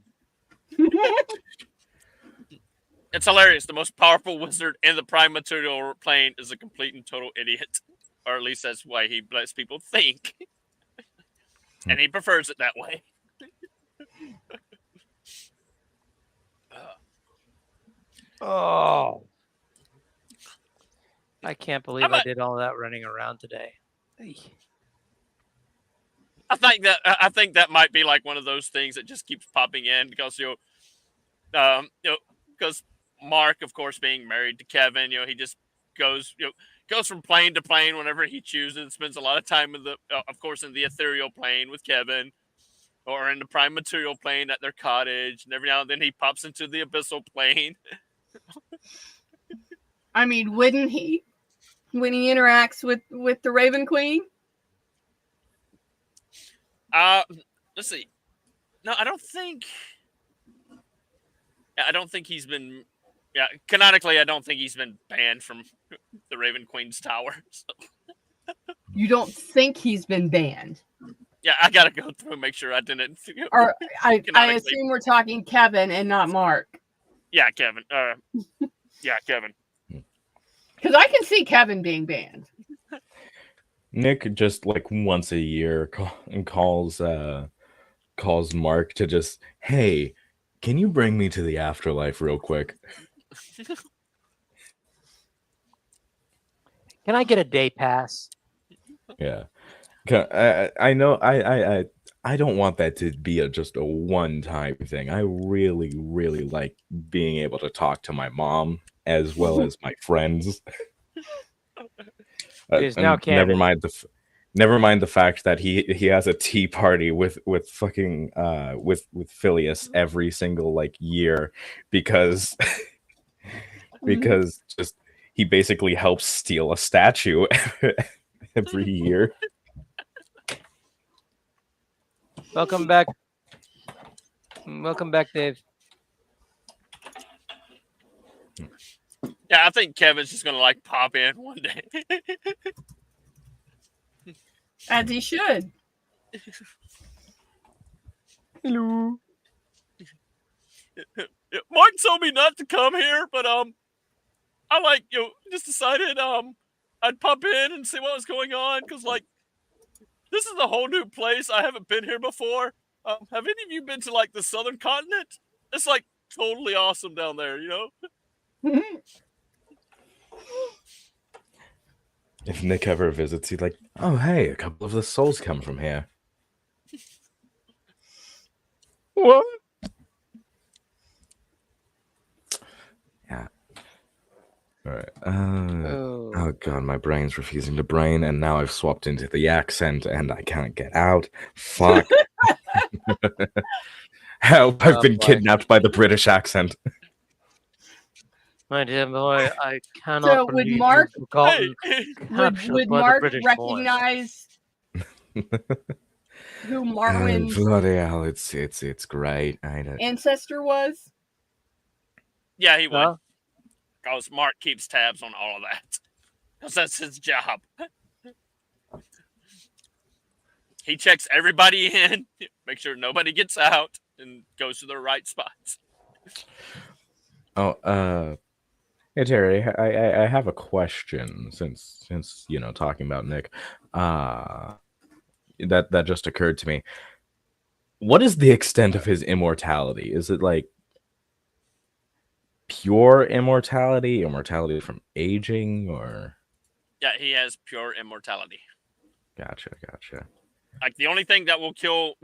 It's hilarious. The most powerful wizard in the prime material plane is a complete and total idiot. Or at least that's why he lets people think. And he prefers it that way. Oh. I can't believe I'm I a- did all that running around today. Hey. I think that might be like one of those things that just keeps popping in because because Mark, of course, being married to Kevin, he just goes from plane to plane whenever he chooses. Spends a lot of time in of course, in the ethereal plane with Kevin, or in the prime material plane at their cottage, and every now and then he pops into the abyssal plane. I mean, wouldn't he when he interacts with the Raven Queen? Let's see. No, I don't think he's been. Yeah, canonically, I don't think he's been banned from the Raven Queen's tower. So. You don't think he's been banned? Yeah, I gotta go through and make sure I didn't. Or I Canonically. assume we're talking Kevin and not Mark. Yeah, Kevin. Yeah, Kevin. Because I can see Kevin being banned. Nick just like once a year calls Mark to just, hey, can you bring me to the afterlife real quick? Can I get a day pass? Yeah. I know I don't want that to be just a one-time thing. I really, really like being able to talk to my mom as well as my friends. Now never mind the fact that he has a tea party with fucking with Phileas every single like year because just he basically helps steal a statue every year. Welcome back. Welcome back, Dave. Yeah, I think Kevin's just gonna like pop in one day. As he should. Hello. Yeah, Mark told me not to come here, but I just decided I'd pop in and see what was going on because this is a whole new place. I haven't been here before. Have any of you been to like the southern continent? It's like totally awesome down there, you know? If Nick ever visits, he's like, "Oh, hey, a couple of the souls come from here." What? Yeah. All right. Oh god, my brain's refusing to brain, and now I've swapped into the accent, and I can't get out. Fuck. Help! I've been boy. kidnapped by the British accent. My dear boy, I cannot So would believe Mark- you've gotten Hey, captured would by the Mark British recognize who Marwin's Bloody hell, it's great. I don't. ancestor was? yeah, he would. Huh? Because Mark keeps tabs on all of that. Because that's his job. He checks everybody in, make sure nobody gets out, and goes to the right spots. Oh, hey Terry, I have a question since talking about Nick, that just occurred to me. What is the extent of his immortality? Is it like pure immortality from aging, or? Yeah, he has pure immortality. Gotcha. Like the only thing that will kill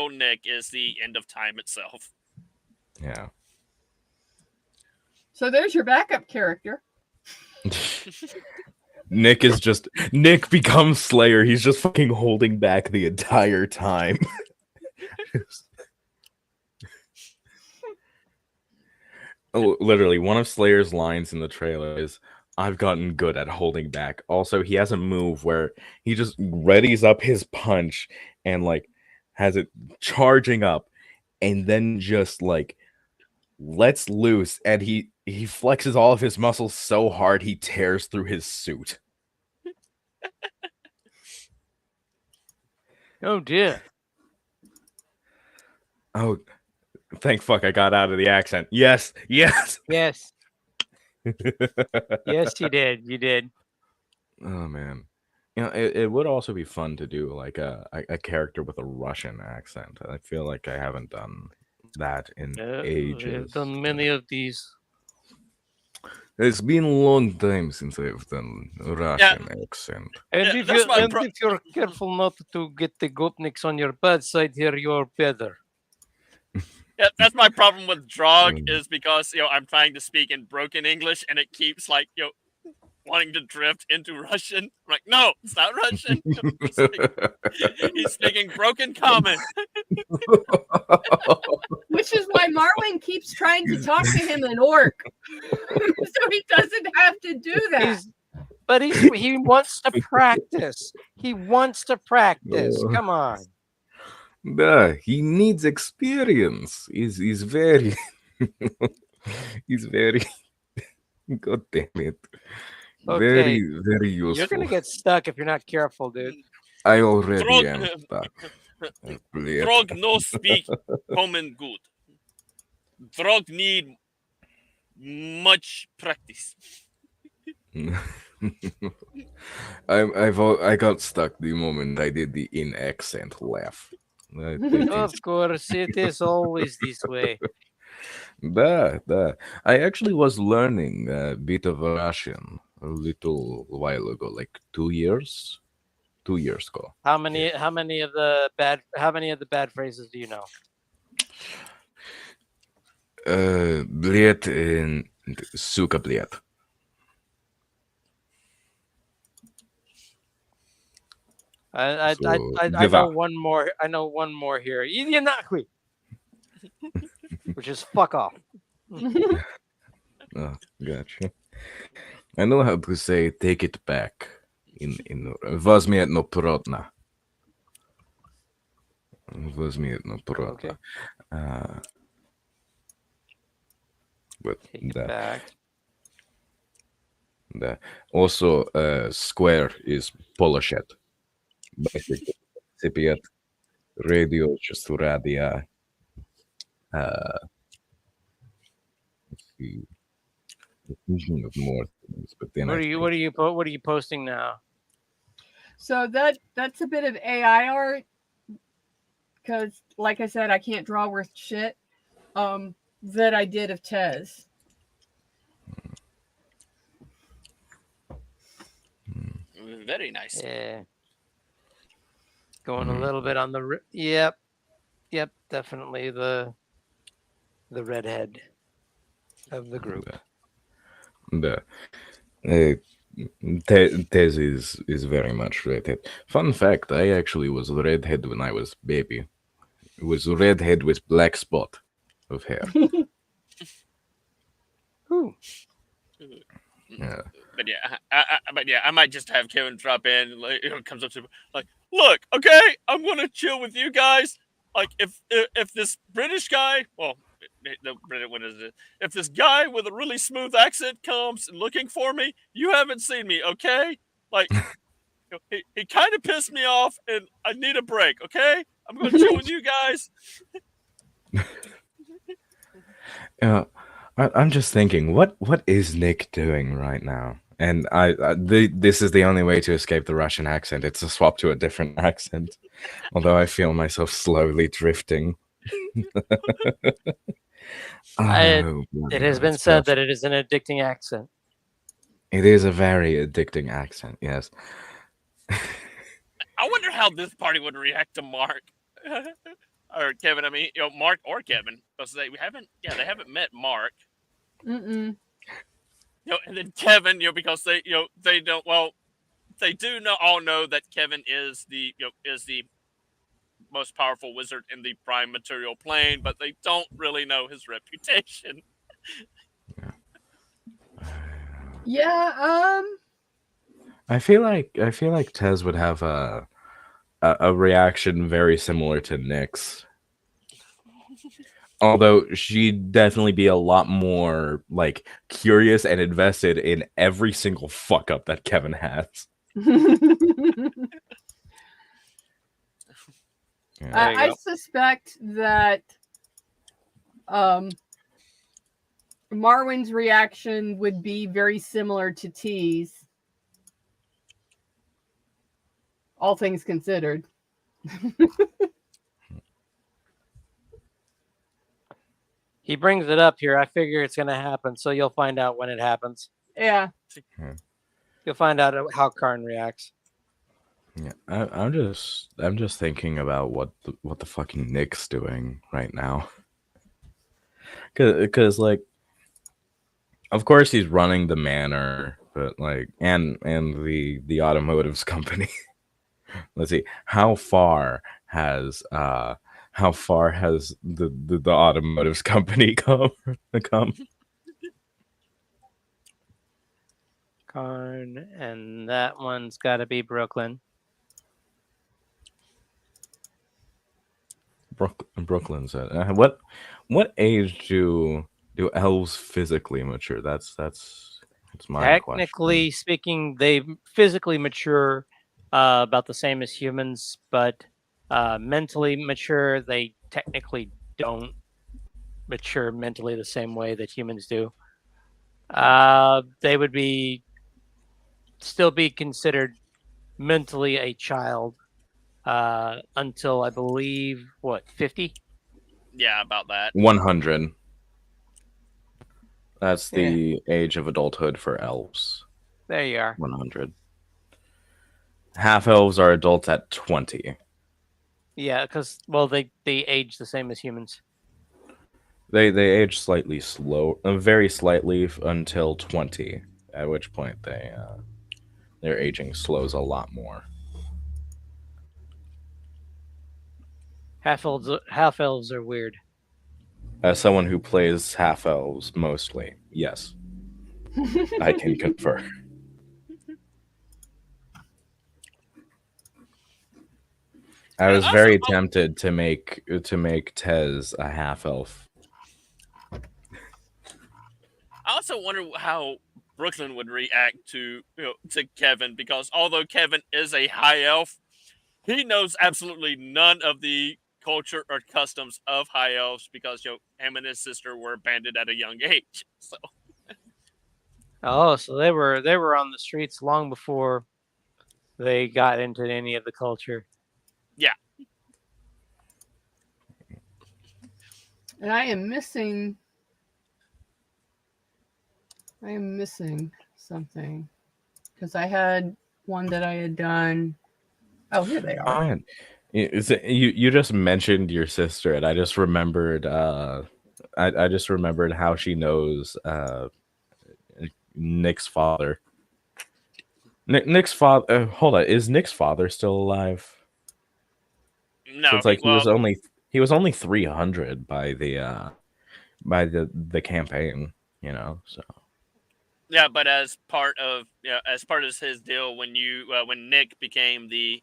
Nick is the end of time itself. Yeah. So there's your backup character. Nick becomes Slayer. He's just fucking holding back the entire time. Literally, one of Slayer's lines in the trailer is, "I've gotten good at holding back." Also, he has a move where he just readies up his punch and like has it charging up, and then just like lets loose, and he flexes all of his muscles so hard he tears through his suit. Oh dear. Oh, thank fuck I got out of the accent. Yes. Yes. Yes, you did. You did. Oh man. It would also be fun to do like a character with a Russian accent. I feel like I haven't done that in We've ages. done many of these. It's been a long time since I've done a Russian accent. And, Yeah, if, that's you, my and if you're careful not to get the goatnicks on your bad side here, you're better. Yeah, that's my problem with Drog Mm. is because I'm trying to speak in broken English and it keeps wanting to drift into Russian. I'm like, no, it's not Russian. He's speaking broken common. Which is why Marwin keeps trying to talk to him in orc. So he doesn't have to do that. He wants to practice. He wants to practice. Oh. Come on. He needs experience. He's very he's very God damn it. Okay. Very useful. You're gonna get stuck if you're not careful, dude. I already Drog- am stuck. Blech. Drog no speak common good. Drog need much practice. I got stuck the moment I did the in accent laugh. Of course, it is always this way. I actually was learning a bit of Russian a little while ago, like 2 years. 2 years ago. How many of the bad phrases do you know? Блед and сука блед. I So, know one more. I know one more here. Idiot nakwi. Which is fuck off. Oh, gotcha. I know how to say take it back. Возьми одну протна. Возьми одну Okay. протна. But Take it да, back. да. Also, square is poloshet. Basically, цепият radio just radia. Thinking of more things, but then What are you posting now? So that's a bit of AI art because, like I said, I can't draw worth shit. That I did of Tez. Very nice. Yeah. Going a Mhm. little bit on the yep. Yep, definitely the redhead of the group. Да. Tez is very much redhead. Fun fact: I actually was redhead when I was baby. It was redhead with black spot of hair. Ooh. Yeah. But yeah, I might just have Kevin drop in. Like, comes up to me, like, look, okay, I'm gonna chill with you guys. Like, if this British guy, well, what is it? If this guy with a really smooth accent comes looking for me, you haven't seen me, okay? Like, he kind of pissed me off, and I need a break, okay? I'm gonna chill with you guys. Yeah. I'm just thinking, what is Nick doing right now? And this is the only way to escape the Russian accent. It's to swap to a different accent. Although I feel myself slowly drifting. Oh, It has been it's said perfect. that it is an addicting accent. It is a very addicting accent. Yes. I wonder how this party would react to Mark. Or Kevin, I mean, Mark or Kevin, because they haven't met Mark. Mm-mm. And then Kevin, because they don't. Well, they do all know that Kevin is the most powerful wizard in the prime material plane, but they don't really know his reputation. Yeah. I feel like Tez would have a reaction very similar to Nick's. Although she'd definitely be a lot more like curious and invested in every single fuck up that Kevin has. Yeah. There you I go. suspect that Marwin's reaction would be very similar to T's. All things considered. He brings it up here. I figure it's going to happen, so you'll find out when it happens. Yeah. You'll find out how Karn reacts. Yeah, I'm just thinking about what the fucking Nick's doing right now. Cause like, of course he's running the manor, but like, and the automotives company. Let's see, how far has the automotives company come? Karn, and that one's got to be Brooklyn. Brooklyn's at what age do elves physically mature? That's my Technically question. speaking, they physically mature about the same as humans, but mentally mature, they technically don't mature mentally the same way that humans do. They would still be considered mentally a child until I believe 50. Yeah, about that. 100. That's the age of adulthood for elves. There you are. 100. Half elves are adults at 20. Yeah, because they age the same as humans. They age slightly very slightly until 20, at which point their aging slows a lot more. Half elves are weird. As someone who plays half elves mostly, yes, I can confer. I was Also- very oh, tempted to make Tez a half elf. I also wonder how Brooklyn would react to to Kevin, because although Kevin is a high elf, he knows absolutely none of the culture or customs of high elves because him and his sister were abandoned at a young age. So Oh, so they were on the streets long before they got into any of the culture. yeah, And I am missing something because I had one that I had done. Oh, here they are. Fine. You just mentioned your sister, and I just remembered. I just remembered how she knows Nick's father. Nick's father. Hold on, is Nick's father still alive? no, So it's like well, he was only 300 by the campaign. So yeah, but as part of his deal, when when Nick became the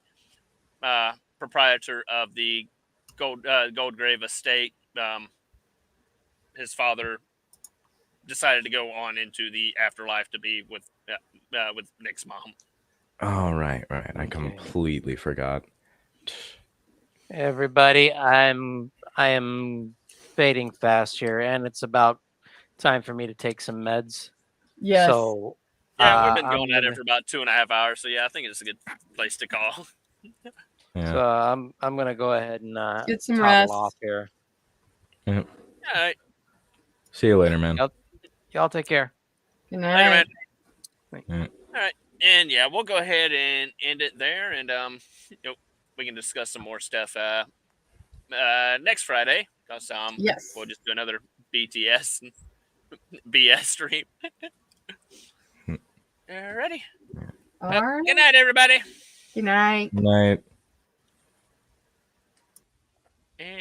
proprietor of the Goldgrave estate, his father decided to go on into the afterlife to be with Nick's mom. oh right. I Okay. completely forgot. Everybody, I am fading fast here, and it's about time for me to take some meds. Yes. So Yeah, we've been I'm going at it gonna for about 2.5 hours, so yeah, I think it's a good place to call. so Yeah. I'm gonna go ahead and Get some toddle rest. off here. All right, See you later, man. Y'all take care. Good later, man. night. Yeah. All right, and yeah, we'll go ahead and end it there, and we can discuss some more stuff next Friday, because Yes. we'll just do another BTS and BS stream. Alrighty. All right. Good night, everybody. Good night. Night. And